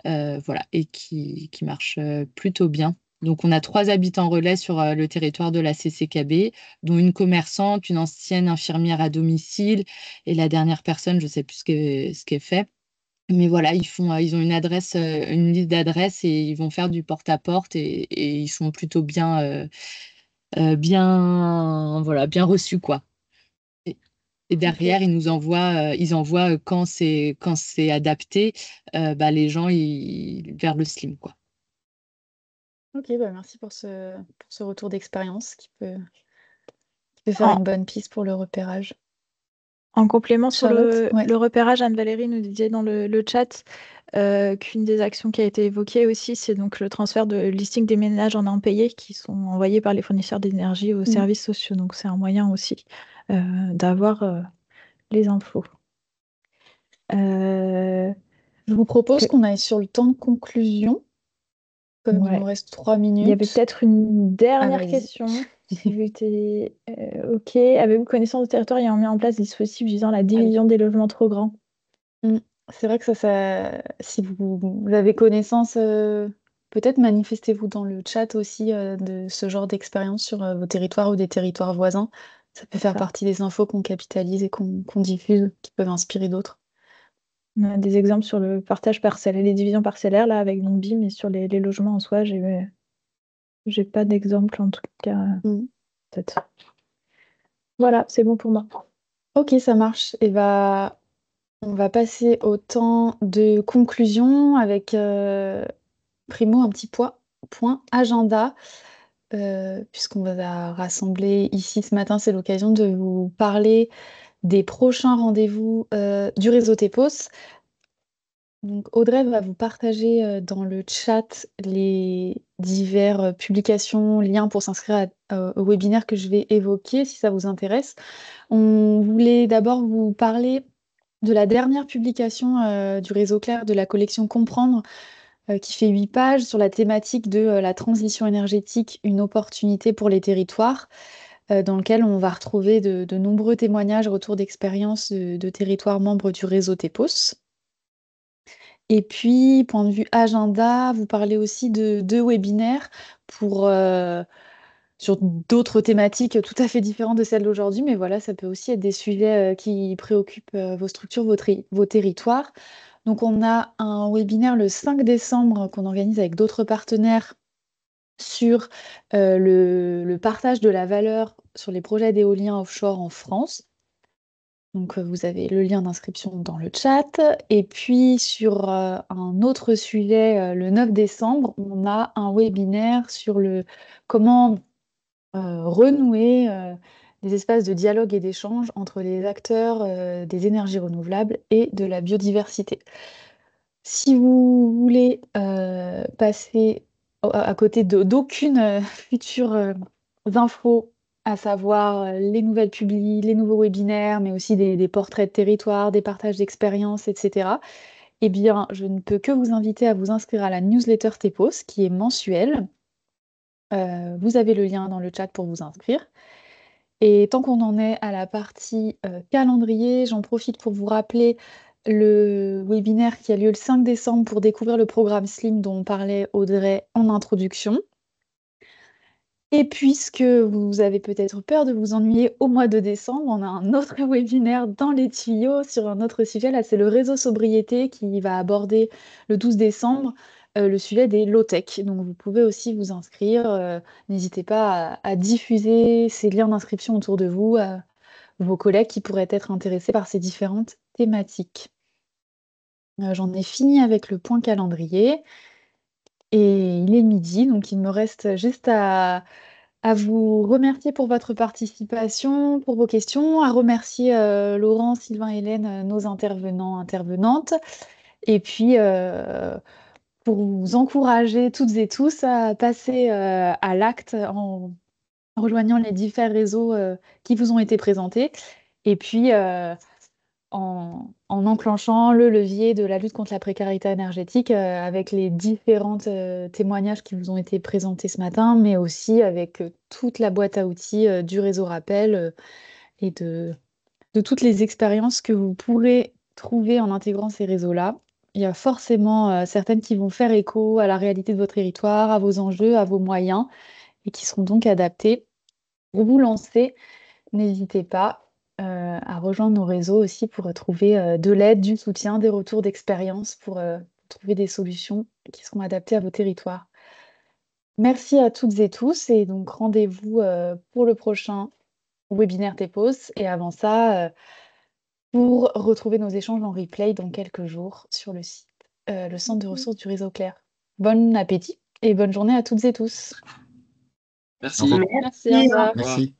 voilà, et qui marche plutôt bien. Donc, on a 3 habitants relais sur le territoire de la CCKB, dont une commerçante, une ancienne infirmière à domicile, et la dernière personne, je ne sais plus ce qu'elle fait. Mais voilà, ils ont une liste d'adresses et ils vont faire du porte-à-porte et ils sont plutôt bien reçus, quoi. Et derrière, ils envoient quand c'est adapté, les gens vers le Slim, quoi. Ok, merci pour ce retour d'expérience qui peut faire En, une bonne piste pour le repérage. en complément sur Charlotte, ouais. le repérage, Anne-Valérie nous disait dans le chat qu'une des actions qui a été évoquée aussi, c'est donc le transfert de listing des ménages en impayés qui sont envoyés par les fournisseurs d'énergie aux services sociaux. Donc c'est un moyen aussi d'avoir les infos. Je vous propose qu'on aille sur le temps de conclusion, comme il nous reste 3 minutes. Il y avait peut-être une dernière vas-y. question. Si vous étiez OK, avez-vous connaissance du territoire ayant mis en place des dispositifs visant la division des logements trop grands? C'est vrai que si vous avez connaissance, peut-être manifestez-vous dans le chat aussi de ce genre d'expérience sur vos territoires ou des territoires voisins. Ça peut faire partie des infos qu'on capitalise et qu'on diffuse, qui peuvent inspirer d'autres. On a des exemples sur le partage parcellaire, les divisions parcellaires là avec NOMBI, mais sur les logements en soi, j'ai pas d'exemple en tout cas. Peut-être. Voilà, c'est bon pour moi. Ok, ça marche. Et on va passer au temps de conclusion avec Primo, un petit point agenda, puisqu'on va rassembler ici ce matin, c'est l'occasion de vous parler des prochains rendez-vous du réseau TEPOS. Donc Audrey va vous partager dans le chat les diverses publications, liens pour s'inscrire au webinaire que je vais évoquer si ça vous intéresse. On voulait d'abord vous parler de la dernière publication du réseau Clair de la collection Comprendre, qui fait 8 pages sur la thématique de la transition énergétique, une opportunité pour les territoires, dans lequel on va retrouver de nombreux témoignages, retours d'expérience de territoires membres du réseau TEPOS. Et puis, point de vue agenda, vous parlez aussi de 2 webinaires sur d'autres thématiques tout à fait différentes de celles d'aujourd'hui, mais voilà, ça peut aussi être des sujets qui préoccupent vos structures, vos territoires. Donc, on a un webinaire le 5 décembre qu'on organise avec d'autres partenaires sur le partage de la valeur sur les projets d'éolien offshore en France. Donc, vous avez le lien d'inscription dans le chat. Et puis, sur un autre sujet, le 9 décembre, on a un webinaire sur comment renouer des espaces de dialogue et d'échange entre les acteurs des énergies renouvelables et de la biodiversité. Si vous voulez passer à côté d'aucune future info, à savoir les nouvelles publis, les nouveaux webinaires, mais aussi des portraits de territoire, des partages d'expériences, etc., eh bien, je ne peux que vous inviter à vous inscrire à la newsletter TEPOS, qui est mensuelle. Vous avez le lien dans le chat pour vous inscrire. Et tant qu'on en est à la partie calendrier, j'en profite pour vous rappeler le webinaire qui a lieu le 5 décembre pour découvrir le programme SLIM dont parlait Audrey en introduction. Et puisque vous avez peut-être peur de vous ennuyer au mois de décembre, on a un autre webinaire dans les tuyaux sur un autre sujet. Là, c'est le réseau sobriété qui va aborder le 12 décembre le sujet des low-tech. Donc, vous pouvez aussi vous inscrire. N'hésitez pas à diffuser ces liens d'inscription autour de vous, à vos collègues qui pourraient être intéressés par ces différentes thématiques. J'en ai fini avec le point calendrier. Et il est midi, donc il me reste juste à vous remercier pour votre participation, pour vos questions, à remercier Laurent, Sylvain, Hélène, nos intervenants, intervenantes, et puis pour vous encourager toutes et tous à passer à l'acte en rejoignant les différents réseaux qui vous ont été présentés, et puis en enclenchant le levier de la lutte contre la précarité énergétique avec les différents témoignages qui vous ont été présentés ce matin, mais aussi avec toute la boîte à outils du réseau Rappel et de toutes les expériences que vous pourrez trouver en intégrant ces réseaux-là. Il y a forcément certaines qui vont faire écho à la réalité de votre territoire, à vos enjeux, à vos moyens, et qui seront donc adaptées. Pour vous lancer, n'hésitez pas à rejoindre nos réseaux aussi pour trouver de l'aide, du soutien, des retours d'expérience pour trouver des solutions qui seront adaptées à vos territoires. Merci à toutes et tous et donc rendez-vous pour le prochain webinaire TEPOS et avant ça, pour retrouver nos échanges en replay dans quelques jours sur le site, le centre de ressources du réseau Clair. Bon appétit et bonne journée à toutes et tous. Merci. Merci, au revoir. Merci.